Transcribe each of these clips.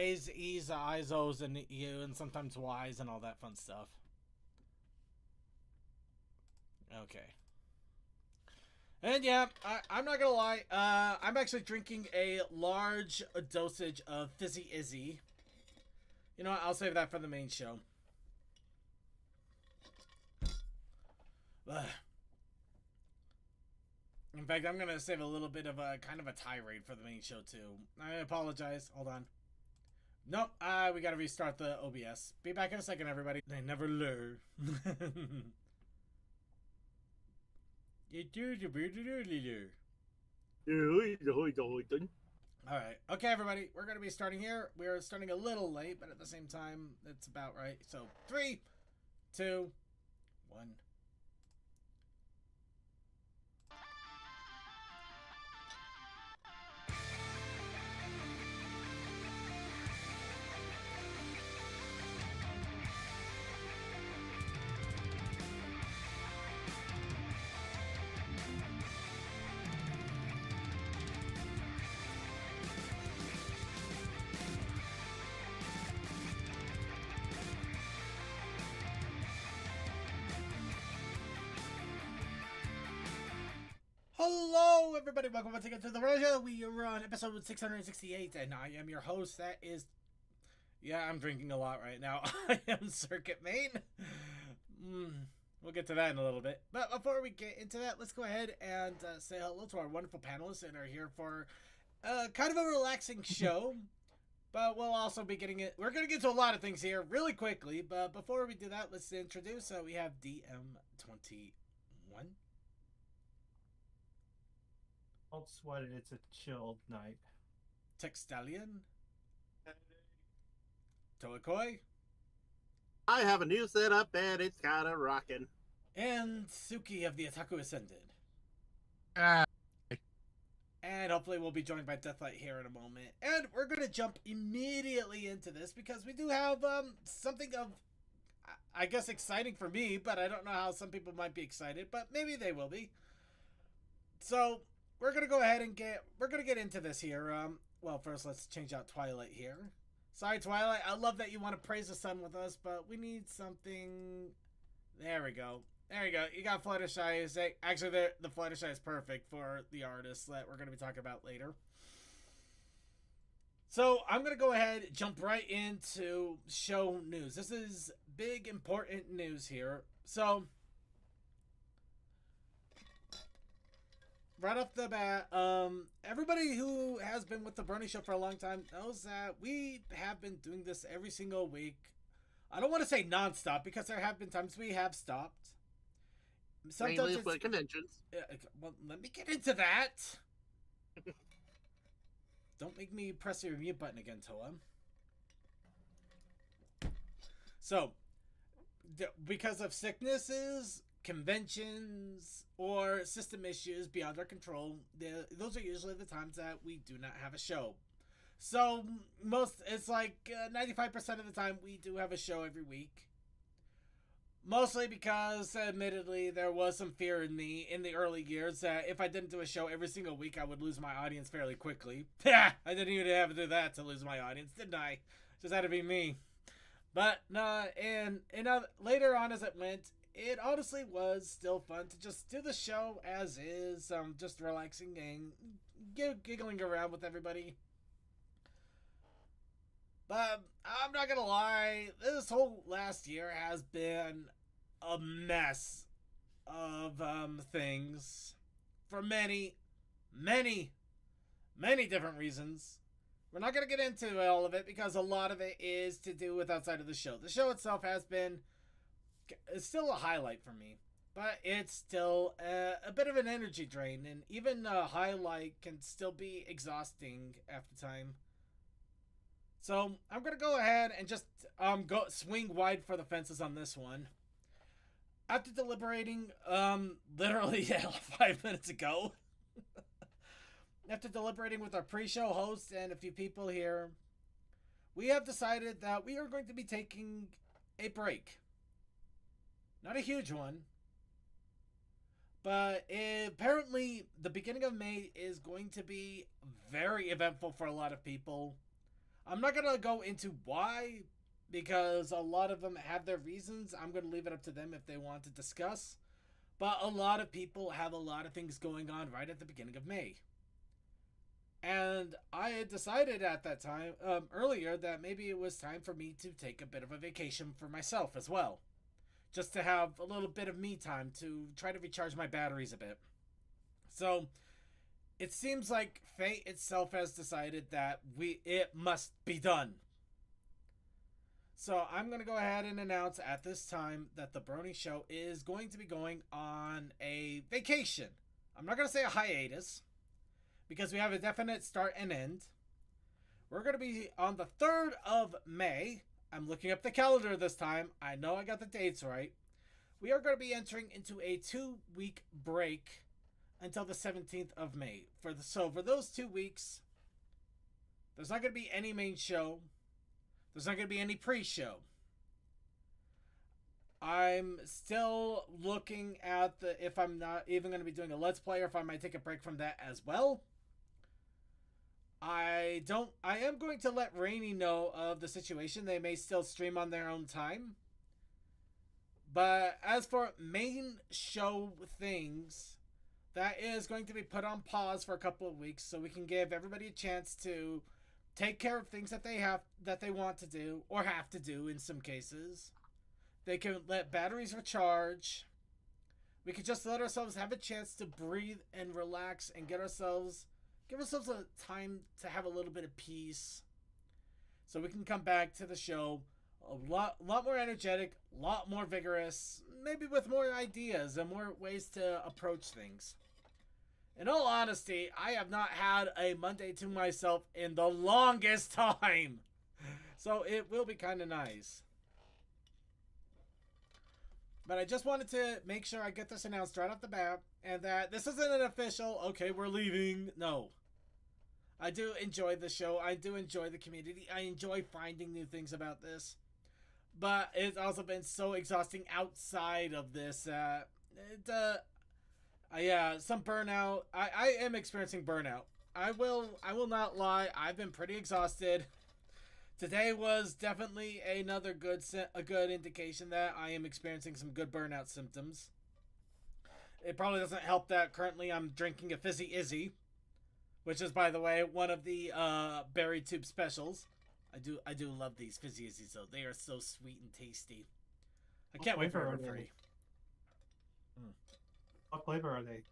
A's, E's, I's, O's, and U, and sometimes Y's and all that fun stuff. Okay. And yeah, I'm not gonna lie. I'm actually drinking a large dosage of Fizzy Izzy. You know what? I'll save that for the main show. Ugh. In fact, I'm gonna save a little bit of a kind of a tirade for the main show too. I apologize. Hold on. Nope. We gotta restart the OBS. Be back in a second, everybody. They never learn. Alright. Okay, everybody. We're going to be starting here. We're starting a little late, but at the same time, it's about right. So, 3, 2, 1. Hello, everybody. Welcome once again to the Roja. We are on episode 668, and I am your host. That is... Yeah, I'm drinking a lot right now. I am Circuit Main. We'll get to that in a little bit. But before we get into that, let's go ahead and say hello to our wonderful panelists that are here for kind of a relaxing show. But we'll also be getting it... We're going to get to a lot of things here really quickly. But before we do that, let's introduce... we have DM21. Don't sweat it, it's a chilled night. Textalion. Toakoi. I have a new setup and it's kind of rocking. And Suki of the Otaku Ascended. Uh, And hopefully we'll be joined by Deathlight here in a moment. And we're going to jump immediately into this because we do have something of, I guess, exciting for me, but I don't know how some people might be excited, but maybe they will be. So we're going to go ahead and get into this here. Well, first let's change out Twilight here. Sorry, Twilight. I love that you want to praise the sun with us, but we need something. There we go. There you go. You got Fluttershy. Actually, the Fluttershy is perfect for the artists that we're going to be talking about later. So I'm going to go ahead, jump right into show news. This is big, important news here. So right off the bat, everybody who has been with the Brony show for a long time knows that we have been doing this every single week. I don't want to say nonstop because there have been times we have stopped. Mainly for conventions. Well, let me get into that. Don't make me press your mute button again, Toa. So, because of sicknesses, conventions, or system issues beyond our control, those are usually the times that we do not have a show. So, it's like 95% of the time we do have a show every week. Mostly because, admittedly, there was some fear in me in the early years that if I didn't do a show every single week, I would lose my audience fairly quickly. I didn't even have to do that to lose my audience, didn't I? Just had to be me. But, no, and later on as it went, it honestly was still fun to just do the show as is, just relaxing and giggling around with everybody. But I'm not gonna lie, this whole last year has been a mess of things for many different reasons. We're not gonna get into all of it because a lot of it is to do with outside of the show. The show itself it's still a highlight for me, but it's still a bit of an energy drain, and even a highlight can still be exhausting after time. So I'm gonna go ahead and just swing wide for the fences on this one. After deliberating, literally 5 minutes ago, after deliberating with our pre-show host and a few people here, we have decided that we are going to be taking a break. Not a huge one, but apparently the beginning of May is going to be very eventful for a lot of people. I'm not going to go into why, because a lot of them have their reasons. I'm going to leave it up to them if they want to discuss. But a lot of people have a lot of things going on right at the beginning of May. And I had decided at that time, earlier, that maybe it was time for me to take a bit of a vacation for myself as well. Just to have a little bit of me time to try to recharge my batteries a bit. So, it seems like fate itself has decided that it must be done. So, I'm going to go ahead and announce at this time that the Brony Show is going to be going on a vacation. I'm not going to say a hiatus, because we have a definite start and end. We're going to be on the 3rd of May. I'm looking up the calendar this time. I know I got the dates right. We are going to be entering into a 2-week break until the 17th of May. So for those 2 weeks, there's not going to be any main show. There's not going to be any pre-show. I'm still looking at if I'm not even going to be doing a Let's Play, or if I might take a break from that as well. I am going to let Rainy know of the situation. They may still stream on their own time. But as for main show things, that is going to be put on pause for a couple of weeks, so we can give everybody a chance to take care of things that they want to do, or have to do in some cases. They can let batteries recharge. We can just let ourselves have a chance to breathe and relax and give ourselves a time to have a little bit of peace, so we can come back to the show a lot more energetic, a lot more vigorous, maybe with more ideas and more ways to approach things. In all honesty, I have not had a Monday to myself in the longest time, so it will be kind of nice. But I just wanted to make sure I get this announced right off the bat, and that this isn't an official, okay, we're leaving. No. I do enjoy the show. I do enjoy the community. I enjoy finding new things about this. But it's also been so exhausting outside of this. Some burnout. I am experiencing burnout. I will not lie. I've been pretty exhausted. Today was definitely another a good indication that I am experiencing some good burnout symptoms. It probably doesn't help that currently I'm drinking a Fizzy Izzy, which is, by the way, one of the berry tube specials. I do love these Fizzy Izzies, though. They are so sweet and tasty. I can't wait for it free. What flavor are they?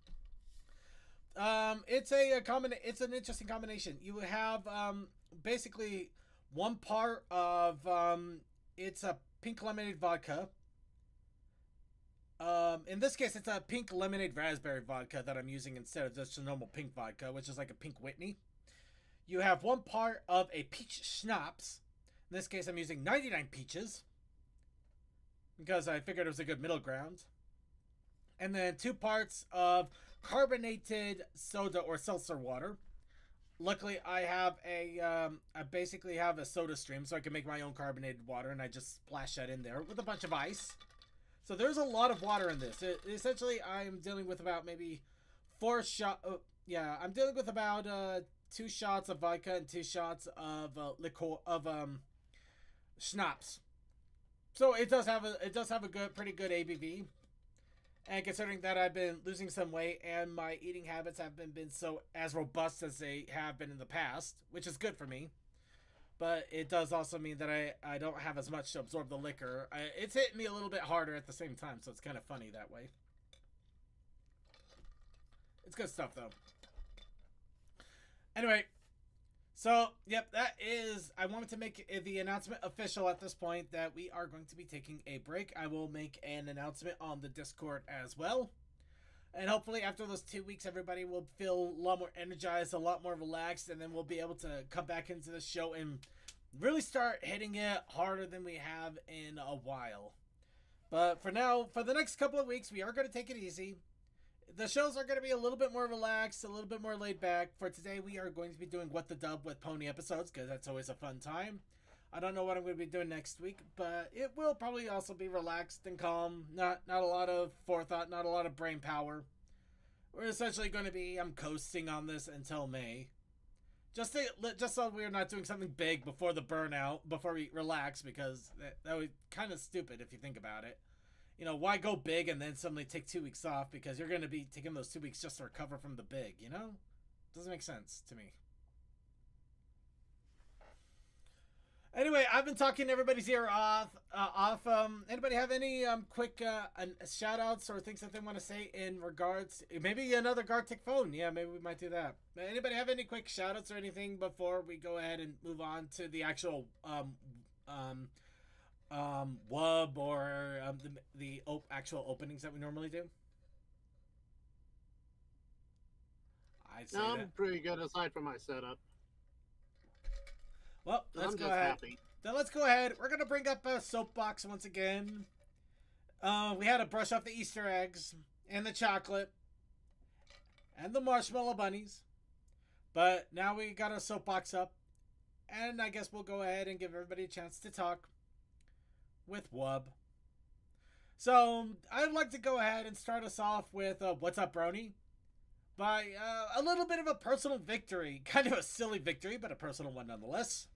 It's an interesting combination. You have basically one part of it's a pink lemonade vodka. In this case, it's a pink lemonade raspberry vodka that I'm using instead of just a normal pink vodka, which is like a pink Whitney. You have one part of a peach schnapps. In this case, I'm using 99 peaches, because I figured it was a good middle ground. And then 2 parts of carbonated soda or seltzer water. Luckily, I basically have a soda stream, so I can make my own carbonated water, and I just splash that in there with a bunch of ice. So there's a lot of water in this. Essentially, I'm dealing with about maybe 4 shots. I'm dealing with about 2 shots of vodka and 2 shots of schnapps. So it does have a pretty good ABV. And considering that I've been losing some weight and my eating habits haven't been so as robust as they have been in the past, which is good for me. But it does also mean that I don't have as much to absorb the liquor. It's hitting me a little bit harder at the same time, so it's kind of funny that way. It's good stuff, though. Anyway, so, yep, I wanted to make the announcement official at this point that we are going to be taking a break. I will make an announcement on the Discord as well. And hopefully after those 2 weeks, everybody will feel a lot more energized, a lot more relaxed, and then we'll be able to come back into the show and really start hitting it harder than we have in a while. But for now, for the next couple of weeks, we are going to take it easy. The shows are going to be a little bit more relaxed, a little bit more laid back. For today, we are going to be doing What the Dub with Pony episodes, because that's always a fun time. I don't know what I'm going to be doing next week, but it will probably also be relaxed and calm. Not a lot of forethought, not a lot of brain power. We're essentially going to be, I'm coasting on this until May. Just so we're not doing something big before the burnout, before we relax, because that would kind of stupid if you think about it. You know, why go big and then suddenly take 2 weeks off because you're going to be taking those 2 weeks just to recover from the big, you know? Doesn't make sense to me. Anyway, I've been talking everybody's ear off. Anybody have any quick shout outs or things that they want to say in regards? Maybe another Gartic phone. Yeah, maybe we might do that. Anybody have any quick shout outs or anything before we go ahead and move on to the actual WUB or the actual openings that we normally do? I'd say No, that. I'm pretty good aside from my setup. Well, let's I'm go just ahead. happy. Then let's go ahead. We're gonna bring up a soapbox once again. We had to brush off the Easter eggs and the chocolate and the marshmallow bunnies, but now we got our soapbox up, and I guess we'll go ahead and give everybody a chance to talk with WUB. So I'd like to go ahead and start us off with "What's up, Brony?" by a little bit of a personal victory, kind of a silly victory, but a personal one nonetheless.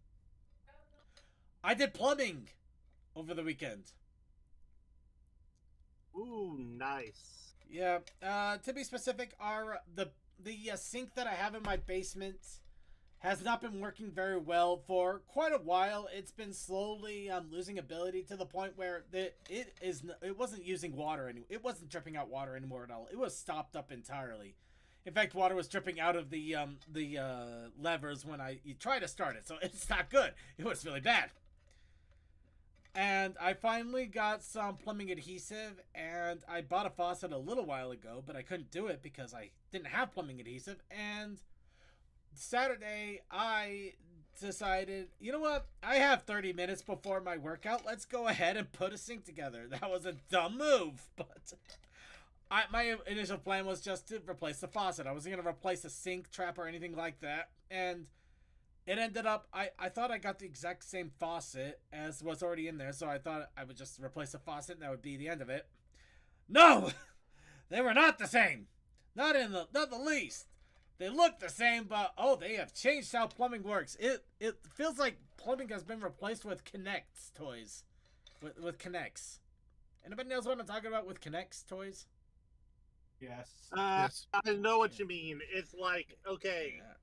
I did plumbing over the weekend. Ooh, nice. Yeah. To be specific, the sink that I have in my basement has not been working very well for quite a while. It's been slowly losing ability to the point where it wasn't using water anymore. It wasn't dripping out water anymore at all. It was stopped up entirely. In fact, water was dripping out of the levers when you try to start it, so it's not good. It was really bad. And I finally got some plumbing adhesive, and I bought a faucet a little while ago, but I couldn't do it because I didn't have plumbing adhesive. And Saturday, I decided, you know what? I have 30 minutes before my workout. Let's go ahead and put a sink together. That was a dumb move, but my initial plan was just to replace the faucet. I wasn't going to replace a sink trap or anything like that. And it ended up, I thought I got the exact same faucet as was already in there, so I thought I would just replace the faucet and that would be the end of it. No! They were not the same! Not the least! They look the same, but they have changed how plumbing works. It feels like plumbing has been replaced with Kinect's toys. With Kinects. Anybody knows what I'm talking about with Kinect's toys? Yes. Yes. I know what you mean. It's like, okay, Yeah.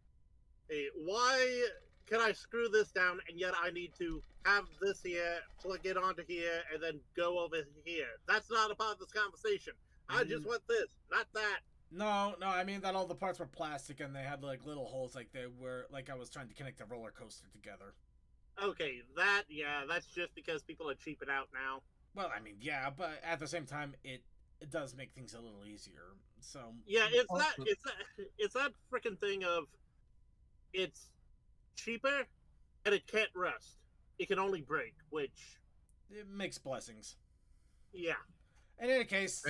hey, why can I screw this down and yet I need to have this here, plug it onto here, and then go over here? That's not a part of this conversation. I just want this, not that. No, I mean that all the parts were plastic and they had like little holes like they were, like I was trying to connect a roller coaster together. Okay, that's just because people are cheaping out now. Well, I mean, yeah, but at the same time, it does make things a little easier. So Yeah, it's that freaking thing of it's cheaper and it can't rust. It can only break, which it makes blessings. yeah. In any case,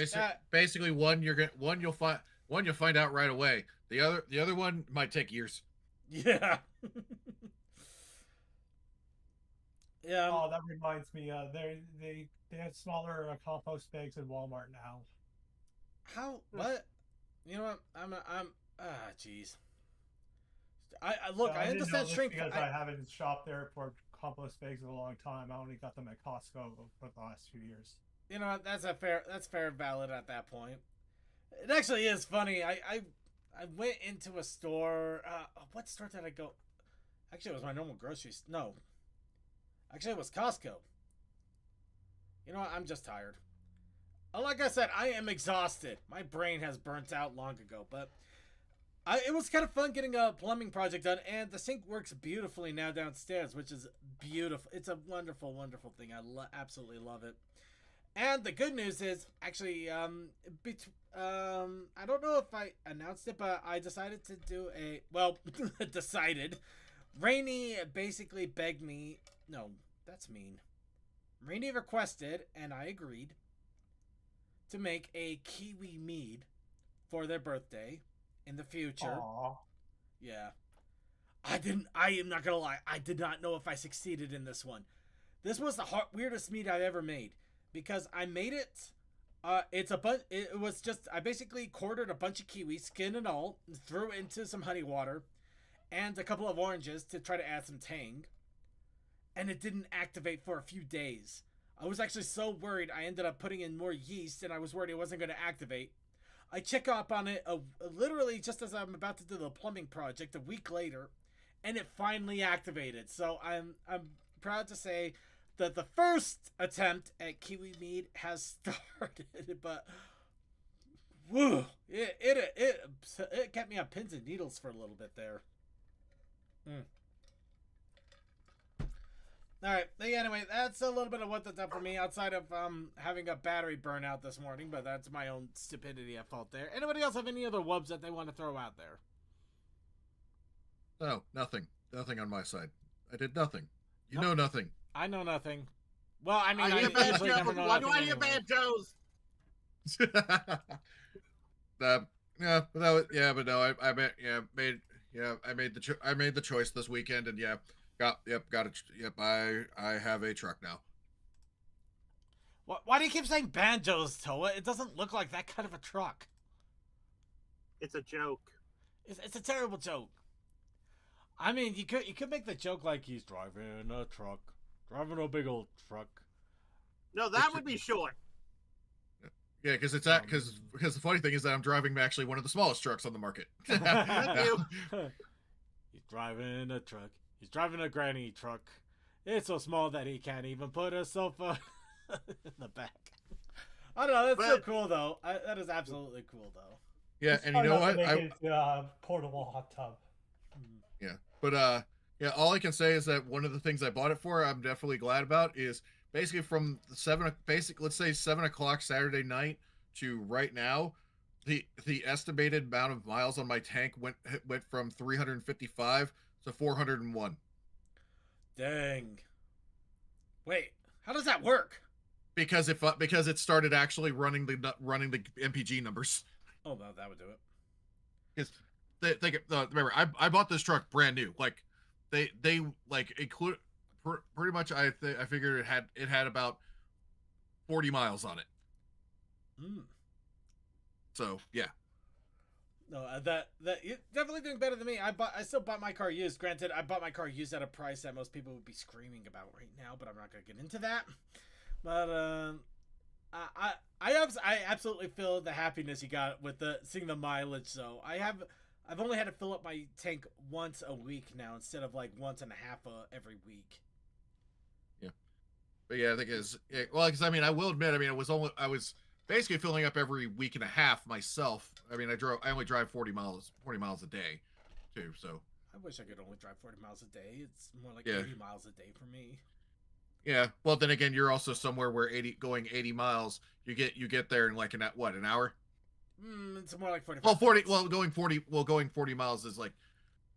Basically, one you'll find out right away. The other one might take years. Yeah. Yeah. Oh, that reminds me. They have smaller compost bags in Walmart now. How? What? You know what? I'm. Jeez. I look. I didn't understand know this shrink. because I haven't shopped there for compost bags in a long time. I only got them at Costco for the last few years. You know what? That's fair and valid at that point. It actually is funny. I went into a store. What store did I go? Actually, it was my normal grocery. No. Actually, it was Costco. You know what? I'm just tired. Like I said, I am exhausted. My brain has burnt out long ago, but it was kind of fun getting a plumbing project done, and the sink works beautifully now downstairs, which is beautiful. It's a wonderful, wonderful thing. I absolutely love it. And the good news is, actually, I don't know if I announced it, but I decided to do decided. Rainy basically begged me. No, that's mean. Rainy requested, and I agreed, to make a kiwi mead for their birthday in the future. Aww. Yeah. I am not gonna lie, I did not know if I succeeded in this one. This was the weirdest mead I've ever made. Because I made it, it was just, I basically quartered a bunch of kiwi, skin and all, threw it into some honey water, and a couple of oranges to try to add some tang. And it didn't activate for a few days. I was actually so worried I ended up putting in more yeast, and I was worried it wasn't going to activate. I check up on it literally just as I'm about to do the plumbing project a week later, and it finally activated. So I'm proud to say that the first attempt at kiwi mead has started, but woo, it kept me on pins and needles for a little bit there. Alright, anyway, that's a little bit of what that's up for me, outside of having a battery burnout this morning, but that's my own stupidity at fault there. Anybody else have any other wubs that they want to throw out there? No, nothing. Nothing on my side. I did nothing. You know nothing. I know nothing. Well, I mean, I hear I usually never know Why do nothing I hear anyway. banjos? I made the choice this weekend, and I have a truck now. Why do you keep saying banjos, Toa? It doesn't look like that kind of a truck. It's a joke. It's a terrible joke. I mean, you could make the joke like he's driving a truck, driving a big old truck. No, that would be short. Yeah, because the funny thing is that I'm driving actually one of the smallest trucks on the market. Thank you. He's driving a truck. He's driving a granny truck. It's so small that he can't even put a sofa in the back. I don't know. That's so cool, though. That is absolutely cool, though. Yeah, and you know what? Portable hot tub. Yeah, but all I can say is that one of the things I bought it for, I'm definitely glad about, is basically from let's say 7 o'clock Saturday night to right now, the estimated amount of miles on my tank went from 355 to 401. Dang. Wait, how does that work? Because it started actually running the MPG numbers. Oh, no, that would do it. Because remember, I bought this truck brand new. Like they like include pretty much. I figured it had about 40 miles on it. So yeah. No, that you're definitely doing better than me. I still bought my car used. Granted, I bought my car used at a price that most people would be screaming about right now, but I'm not gonna get into that. But I absolutely feel the happiness you got with seeing the mileage. So I've only had to fill up my tank once a week now instead of like once and a half every week. Yeah, but yeah, I think because I mean, I will admit, I mean, I was basically filling up every week and a half myself. I mean, I only drive 40 miles a day, too. So I wish I could only drive 40 miles a day. It's more like 80 miles a day for me. Yeah. Well, then again, you're also somewhere where 80 miles, you get there in like an hour. It's more like 45. Well, 40. Well, going 40 miles is like,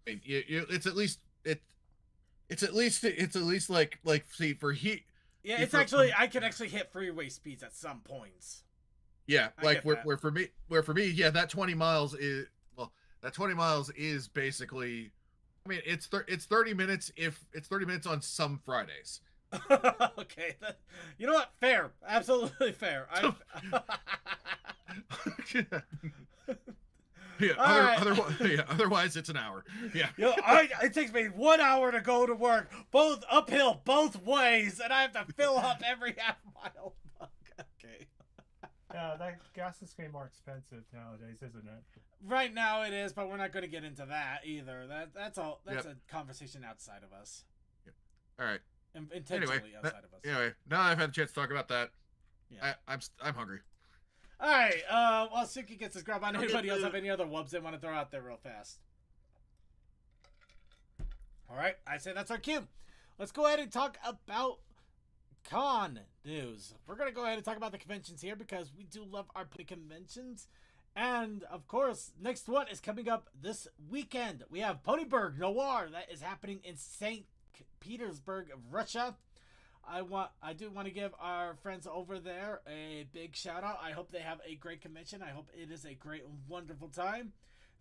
I mean, it's at least like see for heat. Yeah, it's actually I can actually hit freeway speeds at some points. Yeah, like where for me, yeah, that 20 miles is basically, I mean, it's 30 minutes if it's 30 minutes on some Fridays. Okay, you know what? Fair, absolutely fair. Otherwise it's an hour. Yeah. It takes me 1 hour to go to work, both uphill, both ways, and I have to fill up every half mile. Okay. Yeah, that gas is getting more expensive nowadays, isn't it? Right now it is, but we're not going to get into that either. That's all. That's a conversation outside of us. Yep. All right. Intentionally outside of us. Anyway, now that I've had a chance to talk about that, yeah. I'm hungry. All right. While Suki gets his grub on, anybody else have any other wubs they want to throw out there real fast? All right. I say that's our cue. Let's go ahead and talk about con news. We're going to go ahead and talk about the conventions here because we do love our conventions. And, of course, next one is coming up this weekend. We have Ponyburg Noir. That is happening in St. Petersburg, Russia. I do want to give our friends over there a big shout out. I hope they have a great convention. I hope it is a great, wonderful time.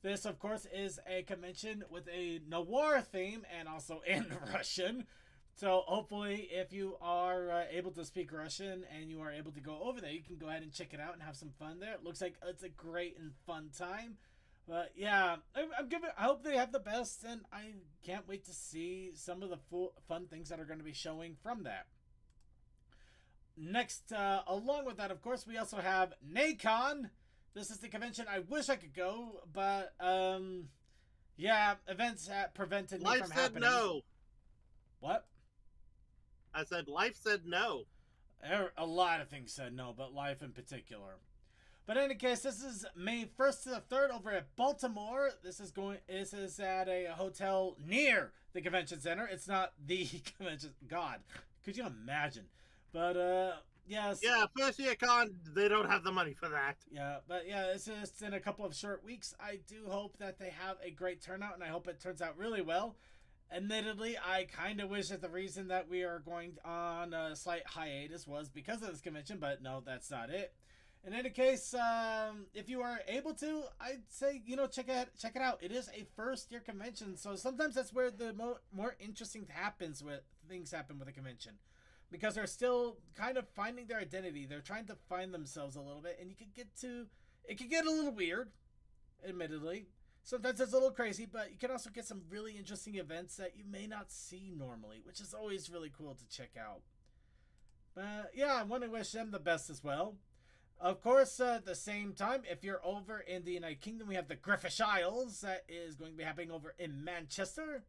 This, of course, is a convention with a noir theme and also in Russian. So hopefully if you are able to speak Russian and you are able to go over there, you can go ahead and check it out and have some fun there. It looks like it's a great and fun time. But yeah, I'm giving. I hope they have the best, and I can't wait to see some of the fun things that are going to be showing from that. Next, along with that, of course, we also have NACON. This is the convention I wish I could go, but yeah, events prevented me Life from said happening. no. What? I said life said no. A lot of things said no, but life in particular. But in any case, this is May 1st to the 3rd over at Baltimore. This is at a hotel near the convention center. It's not the convention. God, could you imagine? But yes. Yeah, first year con, they don't have the money for that. Yeah, but yeah, it's just in a couple of short weeks. I do hope that they have a great turnout, and I hope it turns out really well. Admittedly, I kind of wish that the reason that we are going on a slight hiatus was because of this convention, but no, that's not it. In any case, if you are able to, I'd say, check it out. It is a first-year convention, so sometimes that's where the more interesting things happen with a convention. Because they're still kind of finding their identity. They're trying to find themselves a little bit, and it can get a little weird, admittedly. Sometimes it's a little crazy, but you can also get some really interesting events that you may not see normally, which is always really cool to check out. But yeah, I want to wish them the best as well. Of course, at the same time, if you're over in the United Kingdom, we have the Griffish Isles that is going to be happening over in Manchester.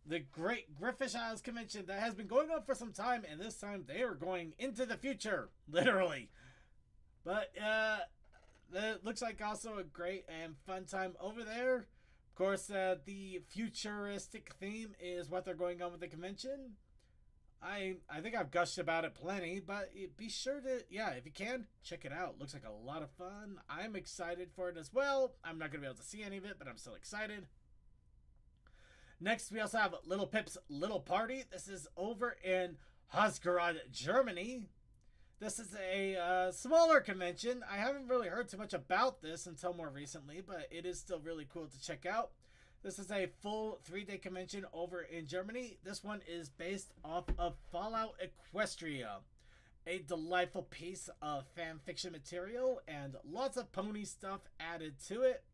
The Great Griffish Isles Convention that has been going on for some time, and this time they are going into the future, literally. But it looks like also a great and fun time over there. Of course, the futuristic theme is what they're going on with the convention. I think I've gushed about it plenty, but be sure to, if you can, check it out. Looks like a lot of fun. I'm excited for it as well. I'm not going to be able to see any of it, but I'm still excited. Next, we also have Little Pip's Little Party. This is over in Hasgerad, Germany. This is a smaller convention. I haven't really heard too much about this until more recently, but it is still really cool to check out. This is a full 3-day convention over in Germany. This one is based off of Fallout Equestria. A delightful piece of fan fiction material and lots of pony stuff added to it.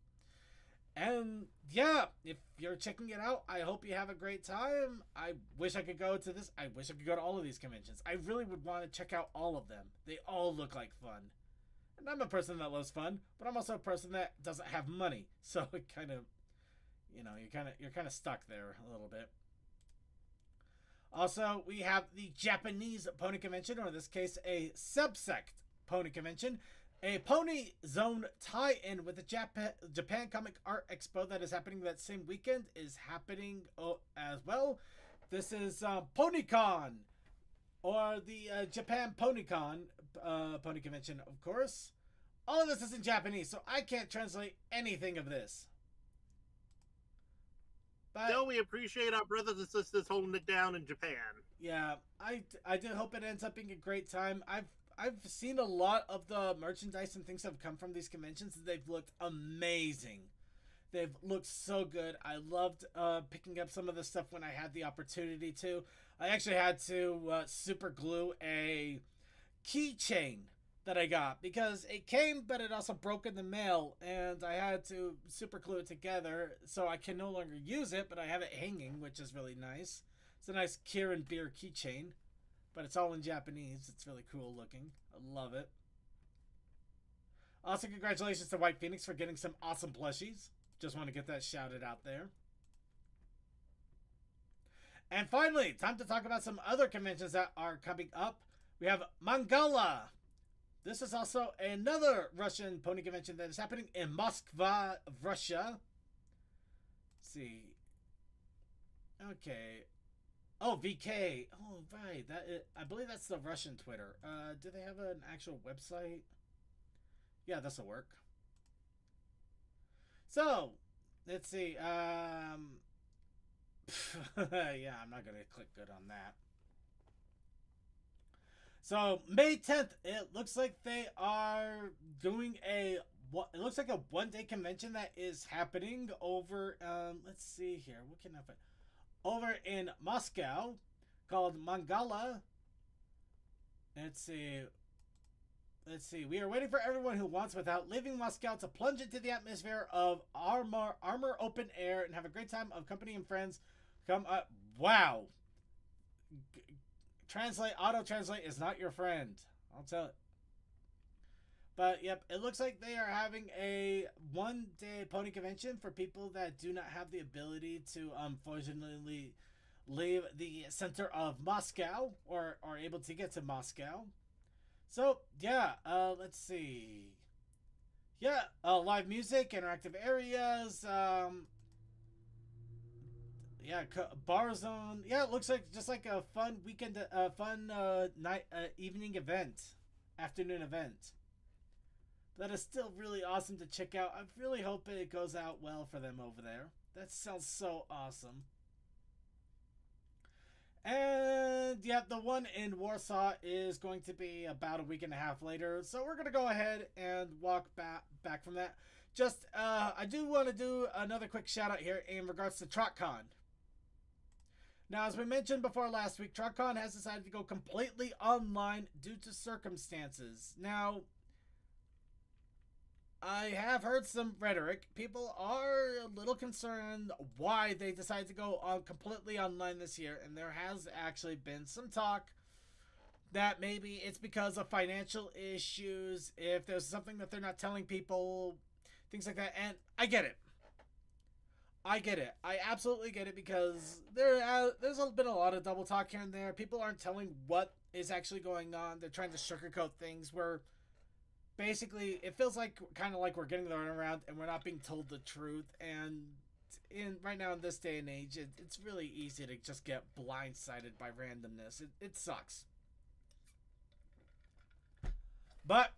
And yeah, if you're checking it out, I hope you have a great time. I wish I could go to this. I wish I could go to all of these conventions. I really would want to check out all of them. They all look like fun. And I'm a person that loves fun, but I'm also a person that doesn't have money. So it kind of, you're kind of stuck there a little bit. Also, we have the Japanese Pony Convention, or in this case, a subsect Pony Convention. A Pony Zone tie-in with the Japan Comic Art Expo that is happening that same weekend is happening as well. This is PonyCon, or the Japan PonyCon Pony Convention, of course. All of this is in Japanese, so I can't translate anything of this. But Still, we appreciate our brothers and sisters holding it down in Japan. yeah, I do hope it ends up being a great time. I've seen a lot of the merchandise and things that have come from these conventions, and they've looked amazing. They've looked so good. I loved picking up some of the stuff when I had the opportunity to. I actually had to super glue a keychain that I got because it came, but it also broke in the mail, and I had to super glue it together so I can no longer use it, but I have it hanging, which is really nice. It's a nice Kirin beer keychain. But it's all in Japanese. It's really cool looking. I love it. Also, congratulations to White Phoenix for getting some awesome plushies. Just want to get that shouted out there. And finally, time to talk about some other conventions that are coming up. We have Mangala. This is also another Russian pony convention that is happening in Moscow, Russia. Let's see. Okay. Oh, VK. Oh, right. I believe that's the Russian Twitter. Do they have an actual website? Yeah, this'll work. So, let's see. Yeah, I'm not gonna click good on that. So, May 10th, it looks like they are doing it looks like a one-day convention that is happening over, let's see here. What can I find? Over in Moscow, called Mangala. Let's see. let's see. We are waiting for everyone who wants, without leaving Moscow, to plunge into the atmosphere of armor open air and have a great time of company and friends. Come up. Wow. Auto translate is not your friend. I'll tell it. But yep, it looks like they are having a 1-day pony convention for people that do not have the ability to unfortunately leave the center of Moscow or are able to get to Moscow. So yeah, let's see. Yeah, live music, interactive areas. Yeah, bar zone. Yeah, it looks like just like a fun weekend, night, evening event, afternoon event. That is still really awesome to check out. I really hope it goes out well for them over there. That sounds so awesome. And yeah, the one in Warsaw is going to be about a week and a half later. So we're going to go ahead and walk back from that. Just, I do want to do another quick shout out here in regards to TrotCon. Now, as we mentioned before last week, TrotCon has decided to go completely online due to circumstances. Now, I have heard some rhetoric. People are a little concerned why they decided to go on completely online this year, and there has actually been some talk that maybe it's because of financial issues, if there's something that they're not telling people, things like that, and I get it. I absolutely get it, because there's been a lot of double talk here and there. People aren't telling what is actually going on. They're trying to sugarcoat things where basically it feels like kind of like we're getting the runaround and we're not being told the truth. And right now in this day and age, it's really easy to just get blindsided by randomness. It sucks. But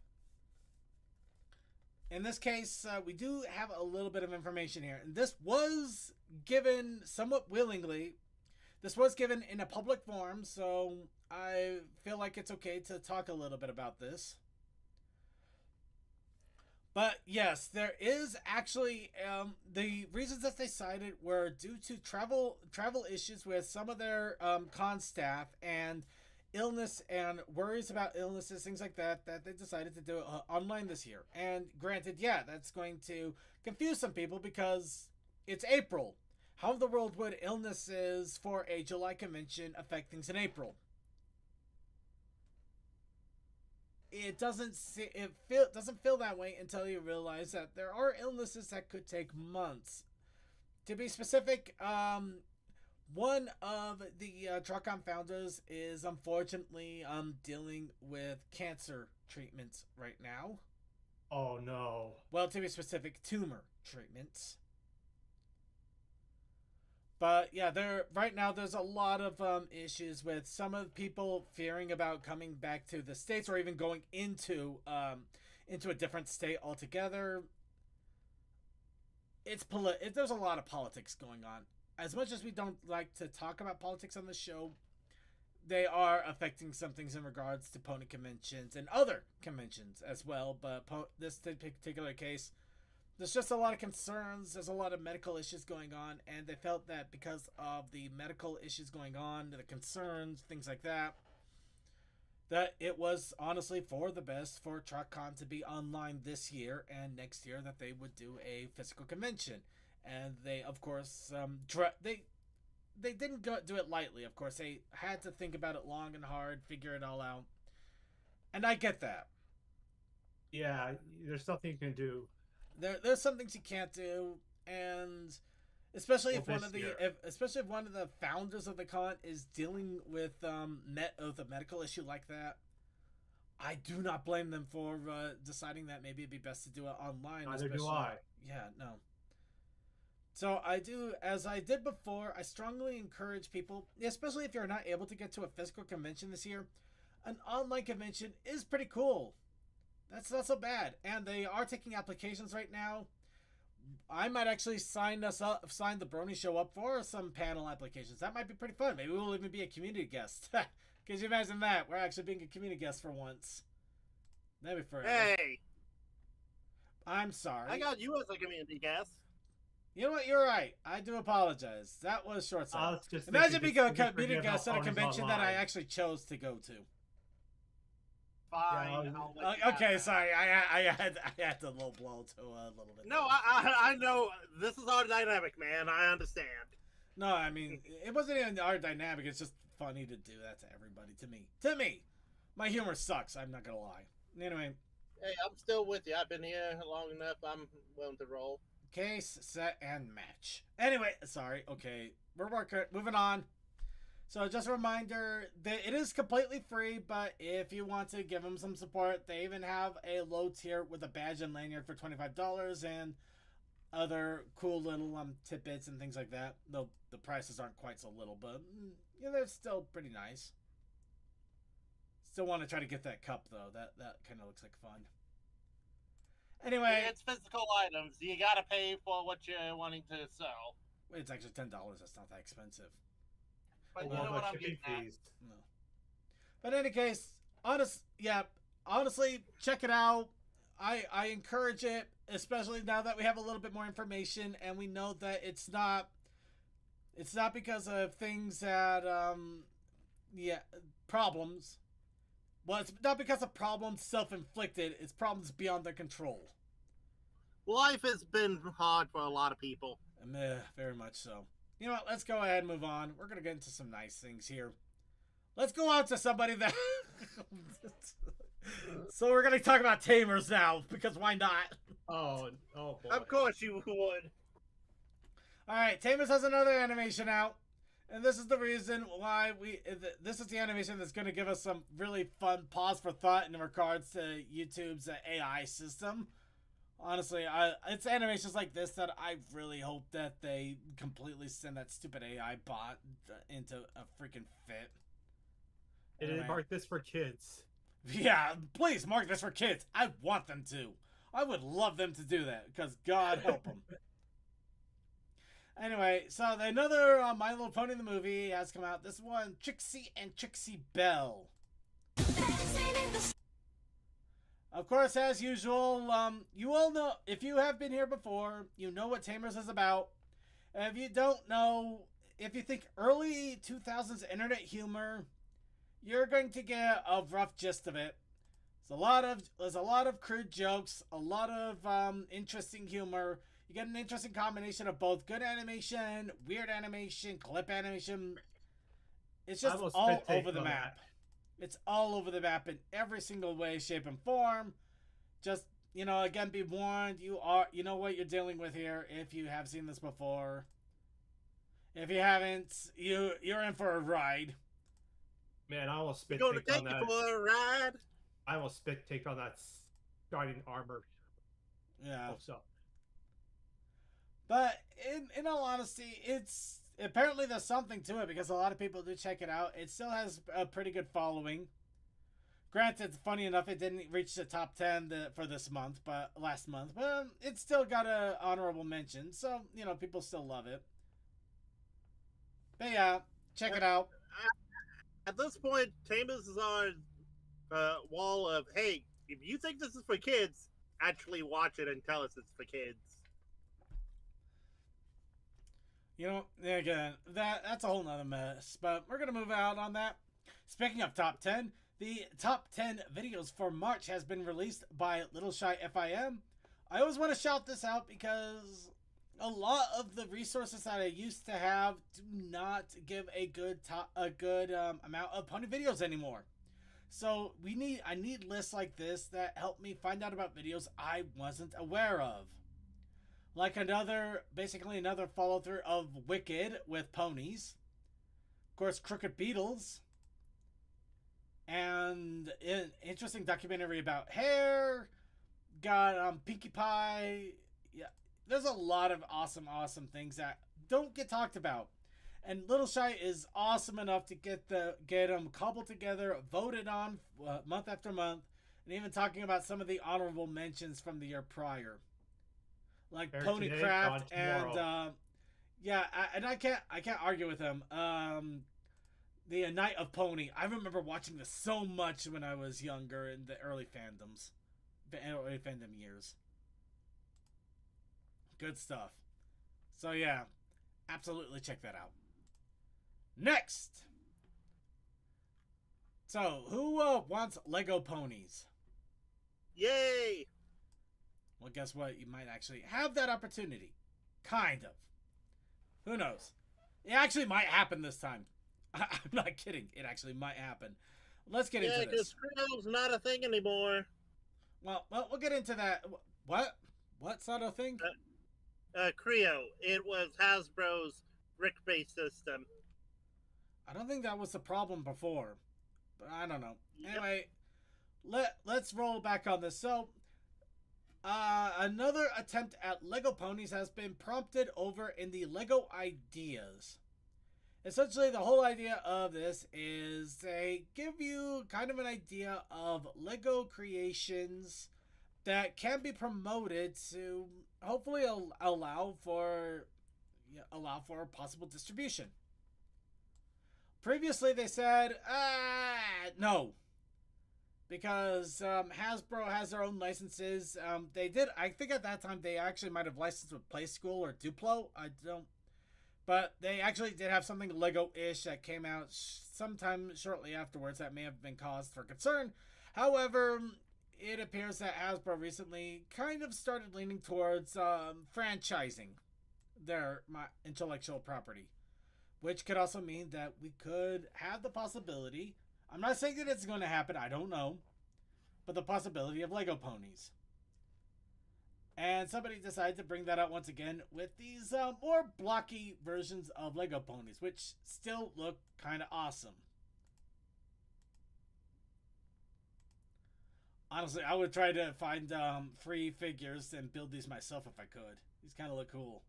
in this case, we do have a little bit of information here. And this was given somewhat willingly. This was given in a public forum, so I feel like it's okay to talk a little bit about this. But yes, there is actually, the reasons that they cited were due to travel issues with some of their con staff and illness and worries about illnesses, things like that, that they decided to do it online this year. And granted, yeah, that's going to confuse some people because it's April. How in the world would illnesses for a July convention affect things in April? It doesn't feel that way until you realize that there are illnesses that could take months. To be specific, one of the TrotCon founders is unfortunately dealing with cancer treatments right now. Oh no. Well, to be specific, tumor treatments. But yeah, right now there's a lot of issues with some of the people fearing about coming back to the States or even going into a different state altogether. There's a lot of politics going on. As much as we don't like to talk about politics on the show, they are affecting some things in regards to pony conventions and other conventions as well. But this particular case, there's just a lot of concerns. There's a lot of medical issues going on, and they felt that because of the medical issues going on, the concerns, things like that, that it was honestly for the best for TrotCon to be online this year, and next year that they would do a physical convention. And they, of course, they didn't do it lightly. Of course, they had to think about it long and hard, figure it all out, and I get that. Yeah, there's nothing you can do. There's some things you can't do, and especially if one of the founders of the con is dealing with a medical issue like that, I do not blame them for deciding that maybe it'd be best to do it online. Neither do I. Yeah, no. So I do, as I did before, I strongly encourage people, especially if you're not able to get to a physical convention this year, an online convention is pretty cool. That's not so bad. And they are taking applications right now. I might actually sign the Brony show up for some panel applications. That might be pretty fun. Maybe we'll even be a community guest. Can you imagine that? We're actually being a community guest for once. That'd be forever. Hey! I'm sorry. I got you as a community guest. You know what? You're right. I do apologize. That was short-sighted. Imagine being a community guest at a convention that I actually chose to go to. Fine. Yeah, I'll let you have Okay, that. sorry. I had to low blow to a little bit. No, I know. This is our dynamic, man. I understand. No, I mean, it wasn't even our dynamic. It's just funny to do that to everybody. To me, my humor sucks. I'm not gonna lie. Anyway, Hey, I'm still with you. I've been here long enough. I'm willing to roll. case, set, and match. Anyway, sorry. Okay, we're working. Moving on. So just a reminder that it is completely free, but if you want to give them some support, they even have a low tier with a badge and lanyard for $25 and other cool little tidbits and things like that. Though the prices aren't quite so little, but yeah, they're still pretty nice. Still want to try to get that cup though. That kind of looks like fun. Anyway, It's physical items. You gotta pay for what you're wanting to sell. it's actually $10. That's not that expensive. But you Well, know the what I'm shipping getting at. fees. No. But in any case, honestly, check it out. I encourage it, especially now that we have a little bit more information and we know that it's not because of things that problems. Well, it's not because of problems self-inflicted. It's problems beyond their control. Life has been hard for a lot of people. Very much so. You know what? Let's go ahead and move on. We're gonna get into some nice things here. Let's go on to somebody that. So we're gonna talk about tamers now because why not? Oh boy. Of course you would. All right, Tamers has another animation out, and this is the reason why this is the animation that's going to give us some really fun pause for thought in regards to YouTube's AI system. Honestly, it's animations like this that I really hope that they completely send that stupid AI bot into a freaking fit. It Anyway. mark this for kids. Yeah, please mark this for kids. I want them to. I would love them to do that because God help them. Anyway, so another My Little Pony the movie has come out. This one, Trixie and Trixie Belle. Of course, as usual, you all know, if you have been here before, you know what Tamers is about. And if you don't know, if you think early 2000s internet humor, you're going to get a rough gist of it. There's a lot of crude jokes, a lot of interesting humor. You get an interesting combination of both good animation, weird animation, clip animation. It's just all over the map. It's all over the map in every single way, shape, and form. Just, again, be warned, you know what you're dealing with here if you have seen this before. If you haven't, you're in for a ride. Man, I will spit Gonna take on take you that. for a ride. I will spit take on that starting armor. Yeah. So. But in all honesty, it's apparently there's something to it because a lot of people do check it out. It still has a pretty good following. Granted, funny enough, it didn't reach the top 10 for this month, but last month. But it still got an honorable mention, so people still love it. But yeah, check it out. At this point, Tamers is on wall of, hey, if you think this is for kids, actually watch it and tell us it's for kids. Again, that's a whole nother mess. But we're gonna move out on that. Speaking of top 10, the top 10 videos for March has been released by Little Shy FIM. I always want to shout this out because a lot of the resources that I used to have do not give a good amount of pony videos anymore. So I need lists like this that help me find out about videos I wasn't aware of. Like basically another follow through of Wicked with ponies. Of course, Crooked Beetles. And an interesting documentary about hair. Got Pinkie Pie. Yeah, there's a lot of awesome things that don't get talked about. And Little Shy is awesome enough to get them cobbled together, voted on month after month, and even talking about some of the honorable mentions from the year prior. Like Ponycraft and I can't argue with him. The Night of Pony. I remember watching this so much when I was younger in the early fandom years. Good stuff. So yeah, absolutely check that out. Next, So, who wants Lego ponies? Yay! Well, guess what? You might actually have that opportunity. Kind of. Who knows? It actually might happen this time. I'm not kidding. It actually might happen. Let's get Yeah, into this. because Creo's not a thing anymore. Well, we'll get into that. What? What's not a thing? Creo. It was Hasbro's brick-based system. I don't think that was the problem before. But I don't know. Yep. Anyway, let's roll back on this. So, another attempt at Lego ponies has been prompted over in the Lego Ideas. Essentially, the whole idea of this is they give you kind of an idea of Lego creations that can be promoted to hopefully allow for possible distribution. Previously, they said, no. Because Hasbro has their own licenses. They did, I think at that time, they actually might have licensed with Play School or Duplo. But they actually did have something Lego-ish that came out sometime shortly afterwards that may have been cause for concern. However, it appears that Hasbro recently kind of started leaning towards franchising their intellectual property. Which could also mean that we could have the possibility, I'm not saying that it's going to happen, I don't know, but the possibility of Lego ponies. And somebody decided to bring that out once again with these more blocky versions of Lego ponies, which still look kind of awesome. Honestly, I would try to find free figures and build these myself if I could. These kind of look cool.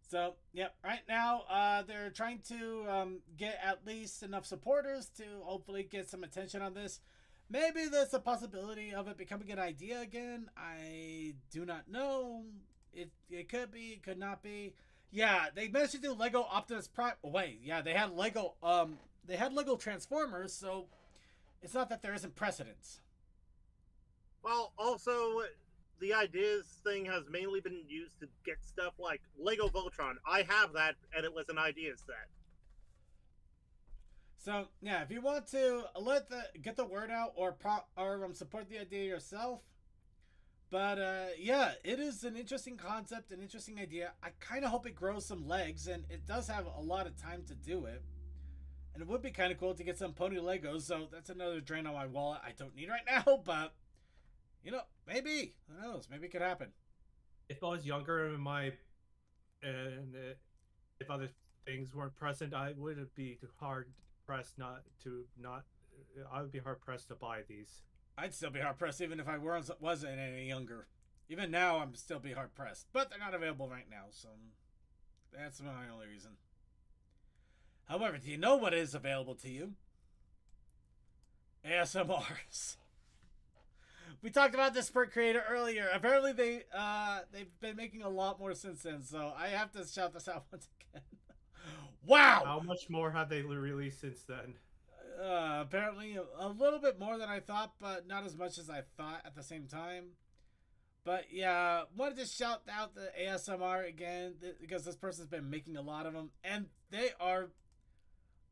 So, yep, right now they're trying to get at least enough supporters to hopefully get some attention on this. Maybe there's a possibility of it becoming an idea again. I do not know. It could be, it could not be. Yeah, they managed to do Lego Optimus Prime. Oh, wait, yeah, they had Lego Transformers, so it's not that there isn't precedence. Well, also, the Ideas thing has mainly been used to get stuff like Lego Voltron. I have that, and it was an Ideas set. So yeah, if you want to get the word out or support the idea yourself, but yeah, it is an interesting concept, an interesting idea. I kind of hope it grows some legs, and it does have a lot of time to do it. And it would be kind of cool to get some pony Legos. So that's another drain on my wallet. I don't need right now, but you know, maybe who knows? Maybe it could happen. If I was younger and if other things weren't present, I would be hard pressed I would be hard pressed to buy these. I'd still be hard pressed even if I wasn't any younger. Even now, I'm still be hard pressed, but they're not available right now, so that's my only reason. However, do you know what is available to you? ASMRs. We talked about this per creator earlier. Apparently, they've been making a lot more since then, so I have to shout this out once again. Wow! How much more have they released since then? Apparently a little bit more than I thought, but not as much as I thought at the same time. But yeah, wanted to shout out the ASMR again because this person's been making a lot of them, and they are,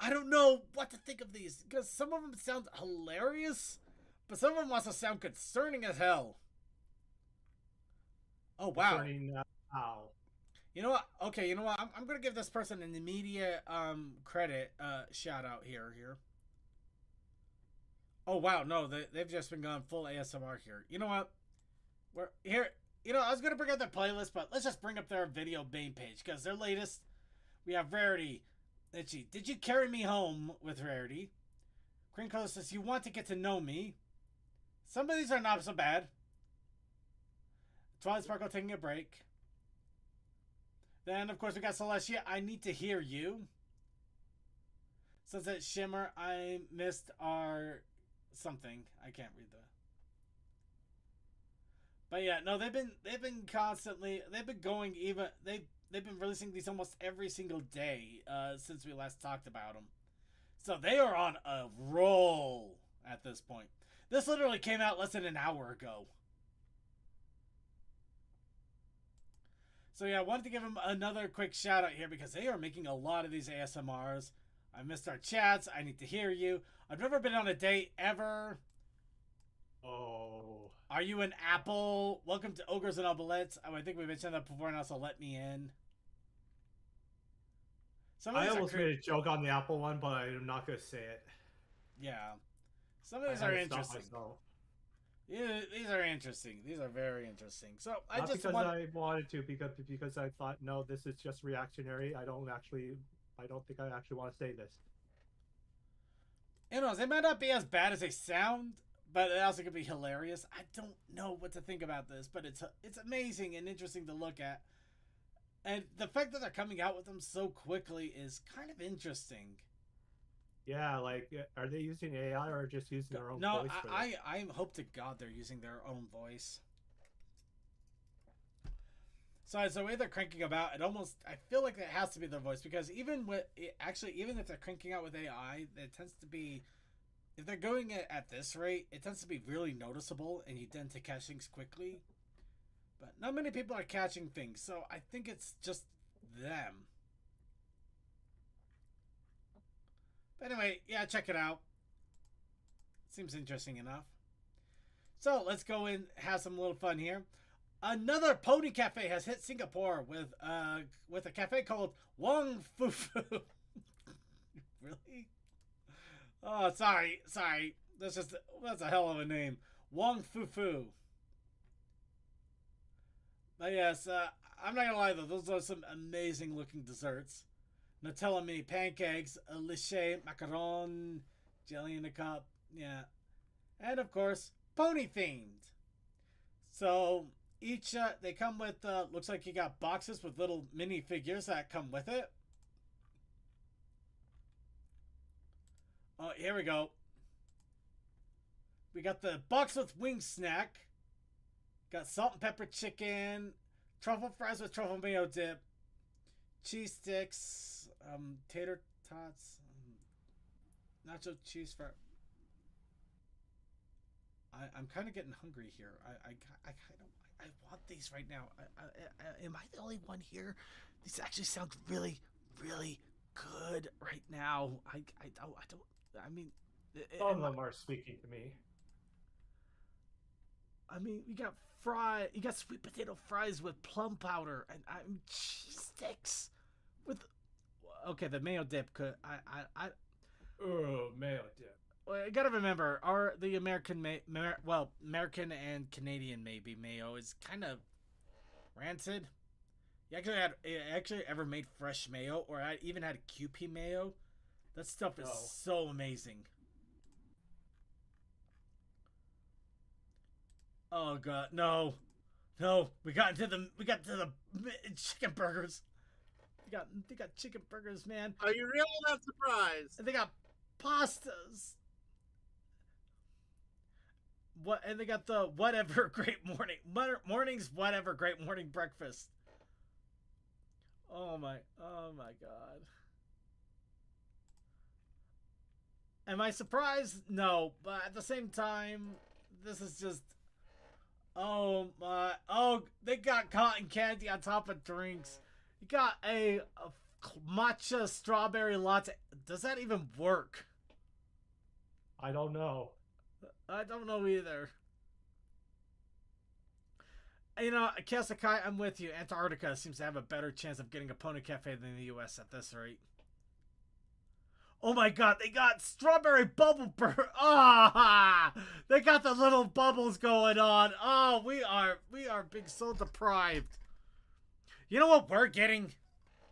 I don't know what to think of these because some of them sound hilarious, but some of them also sound concerning as hell. Oh wow! Concerning how? You know what? Okay, you know what? I'm gonna give this person an immediate credit shout out here. Oh wow, no, they've just been going full ASMR here. You know what? We're here. You know, I was gonna bring up their playlist, but let's just bring up their video main page because their latest. We have Rarity. Did you carry me home with Rarity? Crinkle says you want to get to know me. Some of these are not so bad. Twilight Sparkle taking a break. Then, of course, we got Celestia. I need to hear you. Sunset Shimmer. I missed our something. I can't read that. But yeah, no, they've been constantly. They've been going even. They've been releasing these almost every single day since we last talked about them. So they are on a roll at this point. This literally came out less than an hour ago. So yeah, I wanted to give them another quick shout out here because they are making a lot of these ASMRs. I missed our chats. I need to hear you. I've never been on a date ever. Oh. Are you an apple? Welcome to Ogres and Obelets. Oh, I think we mentioned that before, and also let me in. Some of I these almost made a joke on the Apple one, but I'm not going to say it. Yeah. Some of I these had are to stop interesting. myself. Yeah, these are interesting. These are very interesting. So I Not just because want... I wanted to, because I thought, no, this is just reactionary. I don't think I actually want to say this. You know, they might not be as bad as they sound, but it also could be hilarious. I don't know what to think about this, but it's amazing and interesting to look at. And the fact that they're coming out with them so quickly is kind of interesting. Yeah, like, are they using AI or just using their own No, voice for this? I hope to God they're using their own voice. So as the way they're cranking them out, I feel like it has to be their voice, because even if they're cranking out with AI, it tends to be, if they're going at this rate, it tends to be really noticeable, and you tend to catch things quickly. But not many people are catching things, so I think it's just them. But anyway, yeah, check it out. Seems interesting enough. So let's go and have some little fun here. Another pony cafe has hit Singapore with a cafe called Wong Fu Fu. Really? Oh, sorry. That's a hell of a name. Wong Fu Fu. But yes, I'm not gonna lie though, those are some amazing looking desserts. Nutella mini pancakes, a liche macaron, jelly in a cup, yeah. And of course, pony themed. So each, they come with, looks like you got boxes with little mini figures that come with it. Oh, here we go. We got the box with wing snack. Got salt and pepper chicken, truffle fries with truffle mayo dip, cheese sticks, tater tots, nacho cheese fry. I'm kind of getting hungry here. I want these right now. Am I the only one here? These actually sound really, really good right now. I mean, Some of them are speaking to me. I mean, you got sweet potato fries with plum powder and cheese sticks with. Okay, the mayo dip could. Oh, mayo dip. Well, I gotta remember, the American American and Canadian maybe mayo is kind of rancid. You actually ever made fresh mayo, or I even had QP mayo? That stuff is so amazing. Oh god, no, we got to the chicken burgers. They got chicken burgers, man. Are you really not surprised? And they got pastas. And they got the whatever great morning's whatever great morning breakfast. Oh my god. Am I surprised? No, but at the same time, this is just. Oh my! Oh, they got cotton candy on top of drinks. You got a matcha strawberry latte. Does that even work? I don't know. I don't know either. You know, Kasakai, I'm with you. Antarctica seems to have a better chance of getting a pony cafe than the U.S. at this rate. Oh my god, they got strawberry bubble burger. Ah, they got the little bubbles going on. Oh, we are being so deprived. You know what we're getting?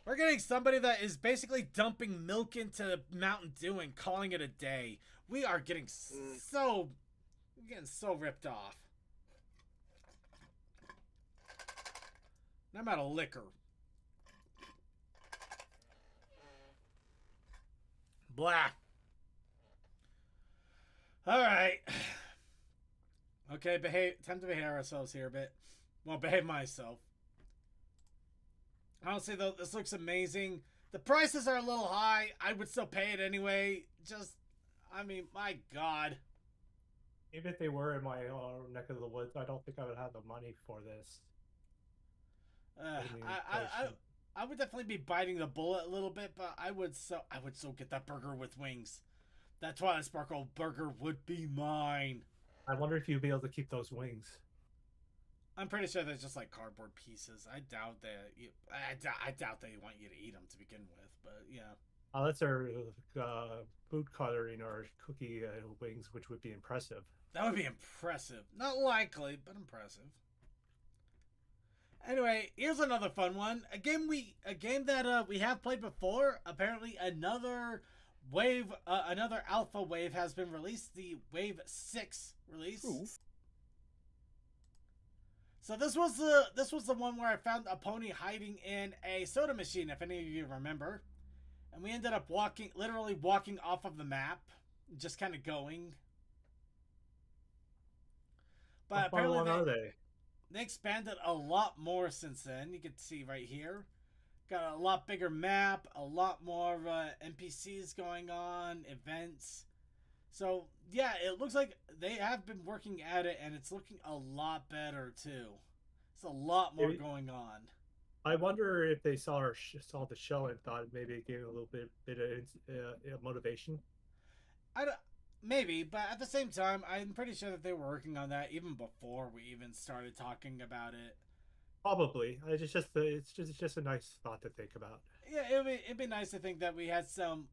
We're getting somebody that is basically dumping milk into Mountain Dew and calling it a day. We are getting so ripped off. And I'm out of liquor. Blah. Alright. Okay, time to behave ourselves here a bit. Well, behave myself. Honestly, though, this looks amazing. The prices are a little high. I would still pay it anyway. I mean, my god. Even if they were in my neck of the woods, I don't think I would have the money for this. I would definitely be biting the bullet a little bit, but I would so get that burger with wings. That Twilight Sparkle burger would be mine. I wonder if you'd be able to keep those wings. I'm pretty sure they're just like cardboard pieces. I doubt that. I doubt they want you to eat them to begin with. But yeah. That's our food coloring or cookie wings, which would be impressive. That would be impressive. Not likely, but impressive. Anyway, here's another fun one. A game that we have played before. Apparently, another alpha wave has been released. The Wave 6 release. Oof. So this was the one where I found a pony hiding in a soda machine, if any of you remember. And we ended up literally walking off of the map, just kind of going. But How far along are they? They expanded a lot more since then. You can see right here. Got a lot bigger map, a lot more NPCs going on, events. So, yeah, it looks like they have been working at it, and it's looking a lot better, too. It's a lot more going on. I wonder if they saw the show and thought maybe it gave a little bit of motivation. Maybe, but at the same time, I'm pretty sure that they were working on that even before we even started talking about it. Probably. It's just a nice thought to think about. Yeah, it'd be nice to think that we had some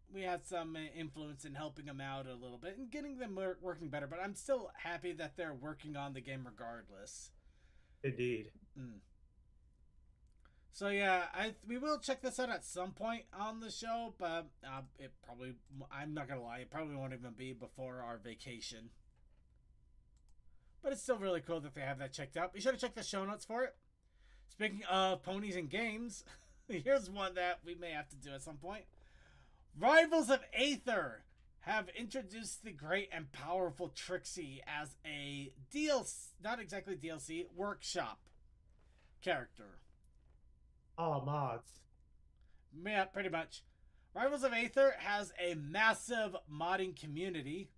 influence in helping them out a little bit and getting them working better. But I'm still happy that they're working on the game regardless. Indeed. So yeah, we will check this out at some point on the show, but I'm not gonna lie, it probably won't even be before our vacation. But it's still really cool that they have that checked out. Be sure to check the show notes for it. Speaking of ponies and games, here's one that we may have to do at some point. Rivals of Aether have introduced the great and powerful Trixie as a DLC, not exactly DLC, workshop character. Oh, mods. Yeah, pretty much. Rivals of Aether has a massive modding community.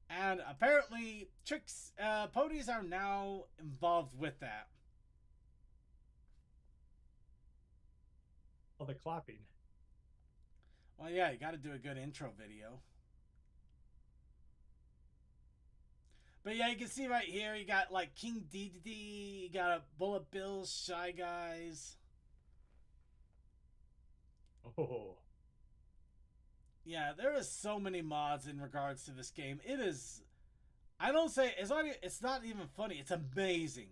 And apparently, ponies are now involved with that. Oh, the clapping. Well, yeah, you got to do a good intro video. But yeah, you can see right here, you got like King Dedede, you got a Bullet Bill, Shy Guys. Oh. Yeah, there is so many mods in regards to this game. It is, it's not even funny. It's amazing.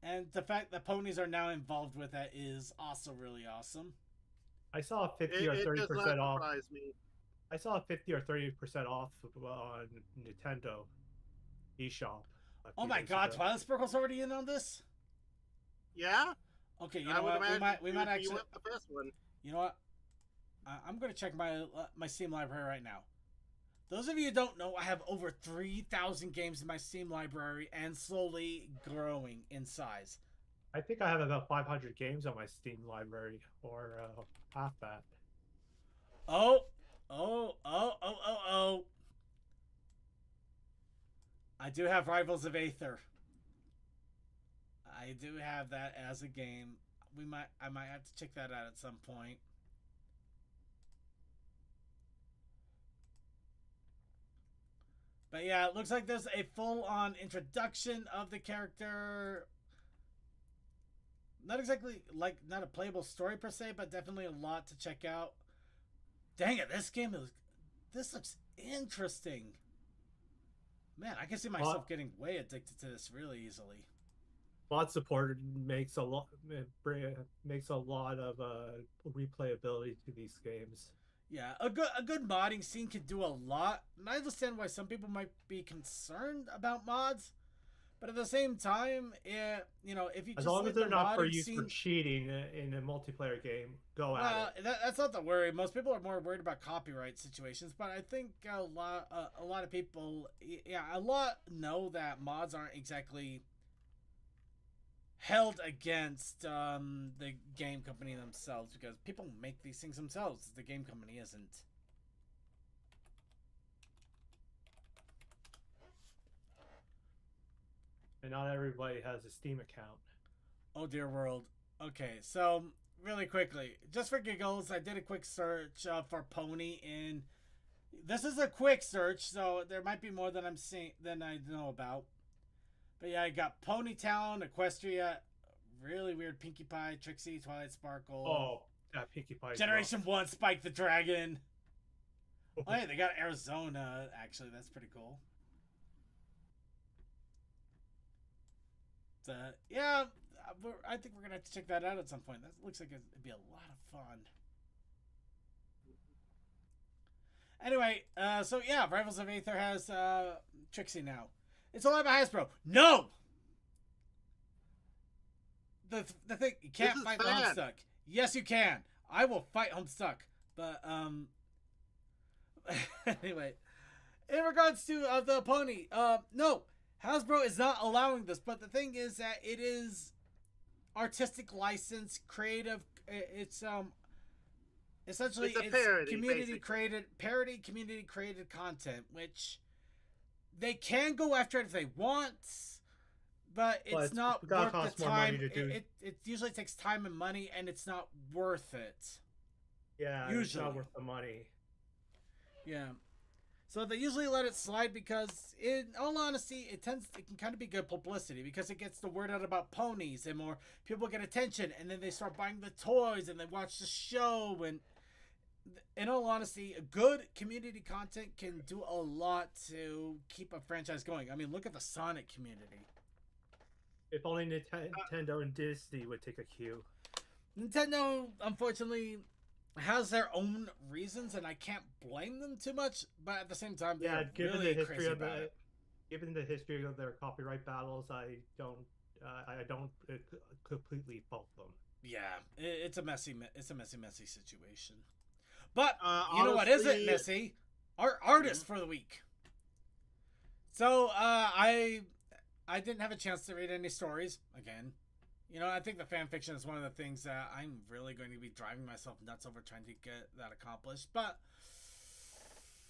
And the fact that ponies are now involved with that is also really awesome. I saw a 50 or 30% off. Me. I saw a 50 or 30% off on Nintendo eShop. Oh my god, Twilight Sparkle's already in on this? Yeah? Okay, you know what? We might actually. You went the first one. You know what? I'm going to check my Steam library right now. Those of you who don't know, I have over 3,000 games in my Steam library and slowly growing in size. I think I have about 500 games on my Steam library, or half that. Oh. I do have Rivals of Aether. I do have that as a game. I might have to check that out at some point. But yeah, it looks like there's a full-on introduction of the character. Not exactly not a playable story per se, but definitely a lot to check out. Dang it, this looks interesting. Man, I can see myself getting way addicted to this really easily. Mod support makes a lot of replayability to these games. Yeah, a good modding scene can do a lot, and I understand why some people might be concerned about mods. But at the same time, if you as long as they're not for use for cheating in a multiplayer game, go at it. That's not the worry. Most people are more worried about copyright situations, but I think a lot of people, know that mods aren't exactly held against the game company themselves, because people make these things themselves. The game company isn't. And not everybody has a Steam account. Oh dear world. Okay, so really quickly, just for giggles, I did a quick search for pony, and this is a quick search, so there might be more than I'm seeing than I know about. But yeah, I got Ponytown, Equestria, really weird Pinkie Pie, Trixie, Twilight Sparkle. Oh, that Pinkie Pie. Generation 1, Spike the Dragon. Oh, yeah, they got Arizona, actually. That's pretty cool. So, yeah, I think we're going to have to check that out at some point. That looks like it'd be a lot of fun. Anyway, so yeah, Rivals of Aether has Trixie now. It's all by Hasbro. No! The thing, you can't fight Homestuck. Yes, you can. I will fight Homestuck. But, anyway. In regards to the pony, no. Hasbro is not allowing this. But the thing is that it is artistic license, creative. It's, essentially, it's parody, parody community created content, which they can go after it if they want. But it's not worth the time. It usually takes time and money, and it's not worth it. Yeah, usually. It's not worth the money. Yeah. So they usually let it slide because, in all honesty, it can kind of be good publicity because it gets the word out about ponies and more people get attention, and then they start buying the toys and they watch the show. And in all honesty, good community content can do a lot to keep a franchise going. I mean, look at the Sonic community. If only Nintendo and Disney would take a cue. Nintendo, unfortunately, has their own reasons, and I can't blame them too much. But at the same time, yeah, given really the history of their copyright battles, I don't completely fault them. Yeah, it's a messy situation. But you know what isn't messy? Our artist for the week. So I didn't have a chance to read any stories again. You know, I think the fan fiction is one of the things that I'm really going to be driving myself nuts over trying to get that accomplished. But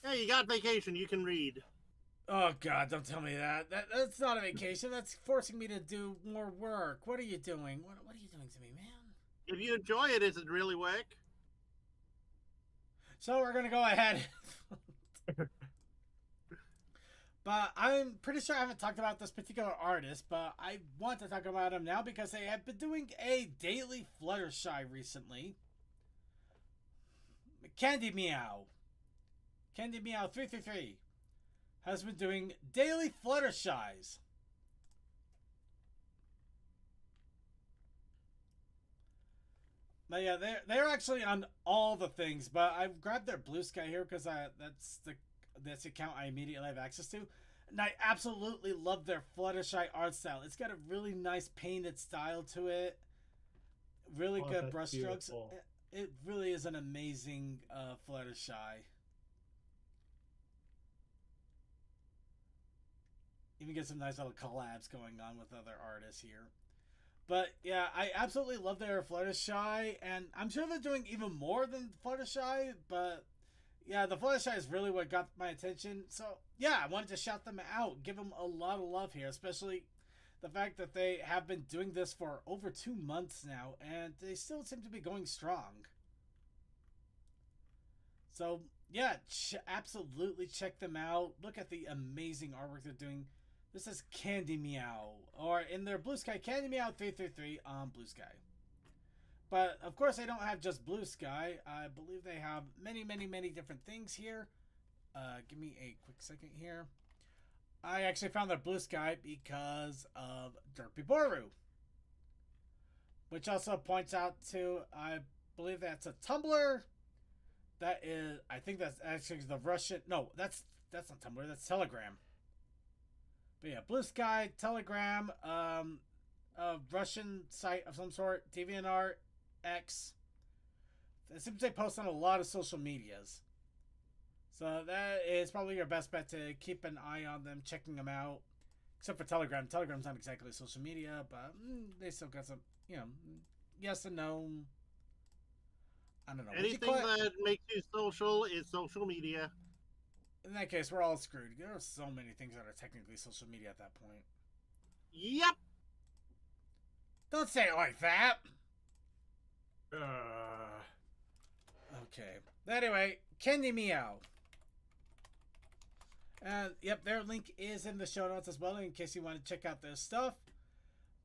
hey, you got vacation, you can read. Oh God, don't tell me that. That's not a vacation. That's forcing me to do more work. What are you doing? What are you doing to me, man? If you enjoy it, is it really work? So we're gonna go ahead. But I'm pretty sure I haven't talked about this particular artist, but I want to talk about him now because they have been doing a daily Fluttershy recently. Candy Meow 333 has been doing daily Fluttershies. But yeah, they're actually on all the things, but I've grabbed their Blue Sky here because that's the account I immediately have access to. And I absolutely love their Fluttershy art style. It's got a really nice painted style to it. Really good brush strokes. It really is an amazing Fluttershy. Even get some nice little collabs going on with other artists here. But yeah, I absolutely love their Fluttershy, and I'm sure they're doing even more than Fluttershy, but yeah, the Fluttershy is really what got my attention. So yeah, I wanted to shout them out, give them a lot of love here, especially the fact that they have been doing this for over 2 months now, and they still seem to be going strong. So yeah, absolutely check them out. Look at the amazing artwork they're doing. This is Candy Meow, or in their Blue Sky, Candy Meow 333 on Blue Sky. But of course, they don't have just Blue Sky. I believe they have many, many, many different things here. Give me a quick second here. I actually found their Blue Sky because of Derpy Boru, which also points out to, I believe that's a Tumblr. That is, I think that's actually the Russian. No, that's not Tumblr. That's Telegram. But yeah, Blue Sky, Telegram, a Russian site of some sort, DeviantArt, X. It seems they post on a lot of social medias. So that is probably your best bet to keep an eye on them, checking them out. Except for Telegram. Telegram's not exactly social media, but they still got some, yes and no. I don't know. Anything that makes you social is social media. In that case, we're all screwed. There are so many things that are technically social media at that point. Yep. Don't say it like that. Okay. Anyway, Candy Meow. Yep, their link is in the show notes as well in case you want to check out their stuff.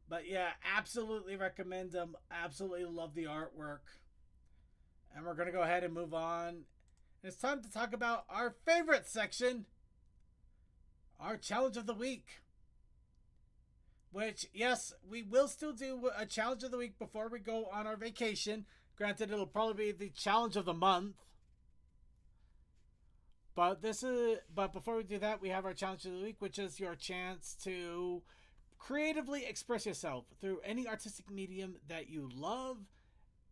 But yeah, absolutely recommend them. Absolutely love the artwork. And we're going to go ahead and move on. It's time to talk about our favorite section, our challenge of the week. Which, yes, we will still do a challenge of the week before we go on our vacation. Granted, it'll probably be the challenge of the month. But before we do that, we have our challenge of the week, which is your chance to creatively express yourself through any artistic medium that you love.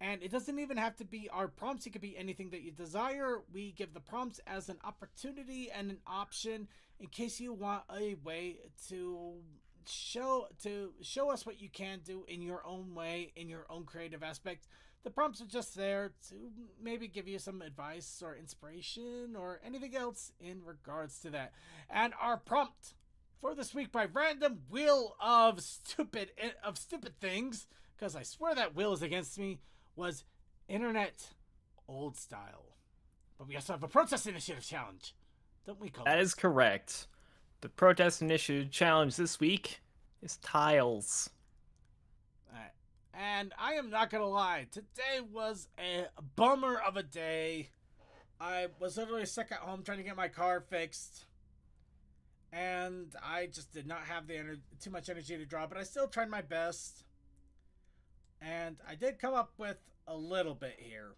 And it doesn't even have to be our prompts. It could be anything that you desire. We give the prompts as an opportunity and an option in case you want a way to show us what you can do in your own way, in your own creative aspect. The prompts are just there to maybe give you some advice or inspiration or anything else in regards to that. And our prompt for this week by random wheel of stupid things, because I swear that wheel is against me, was internet old style. But we also have a protest initiative challenge, don't we, call That is correct. The protest initiative challenge this week is tiles. And I am not gonna lie, today was a bummer of a day. I was literally stuck at home trying to get my car fixed, and I just did not have too much energy to draw, but I still tried my best. And I did come up with a little bit here.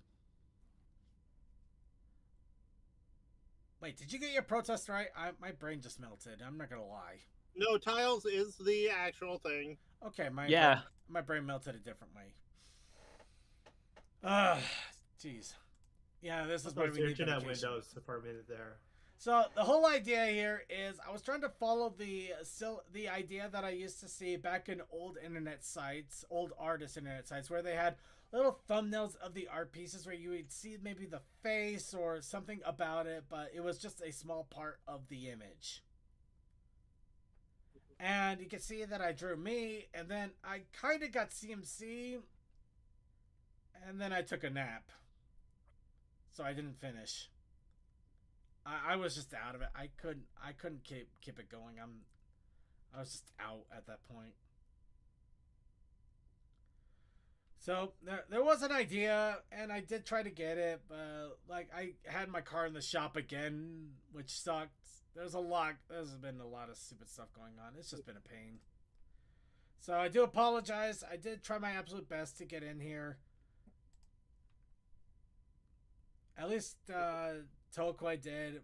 Wait, did you get your protest right? My brain just melted. I'm not gonna lie. No, tiles is the actual thing. Okay, Yeah. my brain melted a different way. Jeez. Yeah, this is why we need internet dedication. Windows for a minute there. So the whole idea here is I was trying to follow the idea that I used to see back in old internet sites, old artist internet sites, where they had little thumbnails of the art pieces where you would see maybe the face or something about it, but it was just a small part of the image. And you can see that I drew me, and then I kind of got CMC, and then I took a nap. So I didn't finish. I was just out of it. I couldn't keep it going. I was just out at that point. So there was an idea, and I did try to get it, but like I had my car in the shop again, which sucked. There's been a lot of stupid stuff going on. It's just been a pain. So I do apologize. I did try my absolute best to get in here. At least Tokoi did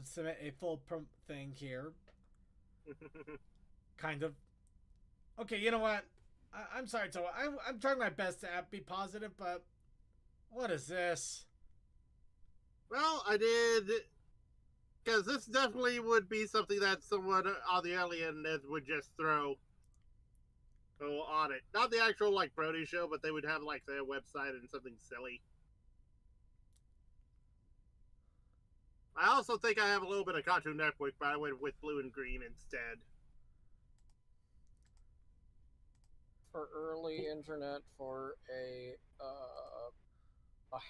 submit a full thing here. Kind of. Okay, you know what? I'm sorry, Toa. I'm trying my best to be positive, but what is this? Well, I did, because this definitely would be something that someone on the alien would just throw on it. Not the actual, like, Brony show, but they would have, like, their website and something silly. I also think I have a little bit of Cartoon Network, but I went with blue and green instead. For early internet, for a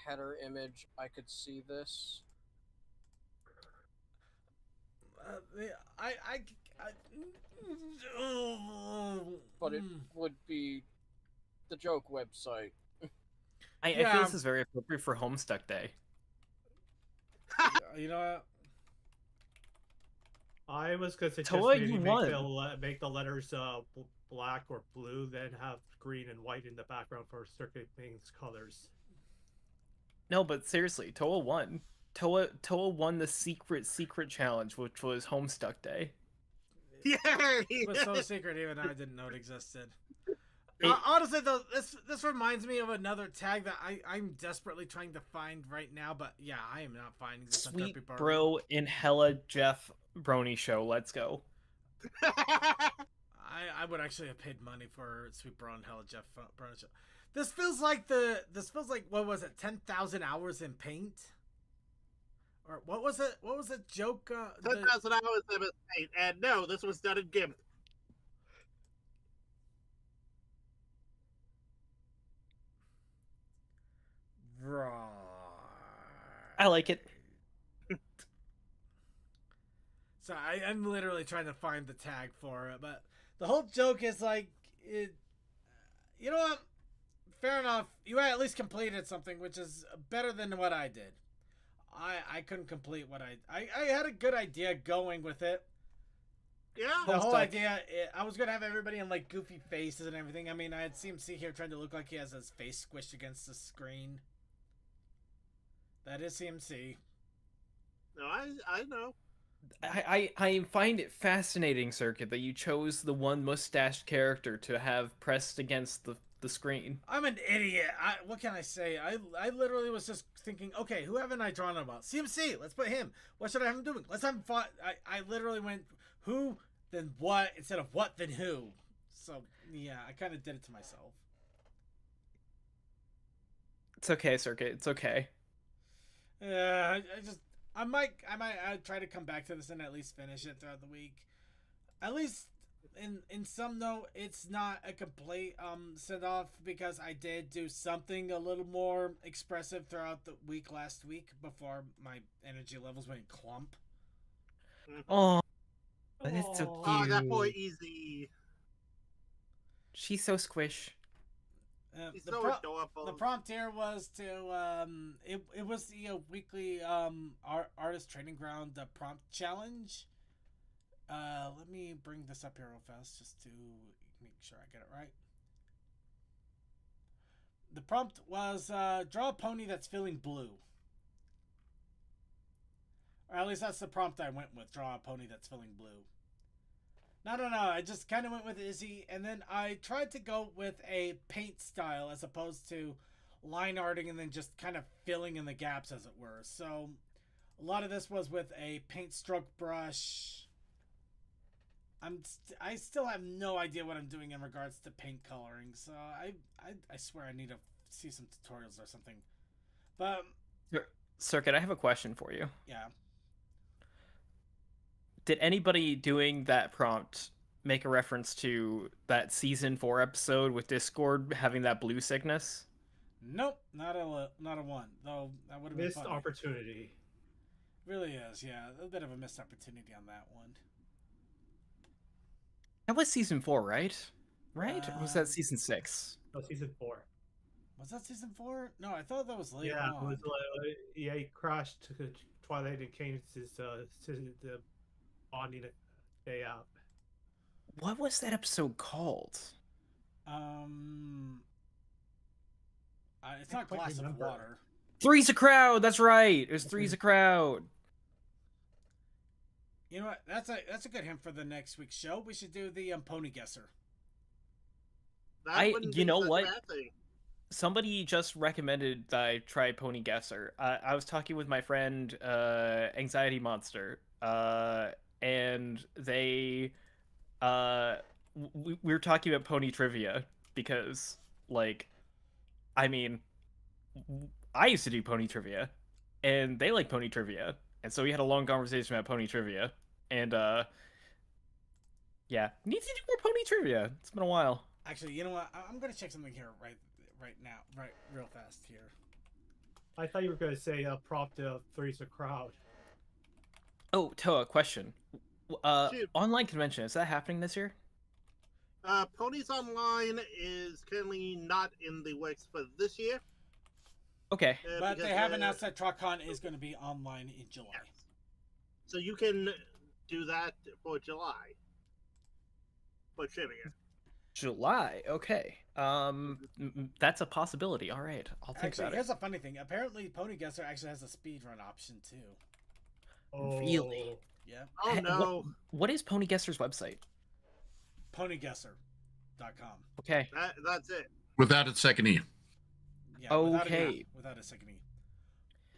header image, I could see this. But it would be the joke website. I feel this is very appropriate for Homestuck Day. You know what? I was going to suggest Toa, maybe you make the letters black or blue, then have green and white in the background for Circuit Things colors. No, but seriously, Toa won. Toa won the secret challenge, which was Homestuck Day. Yay! It was so secret even I didn't know it existed. Honestly, though, this reminds me of another tag that I'm desperately trying to find right now, but yeah, I am not finding this. Sweet Bro in Hella Jeff Brony show. Let's go. I would actually have paid money for Sweet Bro and Hella Jeff Brony show. This feels like what was it? 10,000 hours in Paint. Or what was it? What was the joke? 10,000 hours in Paint, and no, this was done in GIMP. Right. I like it. So I'm literally trying to find the tag for it, but the whole joke is like, it. You know what? Fair enough. You at least completed something, which is better than what I did. I couldn't complete what I had a good idea going with it. Yeah. The whole idea, I was gonna have everybody in like goofy faces and everything. I mean, I had CMC here trying to look like he has his face squished against the screen. That is CMC. No, I know. I find it fascinating, Circuit, that you chose the one mustached character to have pressed against the screen. I'm an idiot. What can I say? I literally was just thinking, okay, who haven't I drawn about? CMC. Let's put him. What should I have him doing? Let's have him fight. I literally went who, then what, instead of what, then who. So yeah, I kind of did it to myself. It's okay, Circuit. It's okay. Yeah, I might try to come back to this and at least finish it throughout the week. At least in some note, it's not a complete set off because I did do something a little more expressive throughout the week last week before my energy levels went clump. Oh, that's so cute. Oh, that boy Easy. She's so squish. He's so adorable. The prompt here was to it was the weekly artist training ground prompt challenge. Let me bring this up here real fast just to make sure I get it right. The prompt was draw a pony that's feeling blue. Or at least that's the prompt I went with. Draw a pony that's feeling blue. No. I just kind of went with Izzy, and then I tried to go with a paint style as opposed to line arting and then just kind of filling in the gaps, as it were. So a lot of this was with a paint stroke brush. I still have no idea what I'm doing in regards to paint coloring, so I swear I need to see some tutorials or something. But Circuit, I have a question for you. yeah. Did anybody doing that prompt make a reference to that season 4 episode with Discord having that blue sickness? Nope, not a one. Though that would have been Missed funny. opportunity. Really is, yeah, a bit of a missed opportunity on that one. That was season 4, right? Right? Or was that Um, season 6? No, season 4. Was that season 4? No, I thought that was later Yeah, on. it was, he crashed to Twilight and Kane's the bonding day out. What was that episode called? It's not quite Glass remember. of Water. Three's a Crowd. That's right. It was Three's a Crowd. You know what? That's a good hint for the next week's show. We should do the Pony Guesser. That wouldn't you be know such a what? bad thing. Somebody just recommended that I try Pony Guesser. I was talking with my friend Anxiety Monster, and they we were talking about pony trivia because, like, I mean, I used to do pony trivia, and they like pony trivia, and so we had a long conversation about pony trivia, and yeah, need to do more pony trivia. It's been a while. Actually, you know what? I'm gonna check something here right now, real fast here. I thought you were going to say prompt Three's a Crowd. Oh, Toa, question. Shoot. Online convention, is that happening this year? Ponies Online is currently not in the works for this year. Okay. But because, they have announced that TrockCon is going to be online in July. So you can do that for July. For trivia. July. Okay. That's a possibility. All right, I'll think Actually, about it. here's a funny thing. Apparently, Pony Guesser actually has a speedrun option too. Oh. Really? Yeah. Oh Hey, no. What is Pony Guesser's website? PonyGuesser.com. Okay. That's it. Without its second E. Yeah. Okay. Without a second E.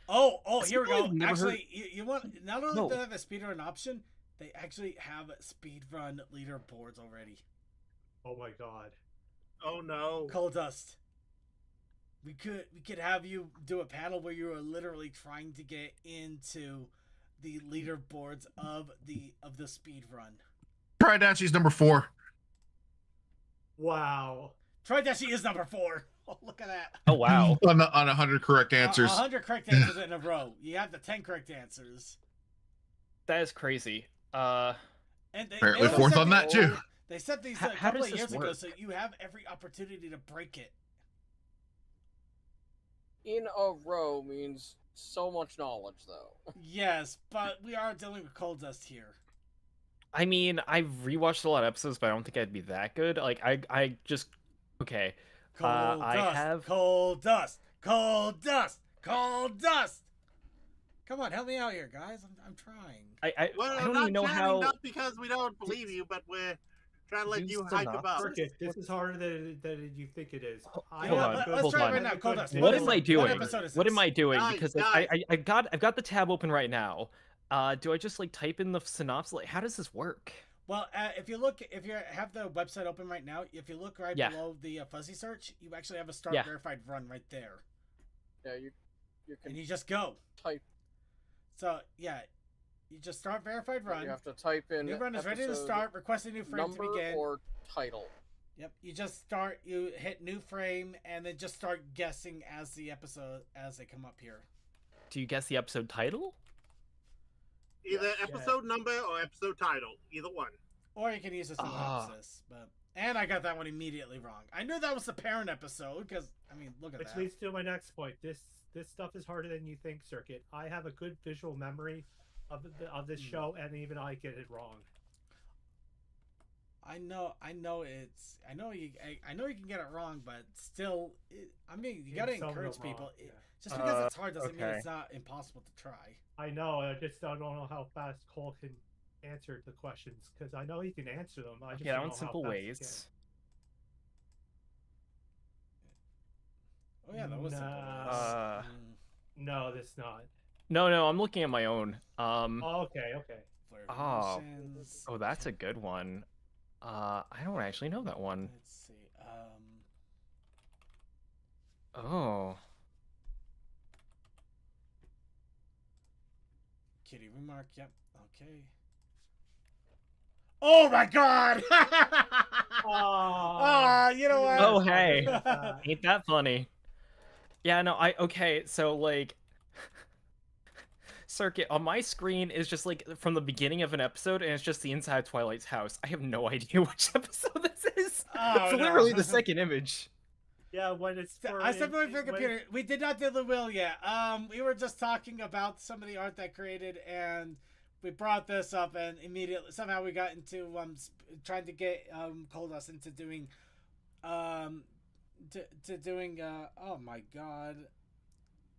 Oh, That's here we something go. I've never Actually, you want not only No. do they have a speedrun option, they actually have speedrun leaderboards already. Oh my god. Oh no. Coal Dust. We could have you do a panel where you are literally trying to get into the leaderboards of the speed run. Tridacty's number 4. Wow. Troy Dashi is number 4. Look at that. Oh wow. on 100 correct answers. 100 correct answers in a row. You have the 10 correct answers. That is crazy. And Apparently only fourth set on the- that too. They set these How a couple does of this years ago, work? so you have every opportunity to break it. In a row means so much knowledge, though. Yes, but we are dealing with coal dust here. I mean, I've rewatched a lot of episodes, but I don't think I'd be that good. Like, I just okay. Coal I dust, have- coal dust, coal dust, coal dust. Come on, help me out here, guys. I'm trying. I Well, don't not even know chatting, how. not because we don't believe you, but we're trying to let Use you the hype him up. Circuit, this is harder than you think it is. I Hold have on, a good- let's hold try on. right now. Coal dust. What is am I it? doing? What episode is What this? am I doing? Guys, Because guys. I've got the tab open right now. Do I just like type in the synopsis? Like, how does this work? Well, if you have the website open right now, if you look right Yeah. below the fuzzy search, you actually have a start Yeah. verified run right there, Yeah, you and can you just go. type. So yeah, you just start verified run. You have to type in New run is ready to episode start. Request a new frame to number begin. or title. Yep, you just start. You hit new frame, and then just start guessing as they come up here. Do you guess the episode title? Either Yeah. episode number or episode title. Either one. Or you can use a synopsis, and I got that one immediately wrong. I knew that was the parent episode because I mean, look at Which that. leads to my next point. This stuff is harder than you think, Circuit. I have a good visual memory of this show, and even I get it wrong. I know you can get it wrong, but still, I mean, you In gotta some encourage real people. wrong, yeah. Just because it's hard doesn't mean okay. it's not impossible to try. I know. I just don't know how fast Cole can answer the questions because I know he can answer them. I just Yeah, don't on know simple how fast he ways. Oh yeah, that was simple. Uh, No, that's not. No, I'm looking at my own. Oh, okay. Flare of Oh. Emotions. Oh, that's a good one. I don't actually know that one. Let's see. Oh. Kitty remark. Yep. Okay. Oh my God! Oh, you know what? Oh, hey. Uh, Ain't that funny? Yeah, no, okay, so like Circuit on my screen is just like from the beginning of an episode and it's just the inside of Twilight's house. I have no idea which episode this is. Oh, It's no. literally the second image. yeah, when it's for I stepped away from the when- computer. We did not do the will yet. We were just talking about some of the art that created, and we brought this up, and immediately somehow we got into trying to get Coldust into doing doing oh my God,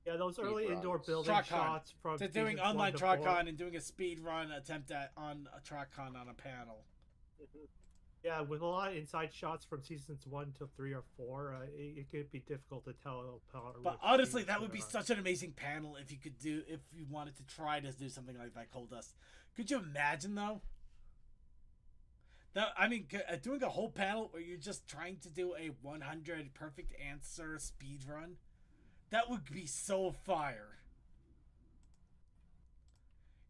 Yeah, those early Speed indoor runs. building TrotCon. shots from to doing seasons 1 online to 4. TrotCon and doing a speed run attempt on a TrotCon on a panel. Yeah, with a lot of inside shots from seasons 1 to 3 or 4, it could be difficult to tell. But honestly, that would be such an amazing panel if you wanted to try to do something like that, Coldust. Could you imagine though? I mean, doing a whole panel where you're just trying to do a 100 perfect answer speed run, that would be so fire.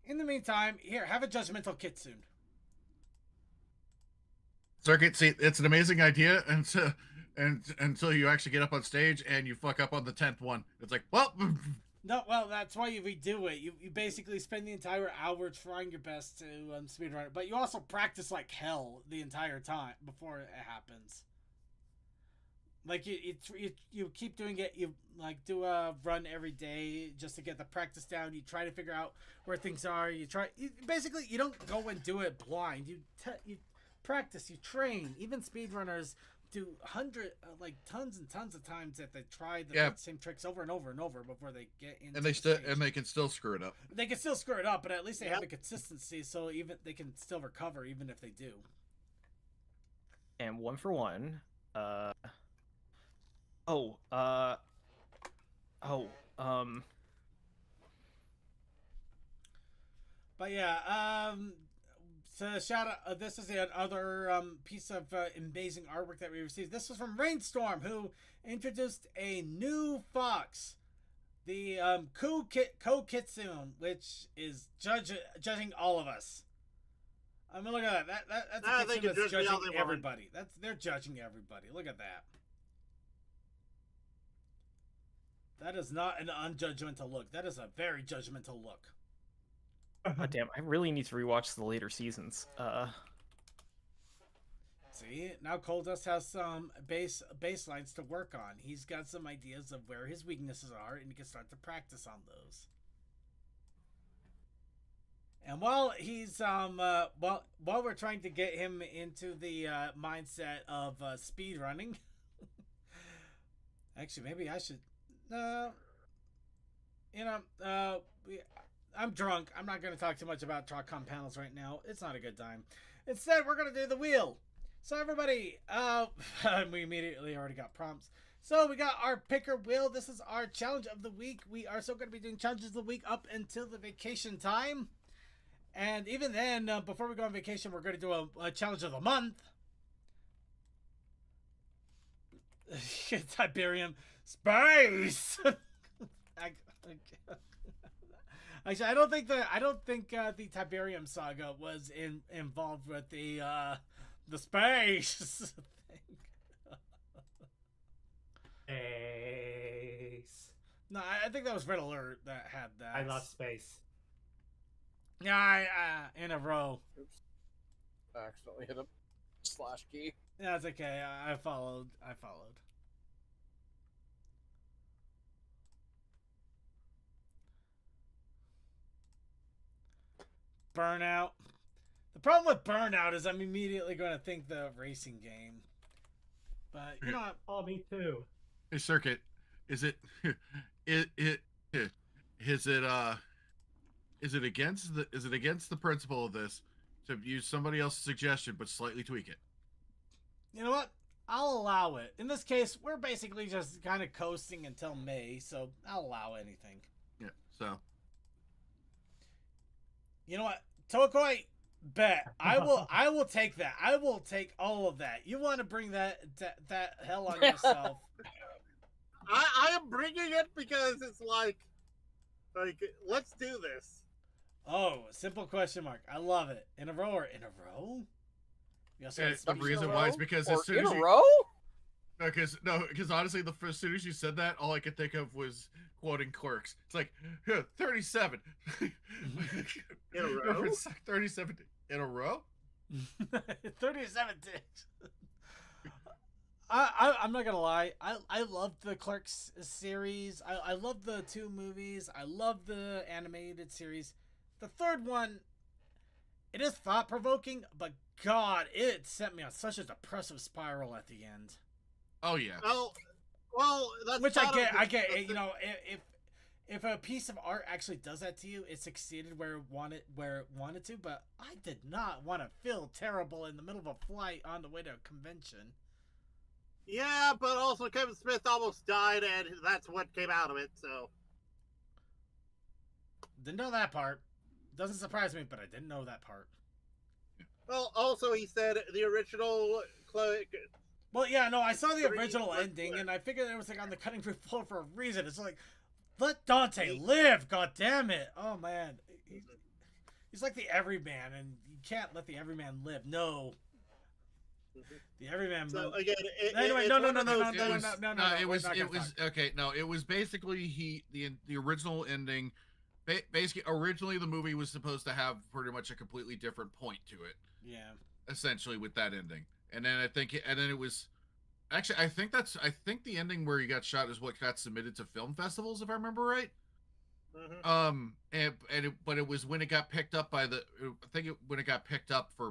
In the meantime, here, have a judgmental kitsune. Circuit, see, it's an amazing idea until you actually get up on stage and you fuck up on the 10th one. It's like, well, No, well, that's why you redo it. You basically spend the entire hour trying your best to speedrun it, but you also practice like hell the entire time before it happens. Like you keep doing it. You like do a run every day just to get the practice down. You try to figure out where things are. Basically you don't go and do it blind. You practice. You train. Even speedrunners do tons and tons of times that they try the same tricks over and over and over before they get into and they can still screw it up. They can still screw it up, but at least they have the consistency, so even they can still recover even if they do. And one for one. But yeah, so shout out. This is another piece of amazing artwork that we received. This was from Rainstorm, who introduced a new fox, the Ko Kitsune, which is judging all of us. I mean, look at that. That's a They kitsune can that's judge me all judging they want. everybody. They're judging everybody. Look at that. That is not an unjudgmental look. That is a very judgmental look. God damn, I really need to rewatch the later seasons. See, now Coldust has some baselines to work on. He's got some ideas of where his weaknesses are, and he can start to practice on those. And while he's while we're trying to get him into the mindset of speed running, actually maybe I should, I'm drunk. I'm not going to talk too much about TROCCON panels right now. It's not a good time. Instead, we're going to do the wheel. So everybody, we immediately already got prompts. So we got our picker wheel. This is our challenge of the week. We are still going to be doing challenges of the week up until the vacation time. And even then, before we go on vacation, we're going to do a challenge of the month. Tiberium space. Actually, I don't think the Tiberium saga was involved with the space thing. Space. No, I think that was Red Alert that had that. I love space. Yeah, in a row. Oops. I accidentally hit a slash key. Yeah, it's okay. I followed. Burnout. The problem with Burnout is I'm immediately going to think the racing game. But, you know... Oh, me too. Hey, Circuit, is it against the principle of this to use somebody else's suggestion but slightly tweak it? You know what? I'll allow it. In this case, we're basically just kind of coasting until May, so I'll allow anything. Yeah, so. You know what? Tokoi, bet. I will take that. I will take all of that. You want to bring that hell on yourself. I am bringing it because it's like, let's do this. Oh, simple question mark. I love it. In a row or in a row? You also had The special reason row? why is because Or as soon in as a you, row? because honestly, as soon as you said that, all I could think of was quoting Clerks. It's like 37 In a row? 37 in a row. 37 dicks. I'm not gonna lie. I love the Clerks series. I love the 2 movies. I love the animated series. The third one, it is thought provoking, but God, it sent me on such a depressive spiral at the end. Oh yeah. Well, that's Which part of I the- get. You know, if a piece of art actually does that to you, it succeeded where it wanted to. But I did not want to feel terrible in the middle of a flight on the way to a convention. Yeah, but also Kevin Smith almost died, and that's what came out of it. So Didn't know that part. Doesn't surprise me, but I didn't know that part. well, also he said the original Well, yeah, no, I saw the Three original was ending, clear. and I figured it was like on the cutting room floor for a reason. It's like, let Dante live, god damn it! Oh man, he's like the everyman, and you can't let the everyman live. No, the everyman. So again, Anyway, it's no, one of those no, things- It we're was not gonna talk. okay. No, it was basically the original ending. Basically, originally the movie was supposed to have pretty much a completely different point to it. Yeah. Essentially, with that ending, and then it was actually I think the ending where he got shot is what got submitted to film festivals, if I remember right. Mhm. But it was when it got picked up by when it got picked up for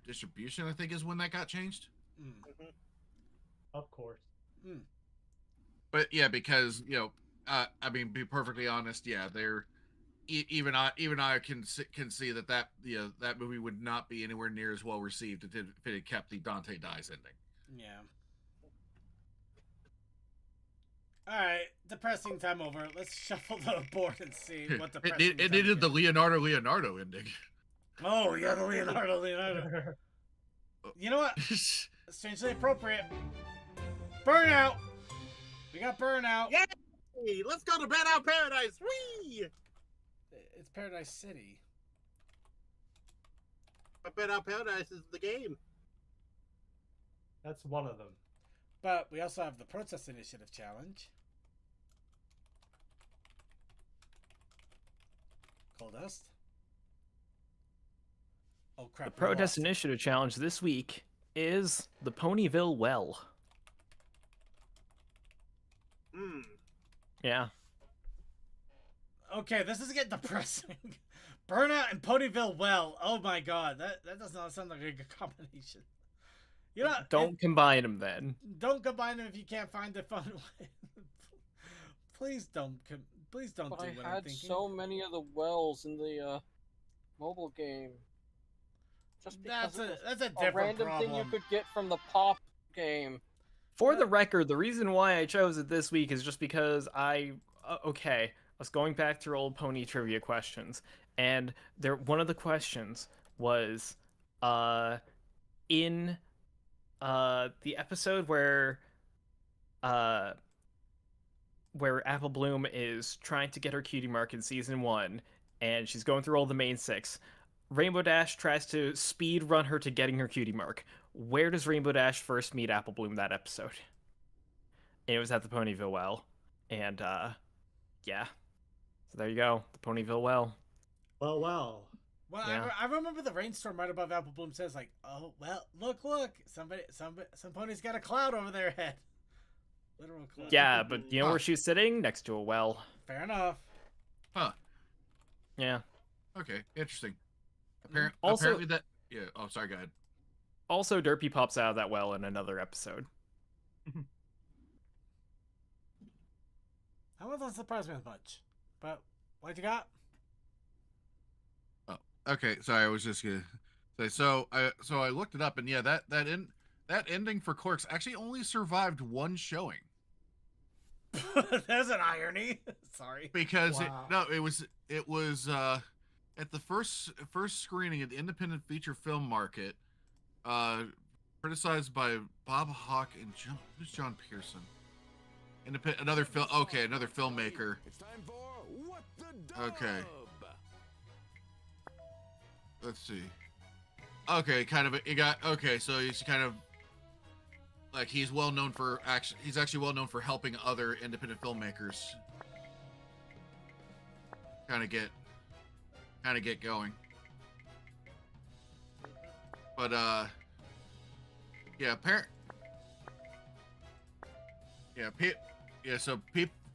distribution, I think is when that got changed. Mm. Of course. But yeah, because I mean, be perfectly honest, yeah, they're even I can see that that movie would not be anywhere near as well received if it had kept the Dante dies ending. Yeah. All right, depressing time over. Let's shuffle the board and see what depressing. It time needed the is. Leonardo ending. Oh yeah, the Leonardo. You know what? Strangely appropriate. Burnout. We got Burnout. Yeah. Hey, let's go to Bad Out Paradise. Whee! It's Paradise City. But Bad Out Paradise is the game. That's one of them. But we also have the Protest Initiative challenge. Coldust. Oh crap! The we Protest lost. Initiative challenge this week is the Ponyville Well. Hmm. Yeah. Okay, this is getting depressing. Burnout and Ponyville Well. Oh my god, that does not sound like a good combination. You know, Don't combine them then. don't combine them if you can't find a fun way. Please don't. Please don't But do I what I'm had thinking. so many of the wells in the mobile game. Just because That's a a different random problem. thing you could get from the pop game. For the record, the reason why I chose it this week is just because I was going back through old pony trivia questions, and one of the questions was in the episode where Apple Bloom is trying to get her cutie mark in season 1, and she's going through all the main 6. Rainbow Dash tries to speed run her to getting her cutie mark. Where does Rainbow Dash first meet Apple Bloom that episode? And it was at the Ponyville Well. And, yeah. So there you go. The Ponyville Well. Well, well. Well, Yeah. I remember the rainstorm right above Apple Bloom says like, "Oh well, look, some pony's got a cloud over their head." Literal cloud. Yeah, but you know where she's sitting? Next to a well. Fair enough. Huh. Yeah. Okay. Interesting. Also- Apparently that. Yeah. Oh, sorry. Go ahead. Also, Derpy pops out of that well in another episode. That one doesn't surprise me as much. But what you got? Okay. Sorry. I was just gonna say. So I looked it up, and yeah, that ending for Clerks actually only survived one showing. There's an irony. Sorry. Because Wow. it was at the first screening at the Independent Feature Film Market, criticized by Bob Hawke and who's John Pearson? Another filmmaker. It's time for What the Dub. Okay. Let's see. Okay, so he's kind of like he's well known for he's actually well known for helping other independent filmmakers kind of get going. But so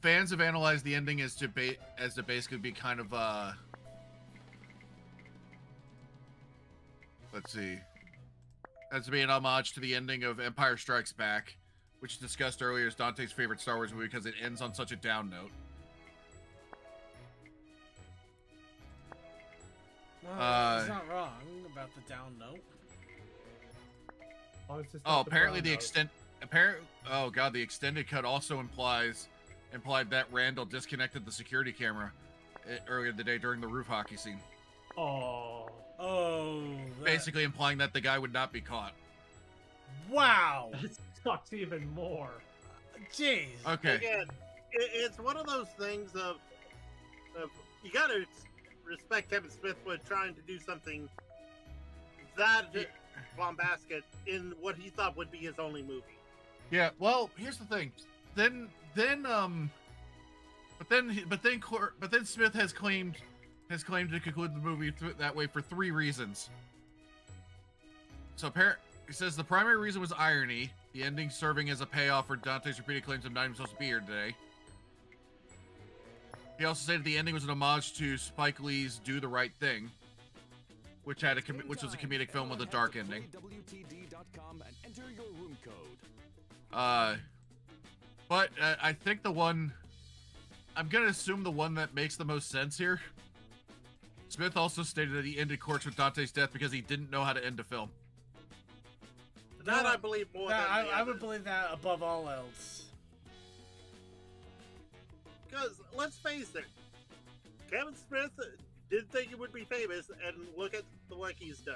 fans have analyzed the ending as to basically be kind of let's see. As to be an homage to the ending of Empire Strikes Back, which discussed earlier as Dante's favorite Star Wars movie because it ends on such a down note. No, he's not wrong about the down note. Apparently the extended cut also implied that Randall disconnected the security camera earlier today during the roof hockey scene. Oh. Basically implying that the guy would not be caught. Wow. That sucks even more. Jeez. Okay. Again, it's one of those things of you gotta respect Kevin Smith for trying to do something that bombastic in what he thought would be his only movie. Yeah. Well, here's the thing. Then Smith has claimed to conclude the movie that way for 3 reasons. So he says the primary reason was irony, the ending serving as a payoff for Dante's repeated claims of not even supposed to be here today. He also stated the ending was an homage to Spike Lee's Do the Right Thing, which was a comedic film with a dark ending. WTD.com and enter your room code. But I think I'm gonna assume the one that makes the most sense here. Smith also stated that he ended Courts with Dante's death because he didn't know how to end a film. That I believe more than I would believe that above all else. Because let's face it, Kevin Smith didn't think he would be famous, and look at the work he's done.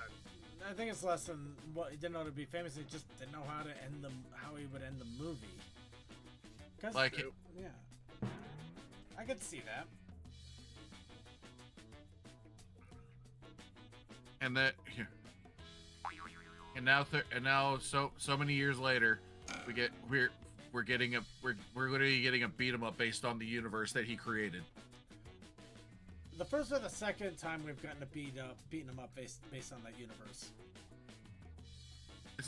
I think it's less than what he didn't know to be famous. He just didn't know how he would end the movie. Like yeah, I could see that. And now so many years later, we're literally getting a beat 'em up based on the universe that he created. The first or the second time we've gotten a beating them up based on that universe. Is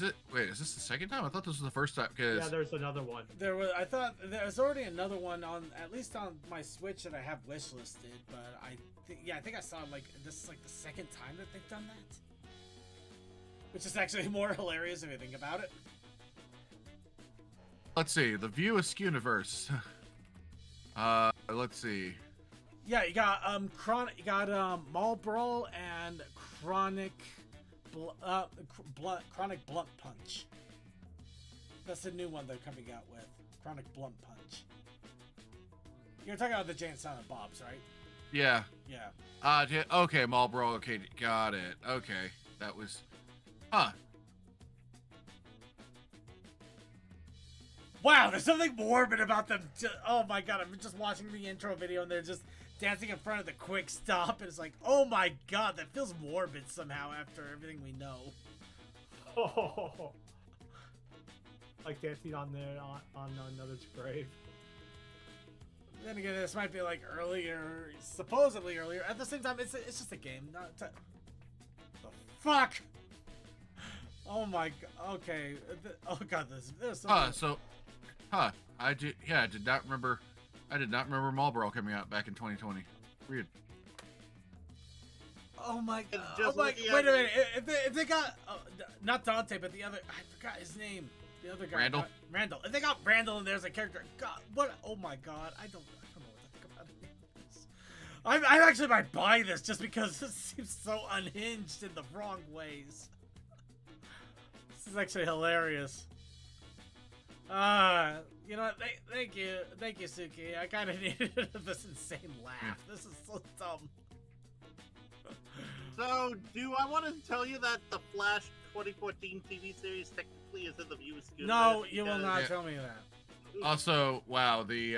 this the second time? I thought this was the first time. Cause Yeah, there's another one. I thought there was already another one at least on my Switch that I have wish listed, but I think I saw like this is like the second time that they've done that, which is actually more hilarious if you think about it. let's see, the View Askew-universe. Let's see. Yeah, you got Mall Brawl and Chronic Blunt Punch. That's the new one they're coming out with. Chronic Blunt Punch. You're talking about the Jay and Silent Bob's, right? Yeah. Yeah. Okay, Mall Brawl. Okay, got it. Okay, that was. Huh. Wow, there's something morbid about them. Oh my god, I'm just watching the intro video and they're just dancing in front of the quick stop, and it's like, oh my god, that feels morbid somehow after everything we know. Oh, like dancing on another's grave. Then again, this might be like earlier, supposedly earlier. At the same time, it's just a game. Not the fuck. Oh my god. Okay. Oh god, there's so. I did not remember. I did not remember Mall Brawl coming out back in 2020. Weird. Oh my god. Oh my, wait a minute. If they got not Dante, but the other, I forgot his name. The other guy. Randall. Randall. If they got Randall and there's a character, god, what? Oh my god. I don't know what to think about it. I actually might buy this just because this seems so unhinged in the wrong ways. This is actually hilarious. You know what? Thank you, Suki. I kind of needed this insane laugh. This is so dumb. So, do I want to tell you that the Flash 2014 TV series technically is in the View Askew? No, you will not tell me that. Also, wow, the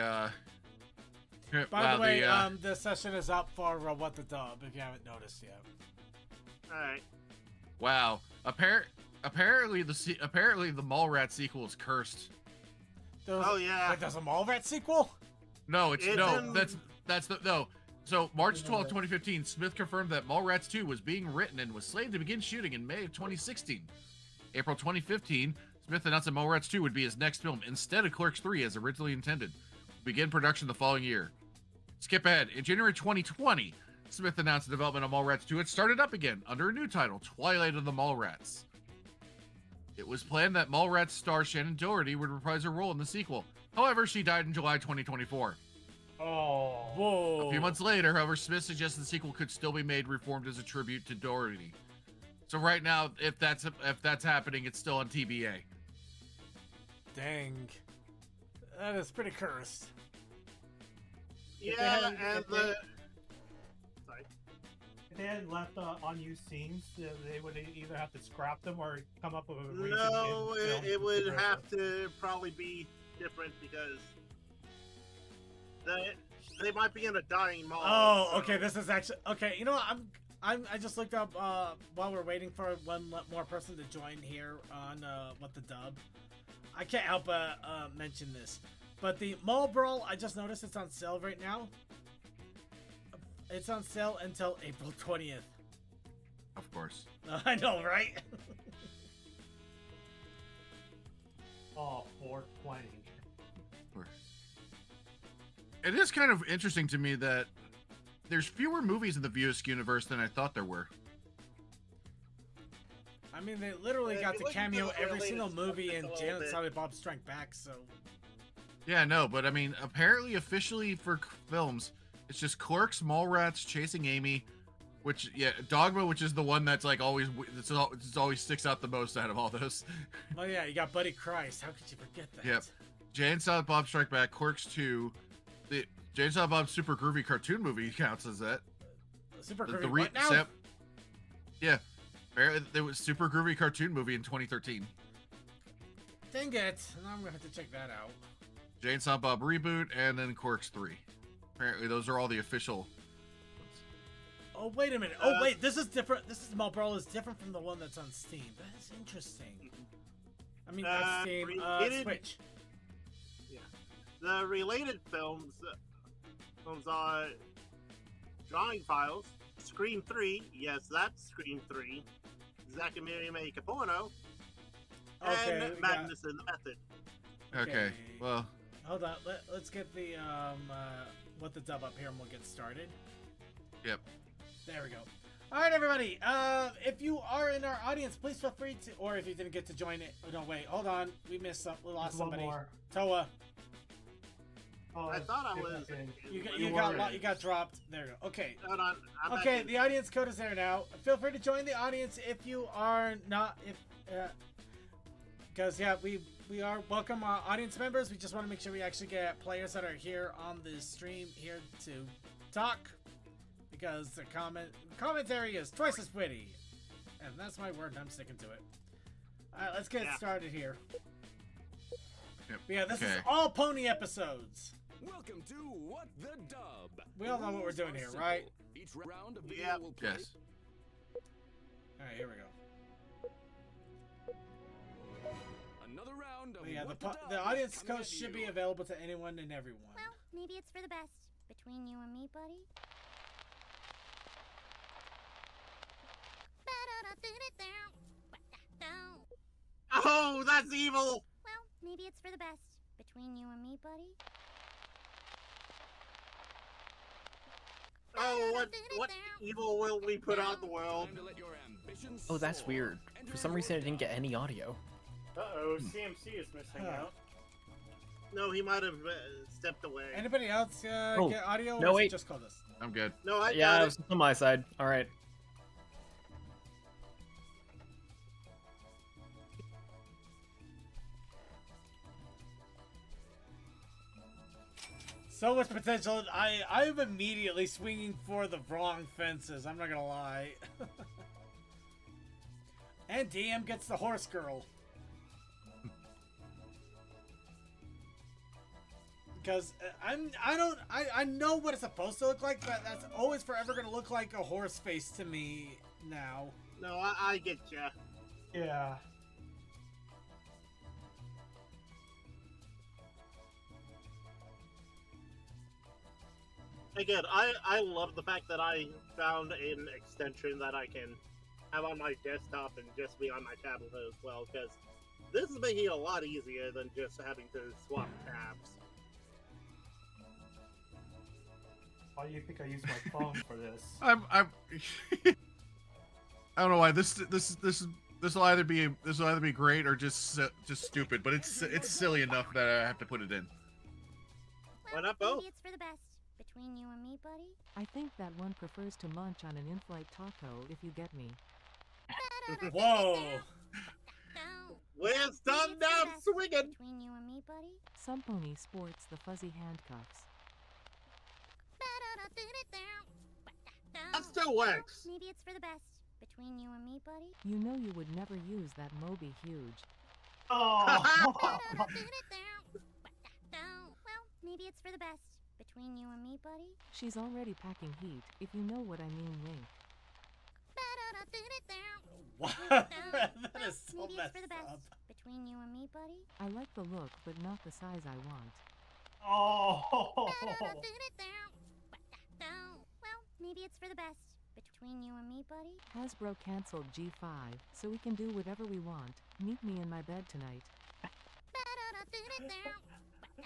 By the way, the session is up for What the Dub, if you haven't noticed yet. Alright. Wow. Apparently the Mallrats sequel is cursed. Oh yeah. Like there's a Mallrats sequel? No, that's the no. So March 12, 2015, Smith confirmed that Mallrats 2 was being written and was slated to begin shooting in May of 2016. April 2015, Smith announced that Mallrats 2 would be his next film instead of Clerks 3 as originally intended. Begin production the following year. Skip ahead. In January 2020, Smith announced the development of Mallrats 2 had started up again under a new title, Twilight of the Mallrats. It was planned that Mallrats star Shannon Doherty would reprise her role in the sequel. However, she died in July 2024. Oh. Whoa. A few months later, however, Smith suggested the sequel could still be made reformed as a tribute to Doherty. So right now, if that's happening, it's still on TBA. Dang. That is pretty cursed. Yeah, and the... Sorry. If they had left unused scenes, they would either have to scrap them or come up with a reason. No, it would have to probably be different because they might be in a dying mall. Oh, okay. This is actually okay. You know what? I just looked up while we're waiting for one more person to join here on What the Dub. I can't help but mention this, but the Mall Brawl, I just noticed it's on sale right now. It's on sale until April 20th. Of course. I know, right? Oh, 420. It is kind of interesting to me that there's fewer movies in the View Askew universe than I thought there were. I mean, they literally got to cameo every single movie in Jay and Silent Bob Strike Back, so... Yeah, no, but I mean, apparently, officially for films, it's just Clerks, Mallrats, Chasing Amy, Dogma, which is the one that's like always, it's always sticks out the most out of all those. Oh yeah, you got Buddy Christ. How could you forget that? Yep. Jay and Silent Bob Strike Back, Clerks 2, the Jay and Silent Bob Super Groovy cartoon movie counts as that. Super Groovy what now? Yeah. Apparently, there was Super Groovy cartoon movie in 2013. Dang it. Now I'm gonna have to check that out. Jay and Silent Bob reboot, and then Clerks 3. Apparently, those are all the official. Oh wait a minute. Oh wait, this is different. This is Mall Brawl is different from the one that's on Steam. That is interesting. I mean, not Steam, related- Switch. The related films are Drawing Files, Scream 3, yes, that's Scream 3, Zack and Miri Make a Porno, Okay, and we Madness in the Method. Okay. Well, Hold on, let's get the, what the dub up here and we'll get started. yep. There we go. Alright, everybody, if you are in our audience, please feel free to, or if you didn't get to join it, oh, no, wait, hold on, we missed some, we lost One somebody. more. Toa, Oh, I thought I see if was- can- you got dropped. There you go. Okay. Hold on, I'm back Okay, in. the audience code is there now. Feel free to join the audience if you are not, because yeah, we are welcome audience members. We just want to make sure we actually get players that are here on the stream here to talk, because the commentary is twice as witty, and that's my word, and I'm sticking to it. All right, let's get Yeah. started here. Yep. But yeah, this is Okay. all pony episodes. Welcome to What the Dub. We all know what we're doing here, right? Each round of video Yep. will play. Yes. All right, here we go. Another round of But yeah, What the Dub audience is coming code at should be you. available to anyone and everyone. Well, maybe it's for the best. Between you and me, buddy. Oh, that's evil! Well, maybe it's for the best. Between you and me, buddy. Oh, what evil will we put on the world? Time to let your ambitions Oh, that's soar. weird. Enter For some your reason, I room didn't get code. any audio. Uh-oh, CMC is missing Huh. out. No, he might have stepped away. Anybody else Oh, get audio? no, or is it wait. just call this. I'm good. No, I Yeah, got it it. was on my side. All right. So much potential. I'm immediately swinging for the wrong fences. I'm not gonna lie. And DM gets the horse girl. Because I know what it's supposed to look like, but that's always forever gonna look like a horse face to me now. No, I get ya. Yeah. Again, I love the fact that I found an extension that I can have on my desktop and just be on my tablet as well, because this is making it a lot easier than just having to swap tabs. Why do you think I use my phone for this? I'm I don't know why this will either be great or just stupid, but it's silly enough that I have to put it in. Why not both? Maybe it's for the best. Between you and me, buddy. I think that one prefers to munch on an in-flight taco, if you get me. Whoa! Where's Tom Down swinging? Between you and me, buddy. Some pony sports the fuzzy handcuffs. That still works. Maybe it's for the best. Between you and me, buddy. You know you would never use that Moby huge. Oh! Well, maybe it's for the best. Between you and me, buddy. She's already packing heat, if you know what I mean, wink. What? Well, That is so maybe it's messed for the best. up. Between you and me, buddy. I like the look, but not the size I want. Oh! Well, maybe it's for the best. Between you and me, buddy. Hasbro canceled G5, so we can do whatever we want. Meet me in my bed tonight.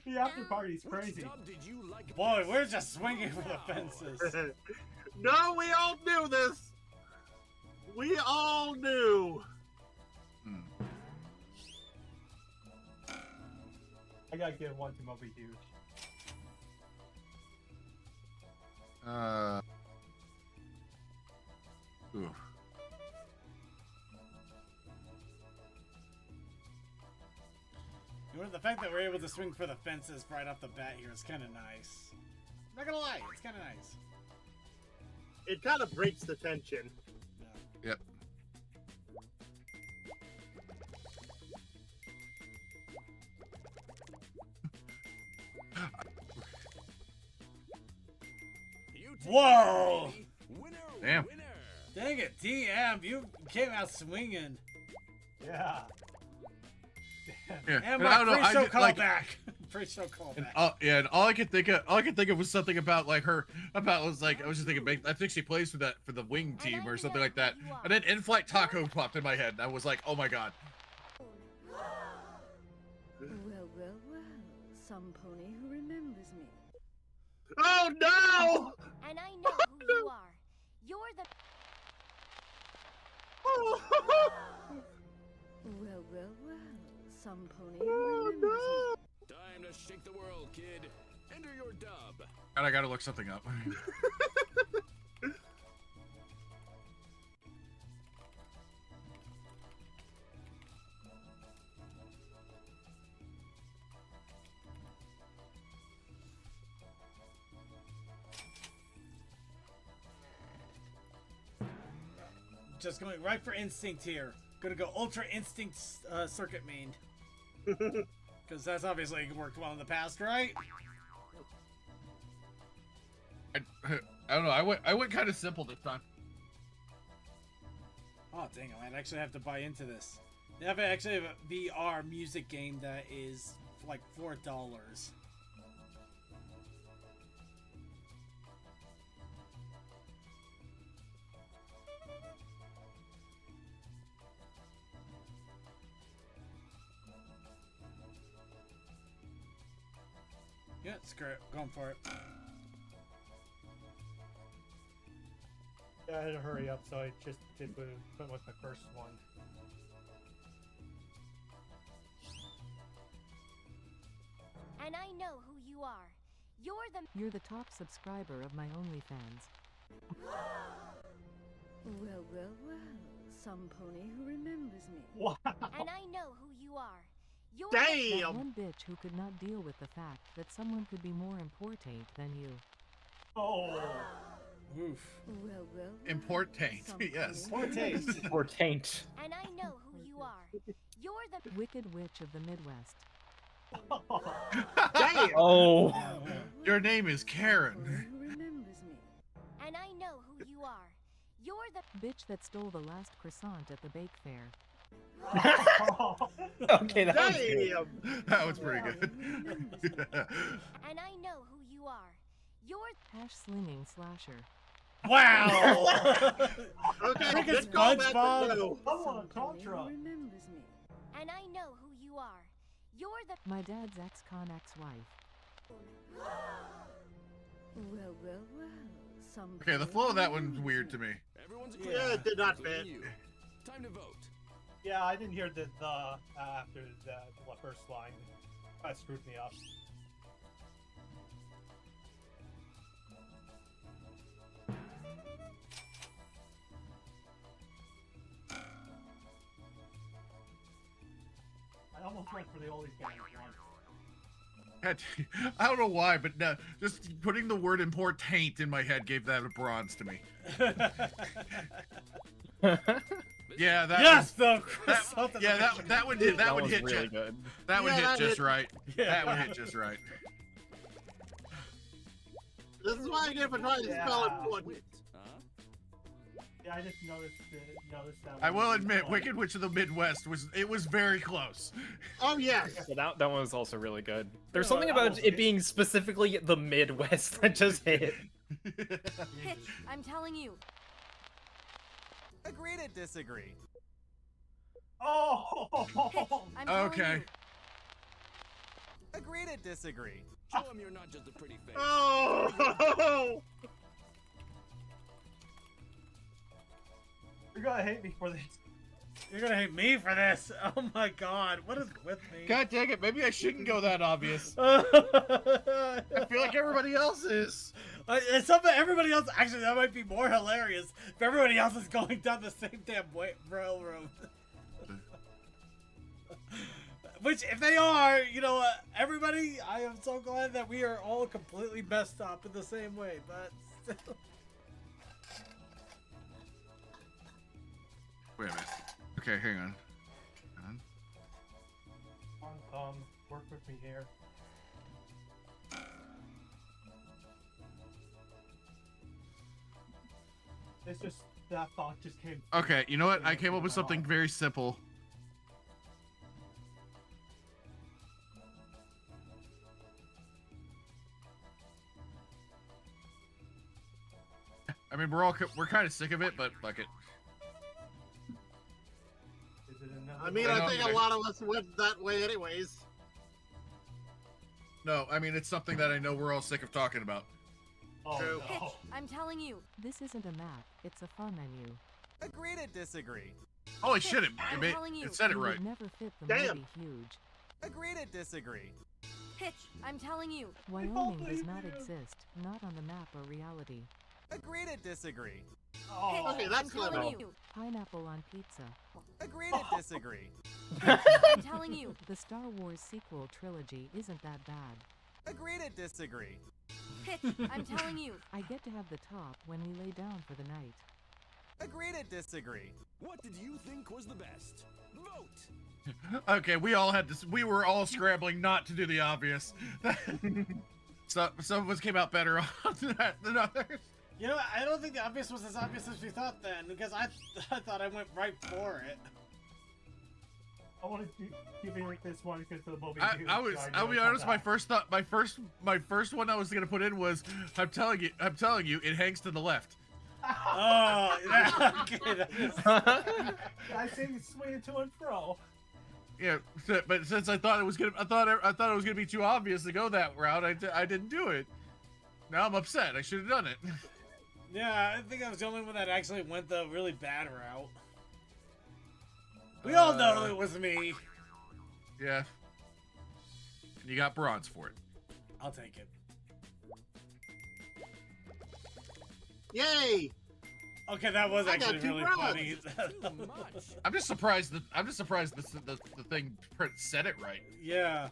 The after party's Which crazy. dub did you like Boy, best? we're just swinging for the fences. No, we all knew this. We all knew. Hmm. I gotta give one to Moby Huge. Ooh. You know, the fact that we're able to swing for the fences right off the bat here is kind of nice. I'm not gonna lie, it's kind of nice. It kind of breaks the tension. Yeah. Yep. You take Whoa! it, baby. Winner, Damn. winner. Dang it, DM, you came out swinging. Yeah. Yeah, And and I don't know. pre-show I just, like, callback. Pre-show callback. and all I could think of was something about like her I was just thinking I think she plays for the wing team or something like that. And then in-flight taco popped in my head, and I was like, oh my god. Well, well, well. Some pony who remembers me. Oh no! And I know who you are. You're the. Well, well, well. Some pony who remembers me. Time to shake the world, kid. Enter your dub. And I gotta look something up. Just going right for instinct here. Gonna go ultra instinct circuit main. Because that's obviously worked well in the past, right? I don't know. I went kind of simple this time. Oh dang! I might actually have to buy into this. They have actually have a VR music game that is like $4. Yeah, screw it. Going for it. Yeah, I had to hurry up, so I just went with my first one. And I know who you are. You're the top subscriber of my OnlyFans. Well, well, well. Some pony who remembers me. Wow. And I know who you are. You're That Damn! one bitch who could not deal with the fact that someone could be more important than you. Oh. Oof. Well, well, well. Important, Some yes. pony who Important. remembers me. Or taint. And I know who you are. You're the. Wicked Witch of the Midwest. Damn! Oh. Your name is Pony Karen. who remembers me. And I know who you are. You're the. Bitch that stole the last croissant at the bake fair. Okay, that was good. Damn! That was pretty good. And I know who you are. You're. Hash slinging slasher. Wow! Okay, Freaking let's go back to SpongeBob. Joe. Come on, Some pony who Contra. remembers me. And I know who you are. You're the. My dad's ex-con ex-wife. Well, well, well. Some Okay, the pony flow of who that one's remembers weird me. to me. Everyone's Yeah, it did not including fit. you. Time to vote. Yeah, I didn't hear the after the first line. That screwed me up. I almost went for the OnlyFans one. I don't know why, but just putting the word important in my head gave that a bronze to me. Yeah, that Yes, though. that would hit. That would was hit. really ju- good. That would Yeah, hit that just hit. right. Yeah. That would hit just right. This is why I get for trying to spell important. Wit, huh? Yeah, I just noticed that. I will one. admit, Wicked Witch of the Midwest was very close. Oh yes. So that one was also really good. There's Yeah, something that about was it good. being specifically the Midwest that just hit. I'm telling you. Agree to disagree. Oh. I'm telling Okay. you. Agree to disagree. Show him you're not just a pretty face. Oh. You're gonna hate me for this. You're gonna hate me for this. Oh my god, what is with me? God dang it! Maybe I shouldn't go that obvious. I I feel like everybody else is. It's something everybody else. Actually, that might be more hilarious if everybody else is going down the same damn railroad. Which, if they are, you know what, everybody, I am so glad that we are all completely messed up in the same way. But still. Wait a minute. Okay, hang on. Hang on. Work with me here. It's just that thought just came. Okay, you know what? I came up with something very simple. mean, we're kind of sick of it, but fuck it. Is it another I mean, I I know, think a lot of us went that way anyways. No, I mean, it's something that I know we're all sick of talking about. Oh, True. no. Pitch, I'm telling you. This isn't a map, it's a fun menu. Agree to disagree. Holy shit, I'm telling you. it said it You right. would never fit the Damn. movie huge. Agree to disagree. Pitch, I'm telling you. Wyoming does believe not you. exist, not on the map or reality. Agree to disagree. Oh, Okay, I'm that's telling clever. you. Pineapple on pizza. Agree to disagree. I'm telling you. The Star Wars sequel trilogy isn't that bad. Agree to disagree. Pitch, I'm telling you. I get to have the top when we lay down for the night. Agree to disagree. What did you think was the best? Vote. Okay, we all had to. We were all scrambling not to do the obvious. So some of us came out better on that than others. You know, I don't think the obvious was as obvious as we thought then, because I thought I went right for it. I want to give you this one because the movie. I'll be honest. My first one I was gonna put in was, I'm telling you, it hangs to the left. Oh, yeah, okay. I think it's swinging to and fro. Yeah, but since I thought it was gonna be too obvious to go that route, I didn't do it. Now I'm upset. I should have done it. Yeah, I think I was the only one that actually went the really bad route. We all know it was me. Yeah. You got bronze for it. I'll take it. Yay! Okay, that was I got actually two really bronze. funny. Too much. I'm just surprised the thing said it right. Yeah.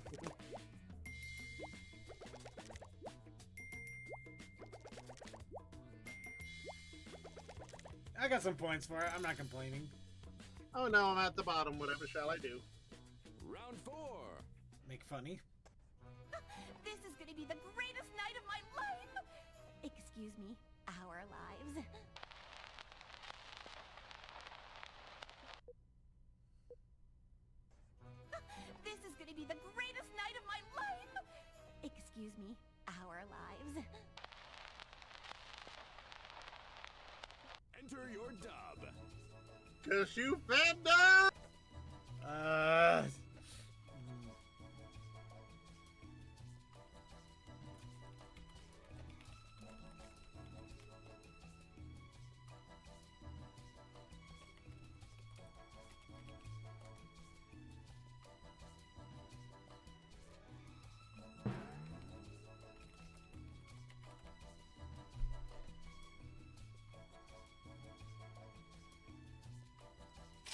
I got some points for it. I'm not complaining. Oh no, I'm at the bottom. Whatever shall I do? Round 4. Make funny. This is gonna be the greatest night of my life! Excuse me, our lives. This is gonna be the greatest night of my life! Excuse me, our lives. Enter your dub. Cause you fandom! Uh.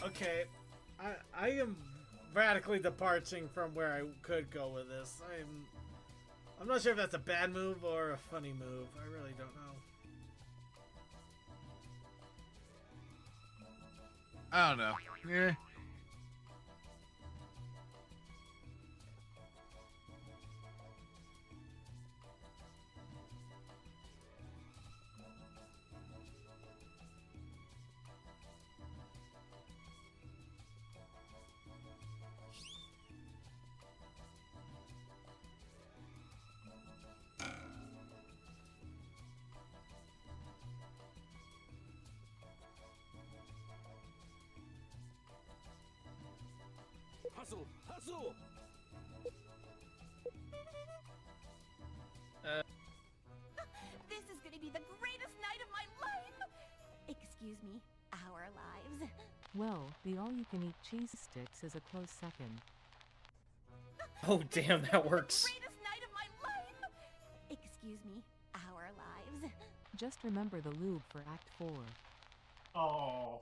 Okay, I am radically departing from where I could go with this. I'm not sure if that's a bad move or a funny move. I really don't know. I don't know. Yeah. Hustle, hustle. This is gonna be the greatest night of my life! Excuse me, our lives. Well, the all-you-can-eat cheese sticks is a close second. Oh, damn, that works. Greatest night of my life! Excuse me, our lives. Just remember the lube for Act 4. Oh.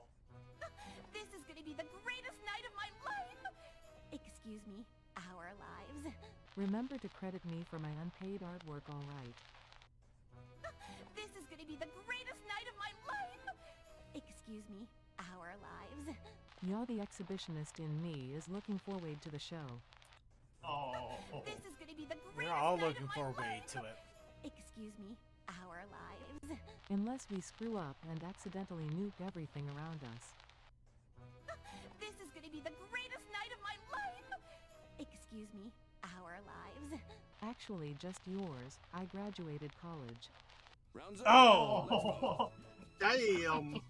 This is gonna be the greatest night of my life! Excuse me, our lives. Remember to credit me for my unpaid artwork, alright. This is gonna be the greatest night of my life! Excuse me, our lives. Yaw the exhibitionist in me is looking forward to the show. Oh. This is gonna be the We're greatest all night looking of for my a way life! to it. Excuse me, our lives. Unless we screw up and accidentally nuke everything around us. This is gonna be the greatest night of my life! Excuse me, our lives. Actually, just yours. I graduated college. Rounds up. Oh! Let's vote. Damn.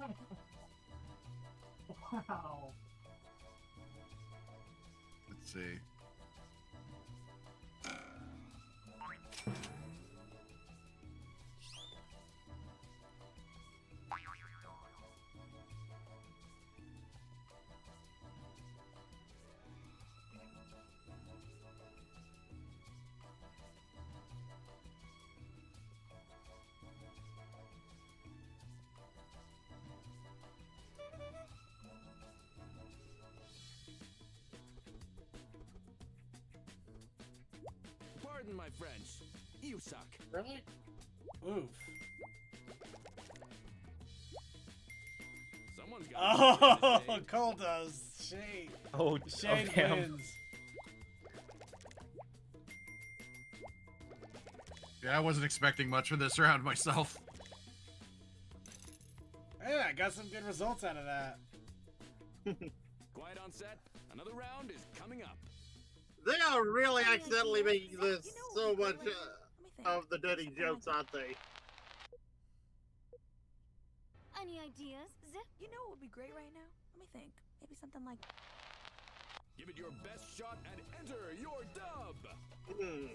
Wow. Let's see. Pardon my French. You suck. Really? Oof. Someone's got. Oh, Cole does. Shade. Oh, Shade damn. wins. Yeah, I wasn't expecting much for this round myself. Hey, I got some good results out of that. Quiet on set. Another round is coming up. They are really accidentally making this so much of the dirty jokes, aren't they? Any ideas, Zip? You know what would be great right now? Let me think. Maybe something like... Give it your best shot and enter your dub. Hmm.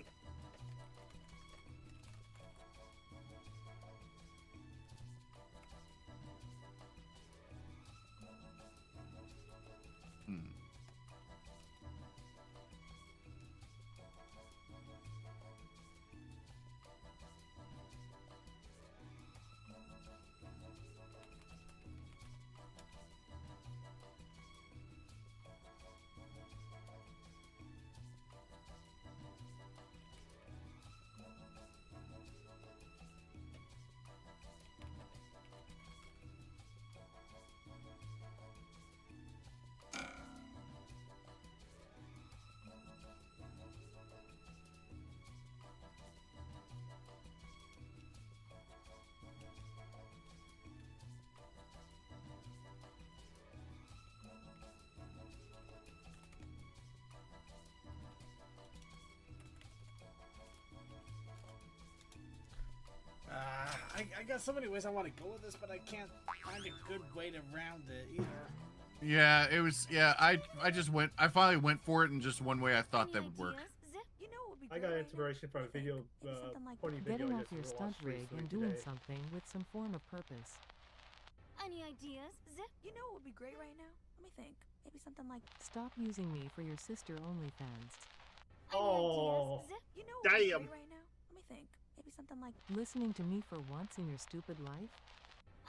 I got so many ways I want to go with this, but I can't find a good way to round it either. Yeah, it was. Yeah, I just went. I finally went for it in just one way I thought that would work. I got inspiration from a video, pony video. Getting I off just your stunt watched rig recently and doing today. something with some form of purpose. Any ideas, Zip? You know what would be great right now? Let me think. Maybe something like... Stop using me for your sister OnlyFans. Oh. Zip? You know what would be Damn. great right now? Let me think. Maybe something like... Listening to me for once in your stupid life?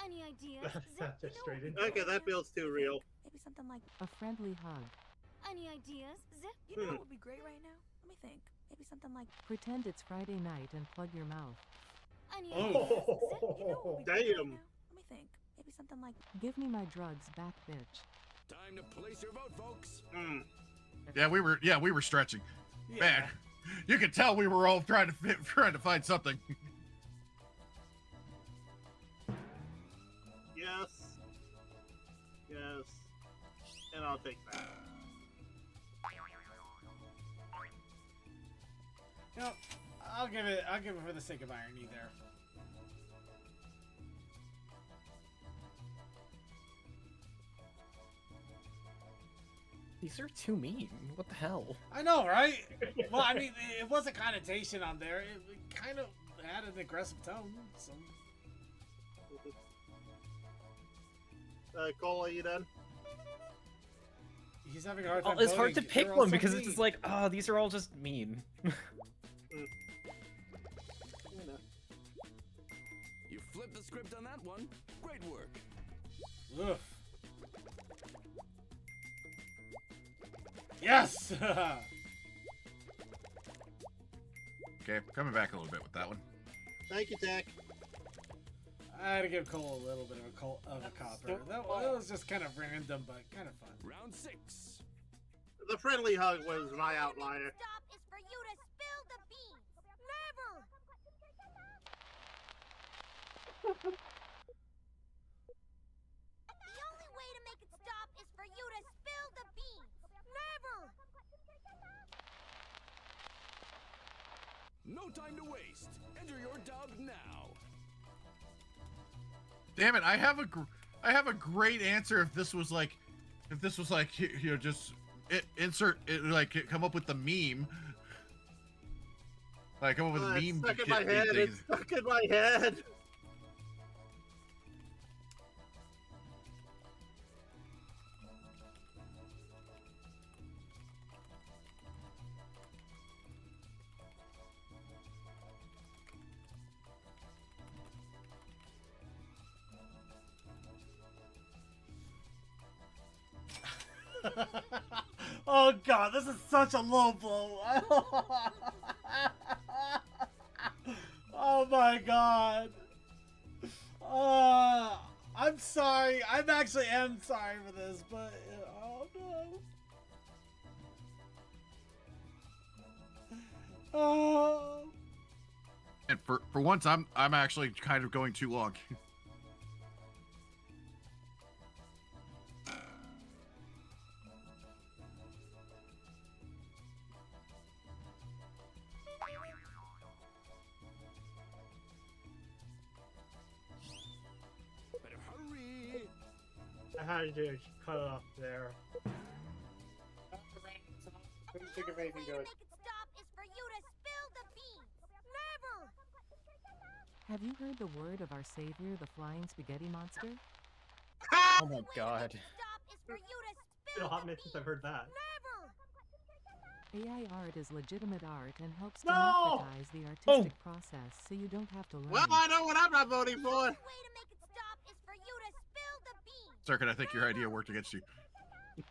Any ideas, Zip? Just straight into Okay, that feels too real. Maybe something like... A friendly hug. Any ideas, Zip? You know what would be great right now? Let me think. Maybe something like... Pretend it's Friday night and plug your mouth. Any Oh. ideas, Zip? You know what would be great right Damn. now? Let me think. Maybe something like... Give me my drugs back, bitch. Time to place your vote, folks. Hmm. Yeah, we were stretching. Yeah. Man, you could tell we were all trying to find something. Yes. Yes. And I'll take that. You know, I'll give it for the sake of irony there. These are too mean. What the hell? I know, right? Well, I mean, it was a connotation on there. It kind of had an aggressive tone. So. Cole, are you done? He's having a hard time. It's hard to voting. pick They're all one so because mean. it's just like, oh, these are all just mean. You flipped the script on that one. Great work. Ugh. Yes. Okay, coming back a little bit with that one. Thank you, Tech. I had to give Cole a little bit of a copper. That was just kind of random, but kind of fun. Round 6. The friendly hug was my outlier. Stop is for you to spill the beans. Never. The only way to make it stop is for you to spill the beans. Never. No time to waste. Enter your dub now. Damn it! I have a great answer if this was like, just insert it, like come up with the meme. Like come up with It's meme. stuck in my head. It's stuck in my head. Oh god, this is such a low blow. Oh my god. I'm sorry. I'm actually am sorry for this, but oh no. Oh. And for once, I'm actually kind of going too long. Better hurry. I had to cut it off there. Couldn't think of anything good. Have you heard the word of our savior, the flying spaghetti monster? Oh my god. It's been a hot minute since I've heard that. AI art is legitimate art and helps No! democratize the artistic process so you don't have to learn. Well, I know what I'm not voting for. Circuit, I think your idea worked against you.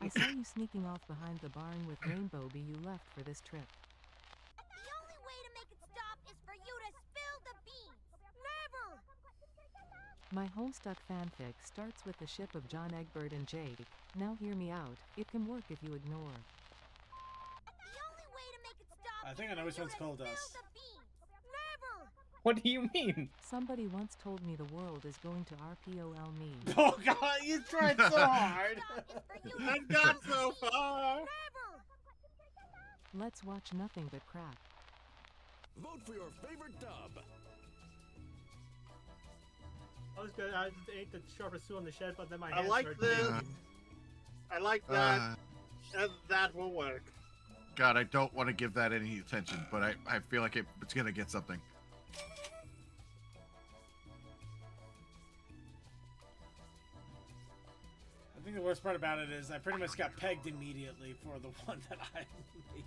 I saw you sneaking off behind the barn with Rainbow Bee you left for this trip. My Homestuck fanfic starts with the ship of John Egbert and Jake. Now hear me out, it can work if you ignore. I think I know which one's called us. What do you mean? Somebody once told me the world is going to RPOL me. Oh god, you tried so hard. I got so far. Let's watch nothing but crap. Vote for your favorite dub. I was good. I ate the sharpest tool in the shed, but then my I hands like started this. bleeding. I like that. And that will work. God, I don't want to give that any attention, but I feel like it's gonna get something. I think the worst part about it is I pretty much got pegged immediately for the one that I made.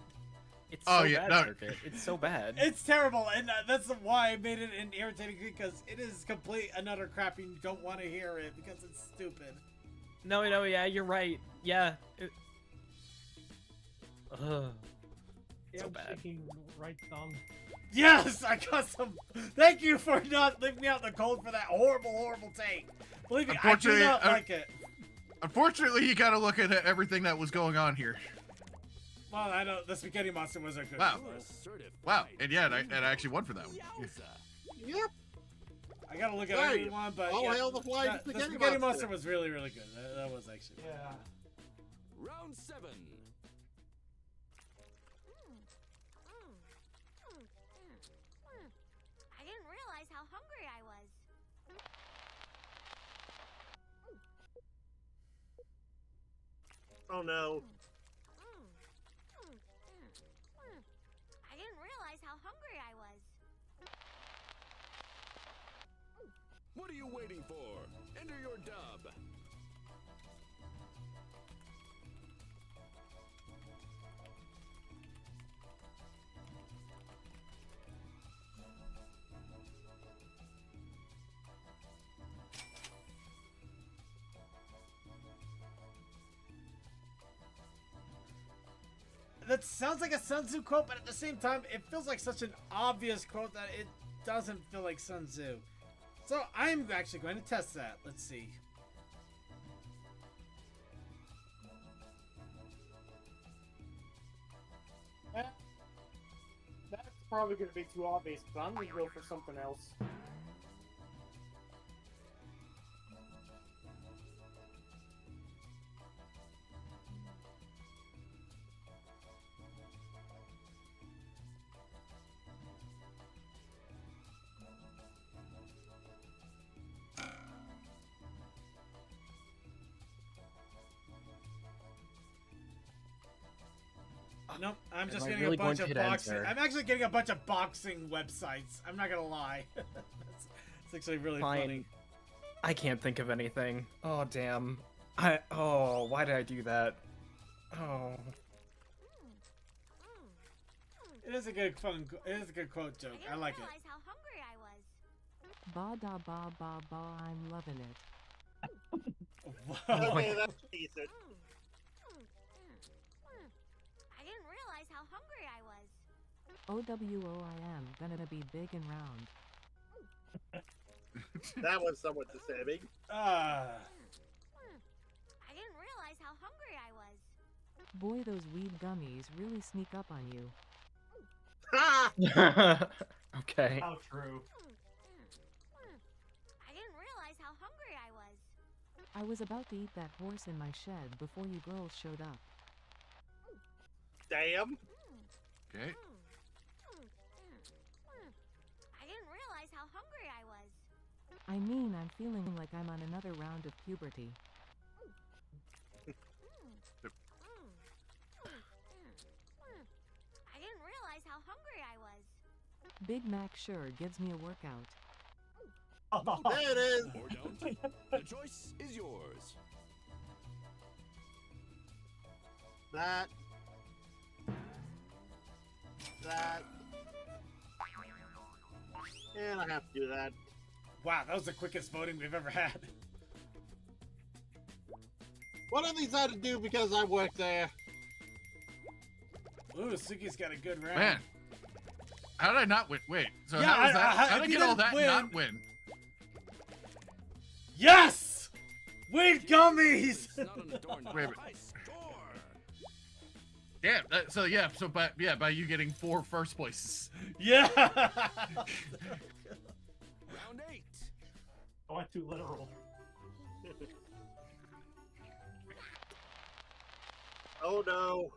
It's so bad, Circuit. It's so bad. It's terrible, and that's why I made it an irritating thing, because it is complete and utter crap and you don't want to hear it because it's stupid. No, yeah, you're right. Yeah. Ugh. So I'm bad. shaking right thumb. Yes, I got some. Thank you for not leaving me out in the cold for that horrible, horrible take. Believe me, I do not like it. Unfortunately, you gotta look at everything that was going on here. Well, I know the spaghetti monster was a good Wow. roll. Wow, and yeah, and I actually won for that one. Yep. I gotta look at Right. everyone, but All yeah, hail the flying the spaghetti spaghetti monster. monster was really, really good. That was actually. Yeah. Round 7. I didn't realize how hungry I was. Oh no. I didn't realize how hungry I was. What are you waiting for? Enter your dub. That sounds like a Sun Tzu quote, but at the same time, it feels like such an obvious quote that it doesn't feel like Sun Tzu. So I'm actually going to test that. Let's see. That's probably going to be too obvious, but I'm going to go for something else. Nope, I'm just Am I getting really a bunch going of to hit boxing. enter? I'm actually getting a bunch of boxing websites. I'm not gonna lie. It's actually really Fine. funny. I can't think of anything. Oh damn. Oh, why did I do that? Oh. It is a good It is a good quote joke. I like it. How hungry I was. Ba da ba ba ba, I'm loving it. Okay, that's decent. I didn't realize how hungry I was. OWOIM, gonna be big and round. That was somewhat disturbing. I didn't realize how hungry I was. Boy, those weed gummies really sneak up on you. Ha! Okay. How true. I didn't realize how hungry I was. I was about to eat that horse in my shed before you girls showed up. Damn. Okay. I didn't realize how hungry I was. I mean, I'm feeling like I'm on another round of puberty. I didn't realize how hungry I was. Big Mac sure gives me a workout. There it is. Or don't. The choice is yours. That. And I have to do that. Wow, that was the quickest voting we've ever had. One of these I had to do because I work there. Ooh, Suki's got a good round. Man. How did I not win? Wait, so Yeah, how was that? How if did I you get all didn't that win- and not win? Yes! Weed gummies! It's not an adornment. Wait a minute. I score. Yeah, so by you getting 4 first places. Yeah! Round 8. I went too literal. Oh no.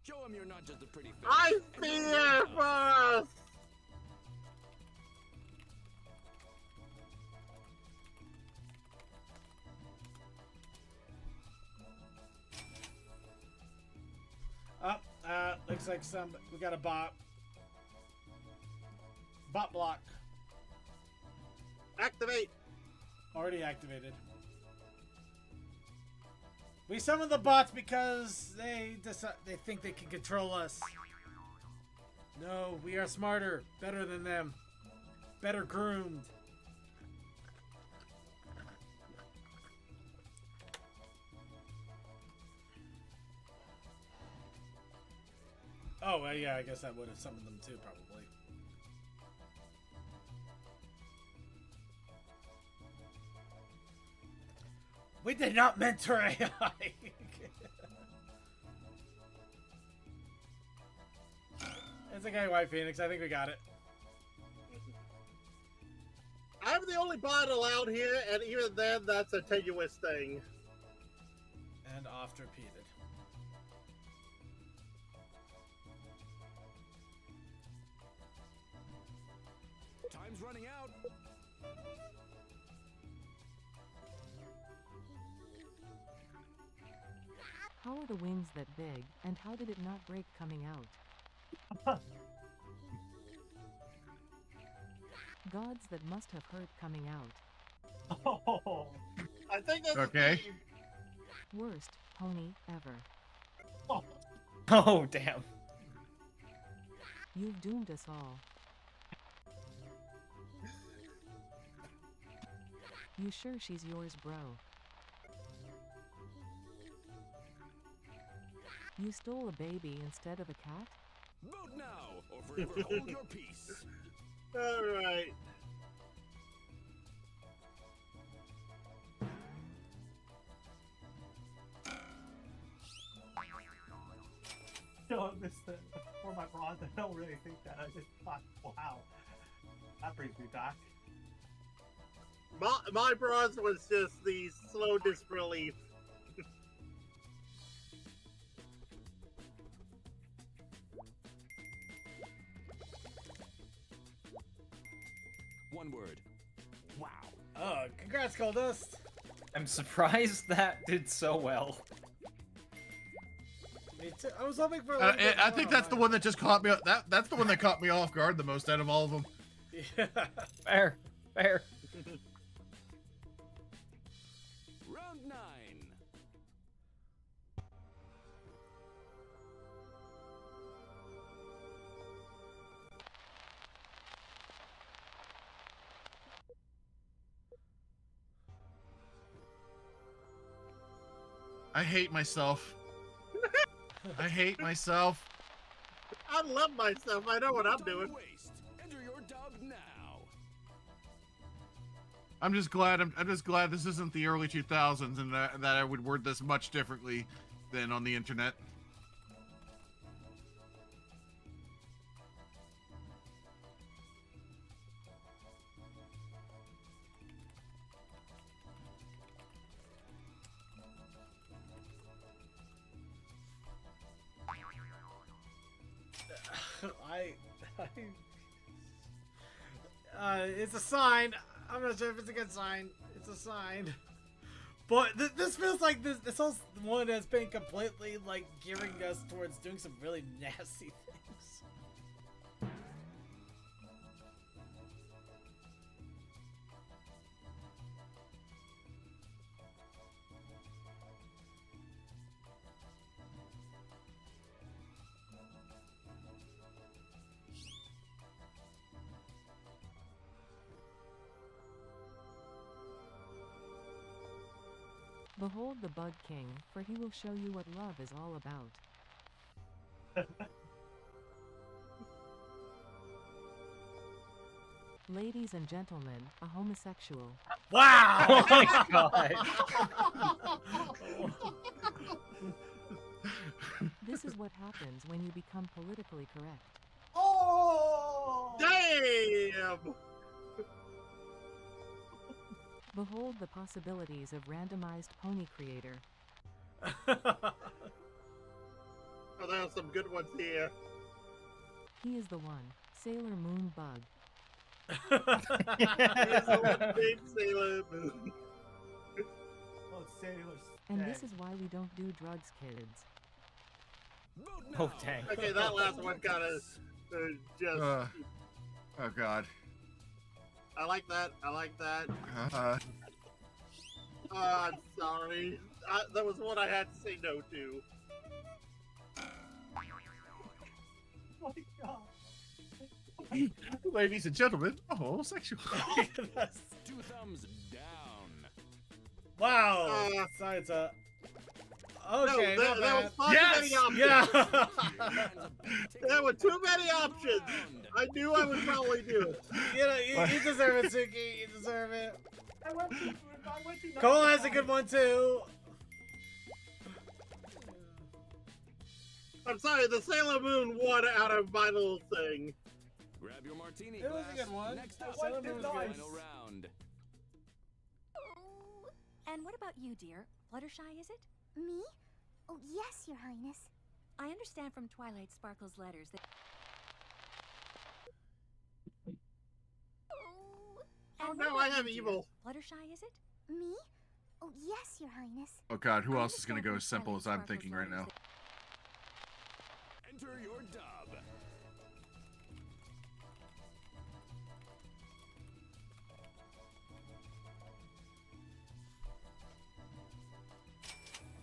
Show him you're not just a pretty face. I and fear you're not. first! Up, looks like we got a bot. Bot block. Activate! Already activated. We summon the bots because they think they can control us. No, we are smarter, better than them, better groomed. Oh, well, yeah, I guess I would have summoned them too, probably. We did not mentor AI. It's okay, White Phoenix. I think we got it. I'm the only bot allowed here, and even then, that's a tenuous thing. And oft repeated. Time's running out. How are the wings that big, and how did it not break coming out? Gods that must have hurt coming out. Oh, I think that's Okay. Worst pony ever. Oh damn. You've doomed us all. You sure she's yours, bro? You stole a baby instead of a cat? Vote now, or forever hold your peace. Alright. no, for my bronze, I don't really think that. I just thought, wow, that brings me back. My bronze was just the slow disbelief. One word. Wow. Oh, congrats, Goldust. I'm surprised that did so well. Me too. I was hoping for. I think that's the one that just caught me. That's the one that caught me off guard the most out of all of them. Yeah. Fair. Round 9. I hate myself. I hate myself. I love myself. I know what I'm Time doing. to waste. Enter your dub now. I'm just glad. I'm just glad this isn't the early 2000s, and that I would word this much differently than on the internet. It's a sign. I'm not sure if it's a good sign. It's a sign. But this feels like this whole one has been completely like gearing us towards doing some really nasty things. Behold the Bug King, for he will show you what love is all about. Ladies and gentlemen, a homosexual. Wow! Oh my god. This is what happens when you become politically correct. Oh! Damn! Behold the possibilities of randomized pony creator. Oh, there are some good ones here. He is the one, Sailor Moon Bug. Here's the one named Sailor Moon. Oh, sailors. And this is why we don't do drugs, kids. Vote now. Oh dang. Okay, that last one kind of just. Oh god. I like that. I like that. I'm sorry. That was one I had to say no to. Oh my god. Ladies and gentlemen, a homosexual. 2 thumbs down. Wow. Sorry, it's a. Okay, no, not there was bad. far too many options. Yeah. There were too many options. I knew I would probably do it. You know, you deserve it, Suki. You deserve it. I went to Cole has a good one too. I'm sorry, the Sailor Moon won out of my little thing. Grab your martini It was glass. a good one. Next up, Sailor Moon was good. final round. And what about you, dear? Fluttershy, is it? Me? Oh, yes, Your Highness. I understand from Twilight Sparkle's letters that... Oh And no, what I about have you, dear? evil. Fluttershy, is it? Me? Oh, yes, Your Highness. Oh god, who I else is gonna go as understand simple from as I'm Twilight thinking right now? Sparkle's Enter your dub.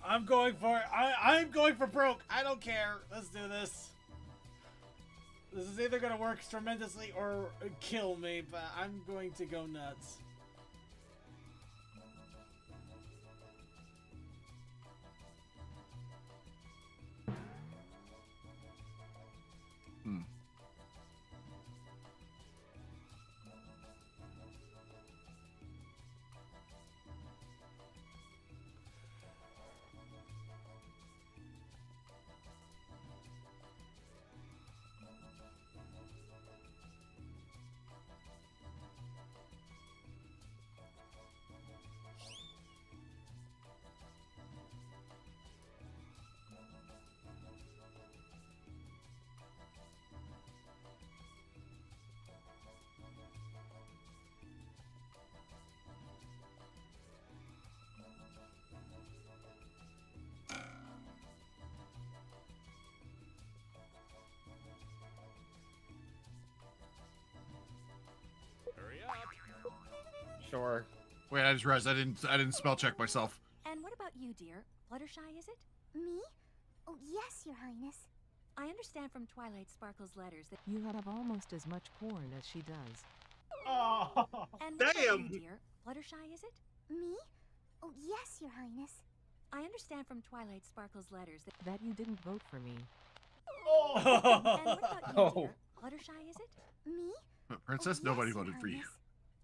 I'm going for it. I'm going for broke. I don't care. Let's do this. This is either gonna work tremendously or kill me, but I'm going to go nuts. Hurry up. Sure. Wait, I just realized I didn't spell check myself. And what about you, dear? Fluttershy, is it? Me? Oh, yes, Your Highness. I understand from Twilight Sparkle's letters that. You have almost as much porn as she does. Oh, And what about Damn. you, dear? Fluttershy, is it? Me? Oh, yes, Your Highness. I understand from Twilight Sparkle's letters that. That you didn't vote for me. oh. And what about you, Oh. dear? Fluttershy, is it? Me? Princess, Oh, nobody yes, Your voted for you. Highness.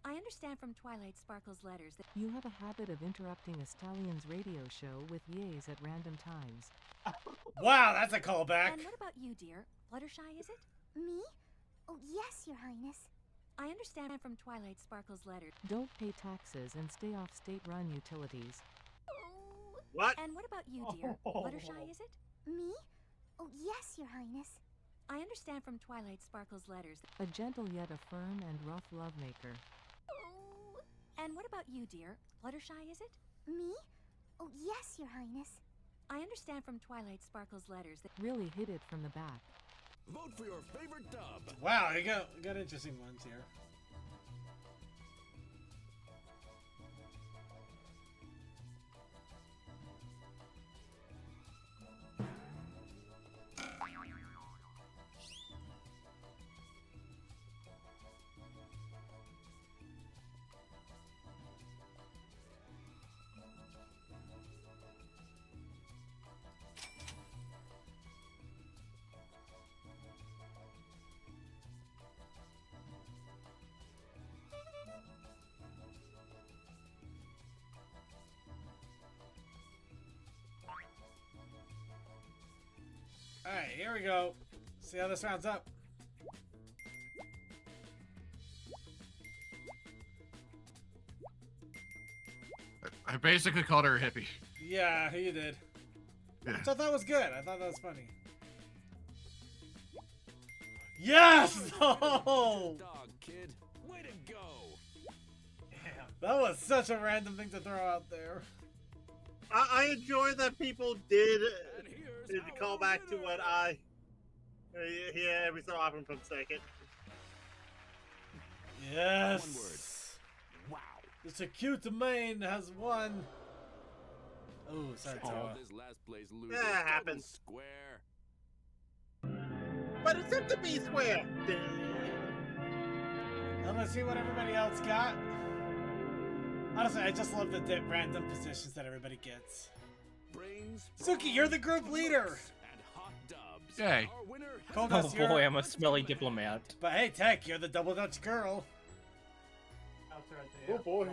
I understand from Twilight Sparkle's letters that. You have a habit of interrupting a stallion's radio show with yays at random times. Wow, that's a callback. And what about you, dear? Fluttershy, is it? Me? Oh, yes, Your Highness. I understand from Twilight Sparkle's letters. Don't pay taxes and stay off state-run utilities. What? And what about you, dear? Fluttershy, is it? Me? Oh, yes, Your Highness. I understand from Twilight Sparkle's letters that. A gentle yet a firm and rough lovemaker. And what about you, dear? Fluttershy, is it? Me? Oh, yes, Your Highness. I understand from Twilight Sparkle's letters that. Really hit it from the back. Vote for your favorite dub. Wow, you got interesting ones here. Alright, here we go. See how this rounds up. I basically called her a hippie. Yeah, you did. Yeah. Which I thought was good. I thought that was funny. Yes! Oh! Dog, kid. Way to go. That was such a random thing to throw out there. I enjoy that people did call back to what I hear every so often from Second. Yes. One word. Wow. It's a cute mane has won. Oh, sorry, Oh, Toa. this last place loser. Yeah, it happens. Square. But it's up to be square. Now let's see what everybody else got. Honestly, I just love the random positions that everybody gets. Brains, Suki, you're the group leader. and hot dubs. Yay. Our winner has Cold Oh Dust, you're- boy, I'm a smelly diplomat. But hey, Tech, you're the double Dutch girl. Out there at the Oh boy.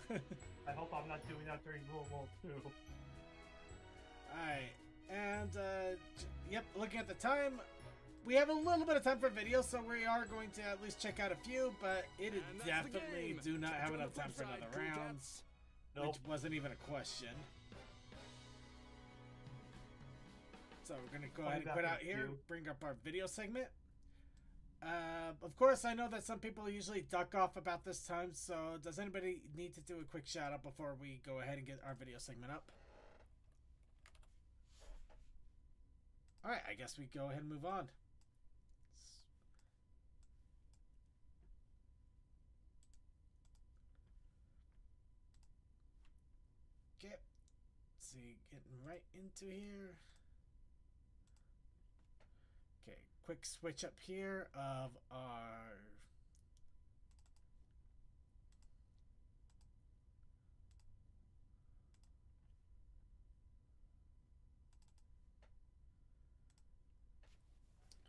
airport. I hope I'm not doing that during World War II. Alright, and yep, looking at the time, we have a little bit of time for video, so we are going to at least check out a few, but it is And that's the definitely game. do not Check have on enough the time for flip another side, cool round, cats. which wasn't even a question. So we're gonna go ahead and quit out here, bring up our video segment. Of course, I know that some people usually duck off about this time, so does anybody need to do a quick shout out before we go ahead and get our video segment up? Alright, I guess we go ahead and move on. Okay, let's see, getting right into here. Okay, quick switch up here of our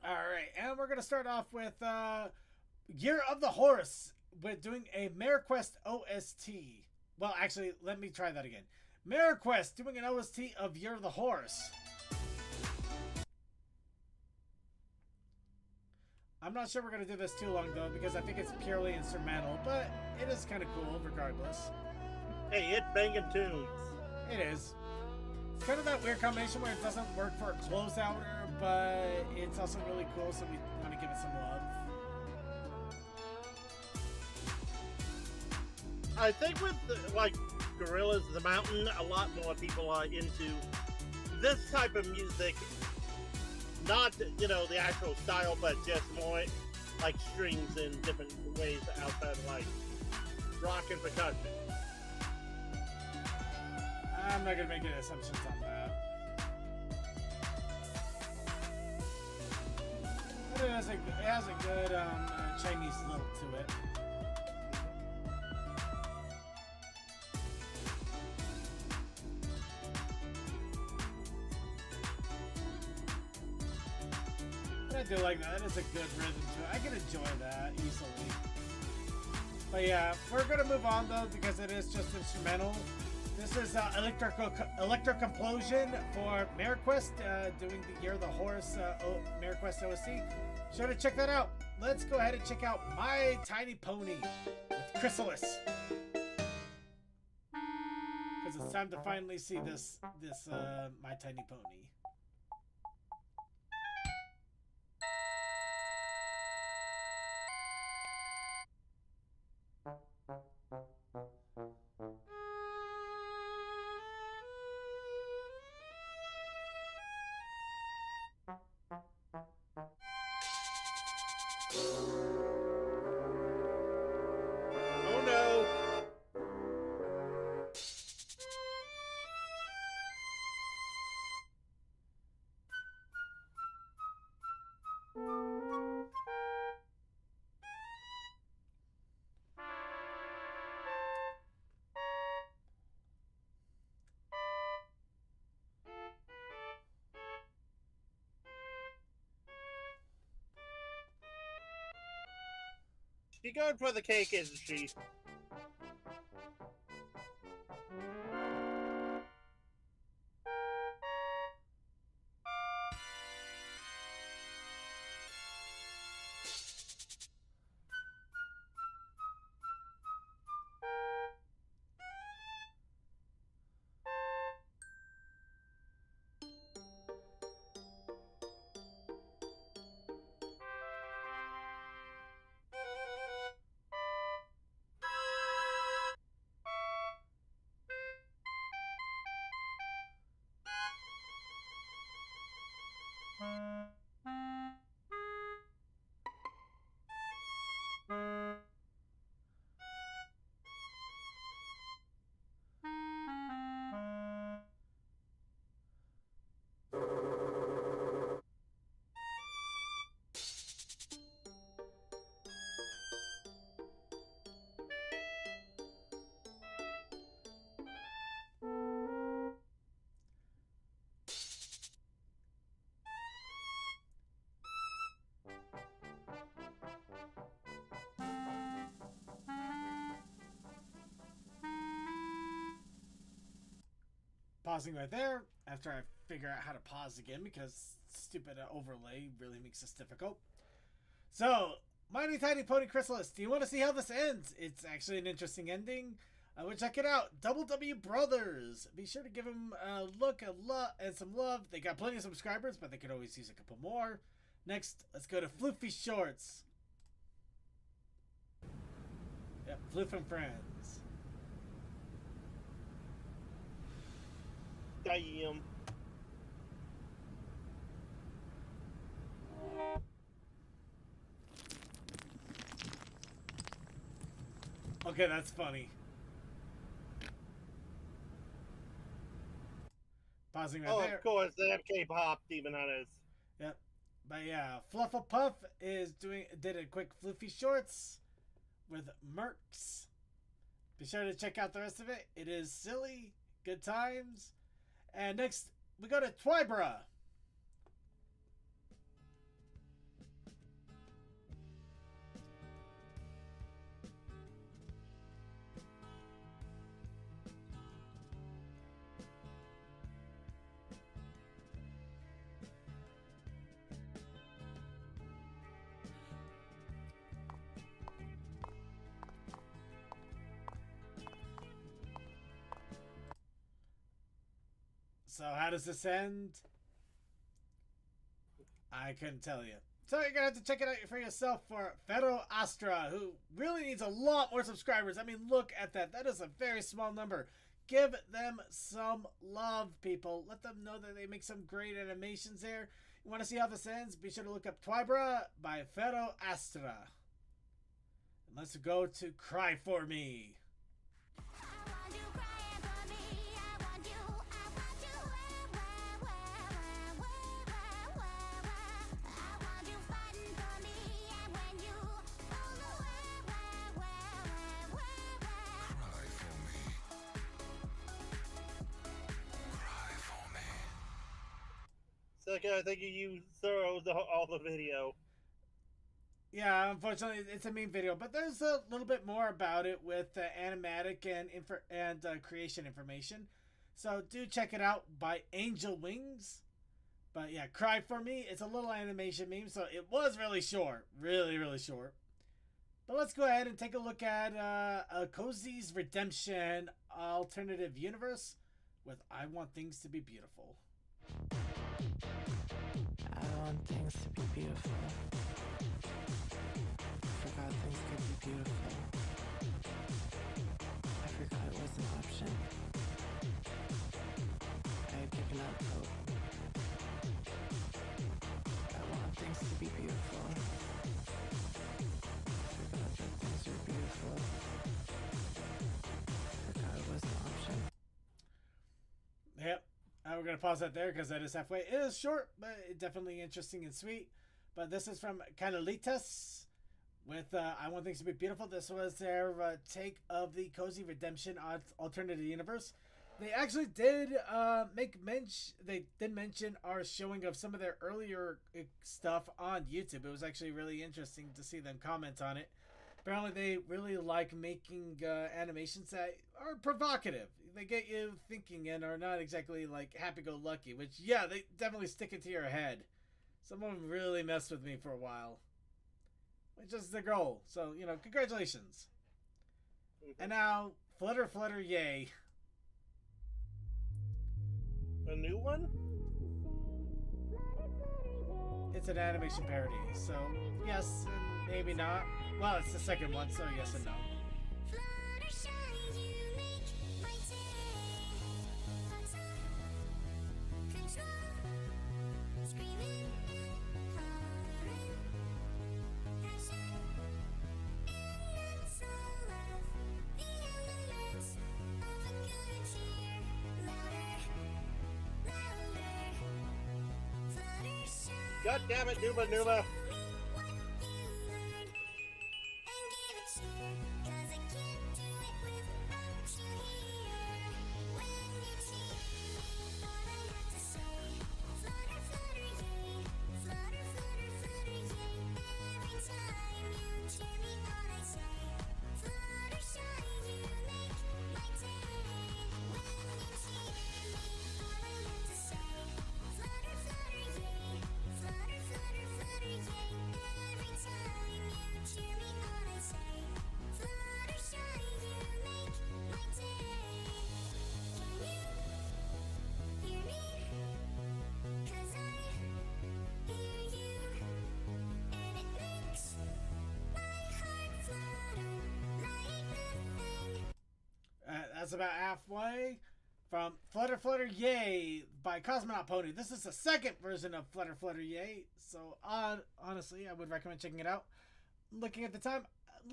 Alright, and we're gonna start off with Year of the Horse. We're doing a MareQuest OST. Well, actually, let me try that again. MareQuest doing an OST of Year of the Horse. I'm not sure we're going to do this too long, though, because I think it's purely instrumental, but it is kind of cool regardless. Hey, it's banging tunes. It is. It's kind of that weird combination where it doesn't work for a closeouter, but it's also really cool, so we want to give it some love. I think with, like, Gorillas in the Mountain, a lot more people are into this type of music. Not, you know, the actual style, but just more like strings in different ways outside of like rock and percussion. I'm not gonna make any assumptions on that. But it has a good Chinese lilt to it. I do like that. That is a good rhythm to it. I can enjoy that easily. But yeah, we're gonna move on though because it is just instrumental. This is Electrocomplosion for MareQuest, doing the Year of the Horse MareQuest OSC. Sure to check that out. Let's go ahead and check out My Tiny Pony with Chrysalis. Because it's time to finally see this My Tiny Pony. Oh no! She going for the cake, isn't she? Pausing right there after I figure out how to pause again because stupid overlay really makes this difficult. So, Mighty Tiny Pony Chrysalis, do you want to see how this ends? It's actually an interesting ending. Well, check it out. Double W Brothers. Be sure to give them a look and some love. They got plenty of subscribers, but they could always use a couple more. Next, let's go to Floofy Shorts. Yep, Floof and Friends. Damn. Okay, that's funny. Pausing right there. Of course, they have K-pop demon hunters. Yep. But yeah, Flufflepuff did a quick Floofy Shorts with Mercs. Be sure to check out the rest of it. It is silly, good times. And next, we go to Twibra. So how does this end? I couldn't tell you. So you're gonna have to check it out for yourself for Fero Astra, who really needs a lot more subscribers. I mean, look at that. That is a very small number. Give them some love, people. Let them know that they make some great animations there. You want to see how this ends? Be sure to look up Twibra by Fero Astra. And let's go to Cry For Me. Okay, I think you used all the video. Yeah, unfortunately, it's a meme video, but there's a little bit more about it with animatic and creation information. So do check it out by Angel Wings. But yeah, Cry For Me. It's a little animation meme, so it was really short. Really, really short. But let's go ahead and take a look at Cozy's Redemption Alternative Universe with I Want Things to Be Beautiful. I want things to be beautiful. I forgot things could be beautiful. I forgot it was an option. I had given up hope. I want things to be beautiful. I forgot that things are beautiful. I forgot it was an option. Yep. We're going to pause that there because that is halfway. It is short, but definitely interesting and sweet. But this is from Canalitas with I Want Things to Be Beautiful. This was their take of the Cozy Redemption Alternative Universe. They actually did mention our showing of some of their earlier stuff on YouTube. It was actually really interesting to see them comment on it. Apparently they really like making animations that are provocative. They get you thinking and are not exactly like happy-go-lucky, which, yeah, they definitely stick it to your head. Some of them really messed with me for a while, which is the goal. So, you know, congratulations. And now, Flutter Flutter Yay. A new one? It's an animation parody, so yes and maybe not. Well, it's the second one, so yes and no. God damn it, Nuba Nuba. That's about halfway from Flutter Flutter Yay by Cosmonaut Pony. This is the second version of Flutter Flutter Yay, so honestly, I would recommend checking it out. Looking at the time,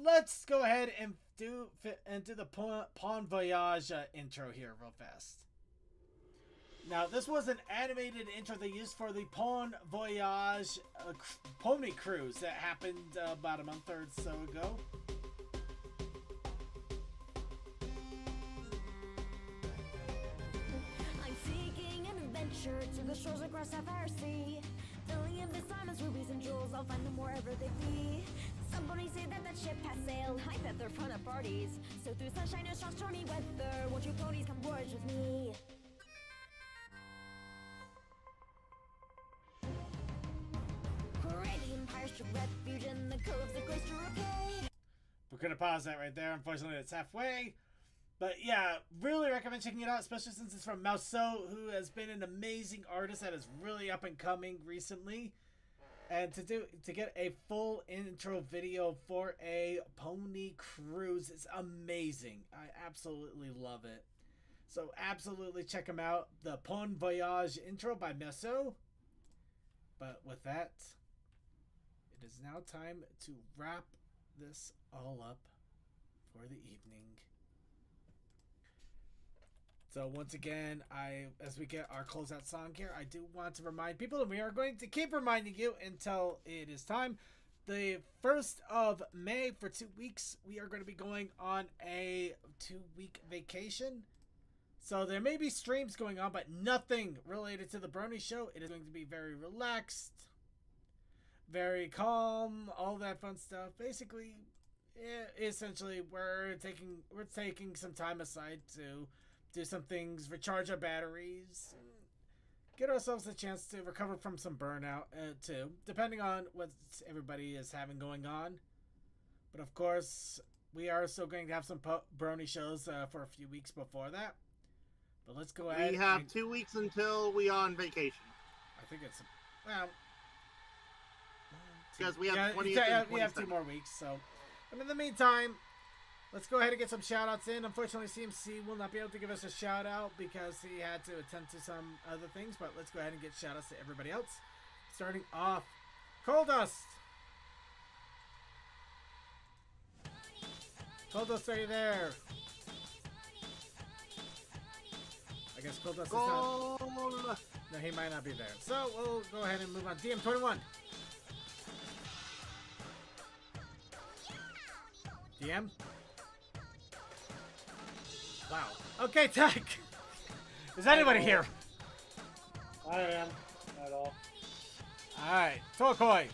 let's go ahead and do the Pawn Voyage intro here real fast. Now, this was an animated intro they used for the Pawn Voyage pony cruise that happened about a month or so ago. To the shores across Sapphire Sea, filling in the diamonds, rubies, and jewels. I'll find them wherever they be. Some ponies say that ship has sailed. I bet they're fun at parties. So through sunshine and strong stormy weather, won't you ponies come voyage with me? Great empires took refuge in the coves of grace to repay. We're gonna pause that right there. Unfortunately, it's halfway. But yeah, really recommend checking it out, especially since it's from Mouso, who has been an amazing artist that is really up and coming recently. And to get a full intro video for a pony cruise is amazing. I absolutely love it. So absolutely check them out. The Pon Voyage intro by Meso. But with that, it is now time to wrap this all up for the evening. So once again, as we get our closeout song here, I do want to remind people, and we are going to keep reminding you until it is time. The 1st of May, for 2 weeks, we are going to be going on a 2-week vacation. So there may be streams going on, but nothing related to the Brony show. It is going to be very relaxed, very calm, all that fun stuff. Basically, essentially, we're taking some time aside to do some things, recharge our batteries, get ourselves a chance to recover from some burnout too, depending on what everybody is having going on. But of course, we are still going to have some Brony shows for a few weeks before that. But let's go ahead. We have 2 weeks until we are on vacation. I think it's, well, because we have yeah, 20th we have 2 more weeks. So, but in the meantime, let's go ahead and get some shout-outs in. Unfortunately, CMC will not be able to give us a shout-out because he had to attend to some other things. But let's go ahead and get shout-outs to everybody else. Starting off, Coldust. Coldust, are you there? I guess Coldust is not. No, he might not be there. So we'll go ahead and move on. DM21. DM? Wow. Okay, Tech. Is anybody here? I am. Not at all. Alright, Tokoi.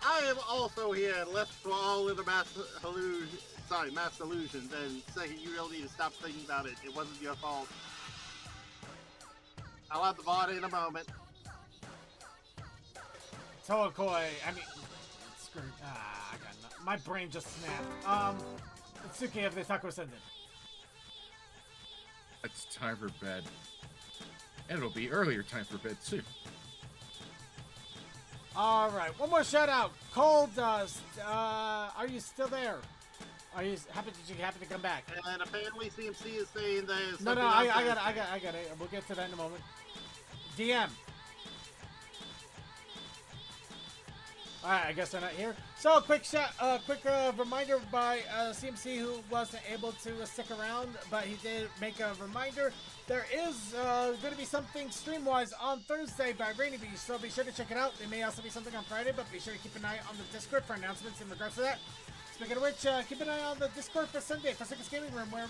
I am also here, left for all of the mass illusions, and second, you really need to stop thinking about it. It wasn't your fault. I'll have the body in a moment. Tokoi. I mean, screw. I got nothing. My brain just snapped. Itsuki of the Taco Ascendant. It's time for bed. And it'll be earlier time for bed, too. Alright, one more shout out. Coldust. Are you still there? Are you happy? Did you happen to come back? And apparently CMC is saying there's No, I got it. We'll get to that in a moment. DM. Alright, I guess they're not here. So, quick reminder by CMC, who wasn't able to stick around, but he did make a reminder. There is going to be something stream-wise on Thursday by Rainy Bee, so be sure to check it out. There may also be something on Friday, but be sure to keep an eye on the Discord for announcements in regards to that. Speaking of which, keep an eye on the Discord for Sunday for Sickest Gaming Room, where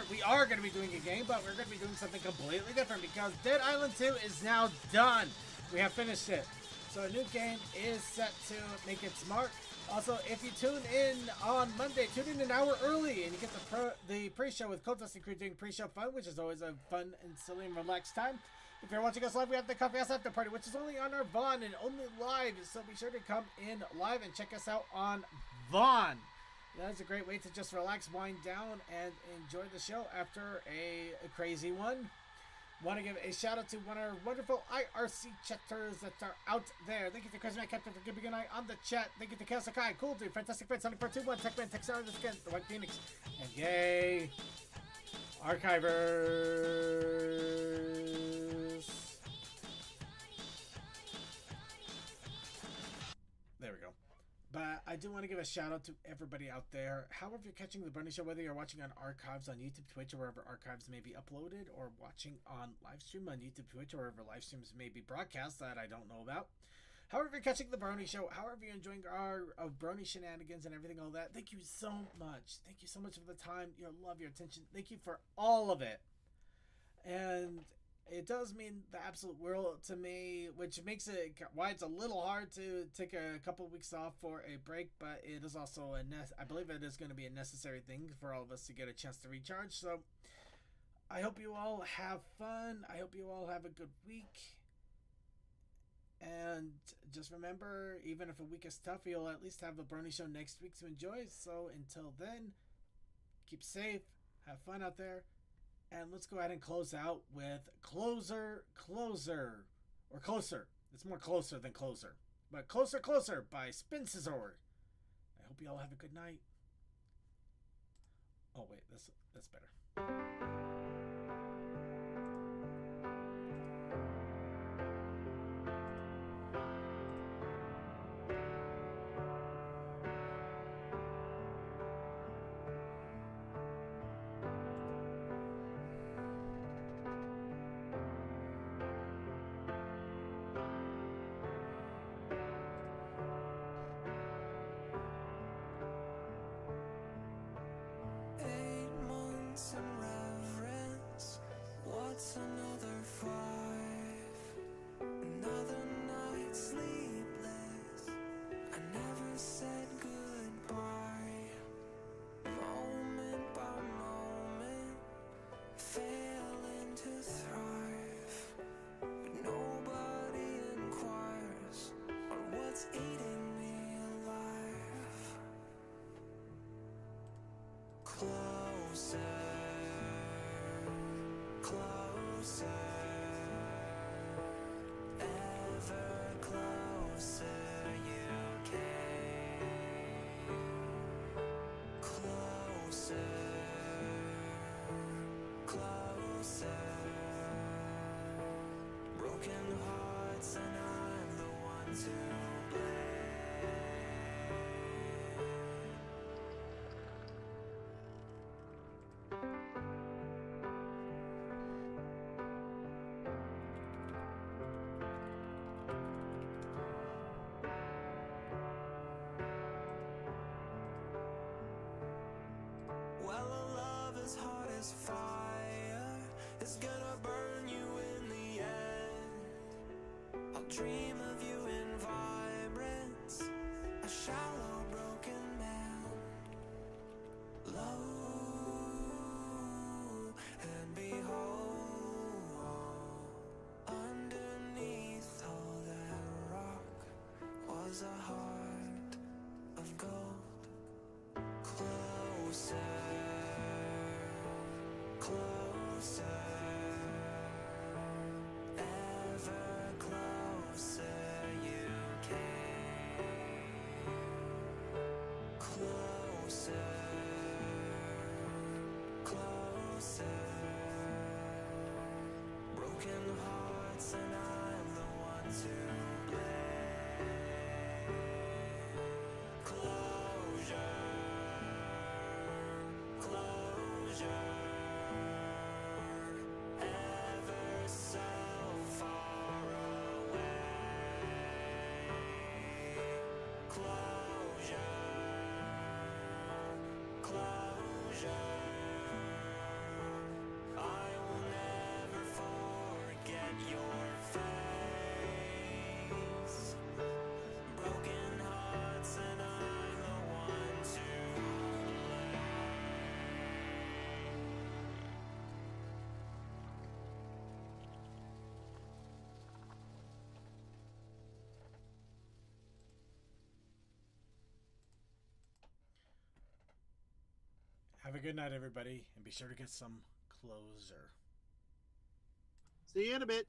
we are going to be doing a game, but we're going to be doing something completely different because Dead Island 2 is now done. We have finished it. So a new game is set to make its mark. Also, if you tune in on Monday, tune in an hour early and you get the pre-show with Coldust and crew doing pre-show fun, which is always a fun and silly and relaxed time. If you're watching us live, we have the Coffee House After Party, which is only on our Vaughn and only live. So be sure to come in live and check us out on Vaughn. That is a great way to just relax, wind down, and enjoy the show after a crazy one. Want to give a shout out to one of our wonderful IRC chatters that are out there. Thank you to Charismatic Captain for giving an eye on the chat. Thank you to Chaos Sakai, Cool Dude, Fantastic Fred, Sonic 421, Techman, Texar, the White Phoenix, and yay, Archivers. There we go. But I do want to give a shout out to everybody out there. However you're catching the Brony Show, whether you're watching on archives on YouTube, Twitch, or wherever archives may be uploaded, or watching on live stream on YouTube, Twitch, or wherever live streams may be broadcast that I don't know about. However you're catching the Brony Show, however you're enjoying our Brony shenanigans and everything, all that, thank you so much. Thank you so much for the time, your love, your attention. Thank you for all of it. And it does mean the absolute world to me, which makes it why it's a little hard to take a couple of weeks off for a break, but it is also I believe it is going to be a necessary thing for all of us to get a chance to recharge. So I hope you all have fun. I hope you all have a good week. And just remember, even if a week is tough, you'll at least have the Brony Show next week to enjoy. So until then, keep safe, have fun out there. And let's go ahead and close out with Closer. It's more closer than closer. But Closer Closer by Spin Scissor. I hope you all have a good night. Oh wait, that's better. What's another 5? Another night sleepless. I never said goodbye. Moment by moment, failing to thrive. But nobody inquires on what's eating me alive. Closer. Closer, ever closer you came. Closer, closer. Broken hearts and I'm the one to blame. Well, a love as hot as fire is gonna burn you in the end. I'll dream of you in vibrance, a shallow broken man. Low and behold, underneath all that rock was a heart of gold. Closer, closer, ever closer you came. Closer, closer. Broken hearts and I'm the one to blame. Closure. Closure, ever so far away. Closure, closure. I will never forget your face. Broken hearts and I'm the one to blame. Have a good night, everybody, and be sure to get some closer. See you in a bit.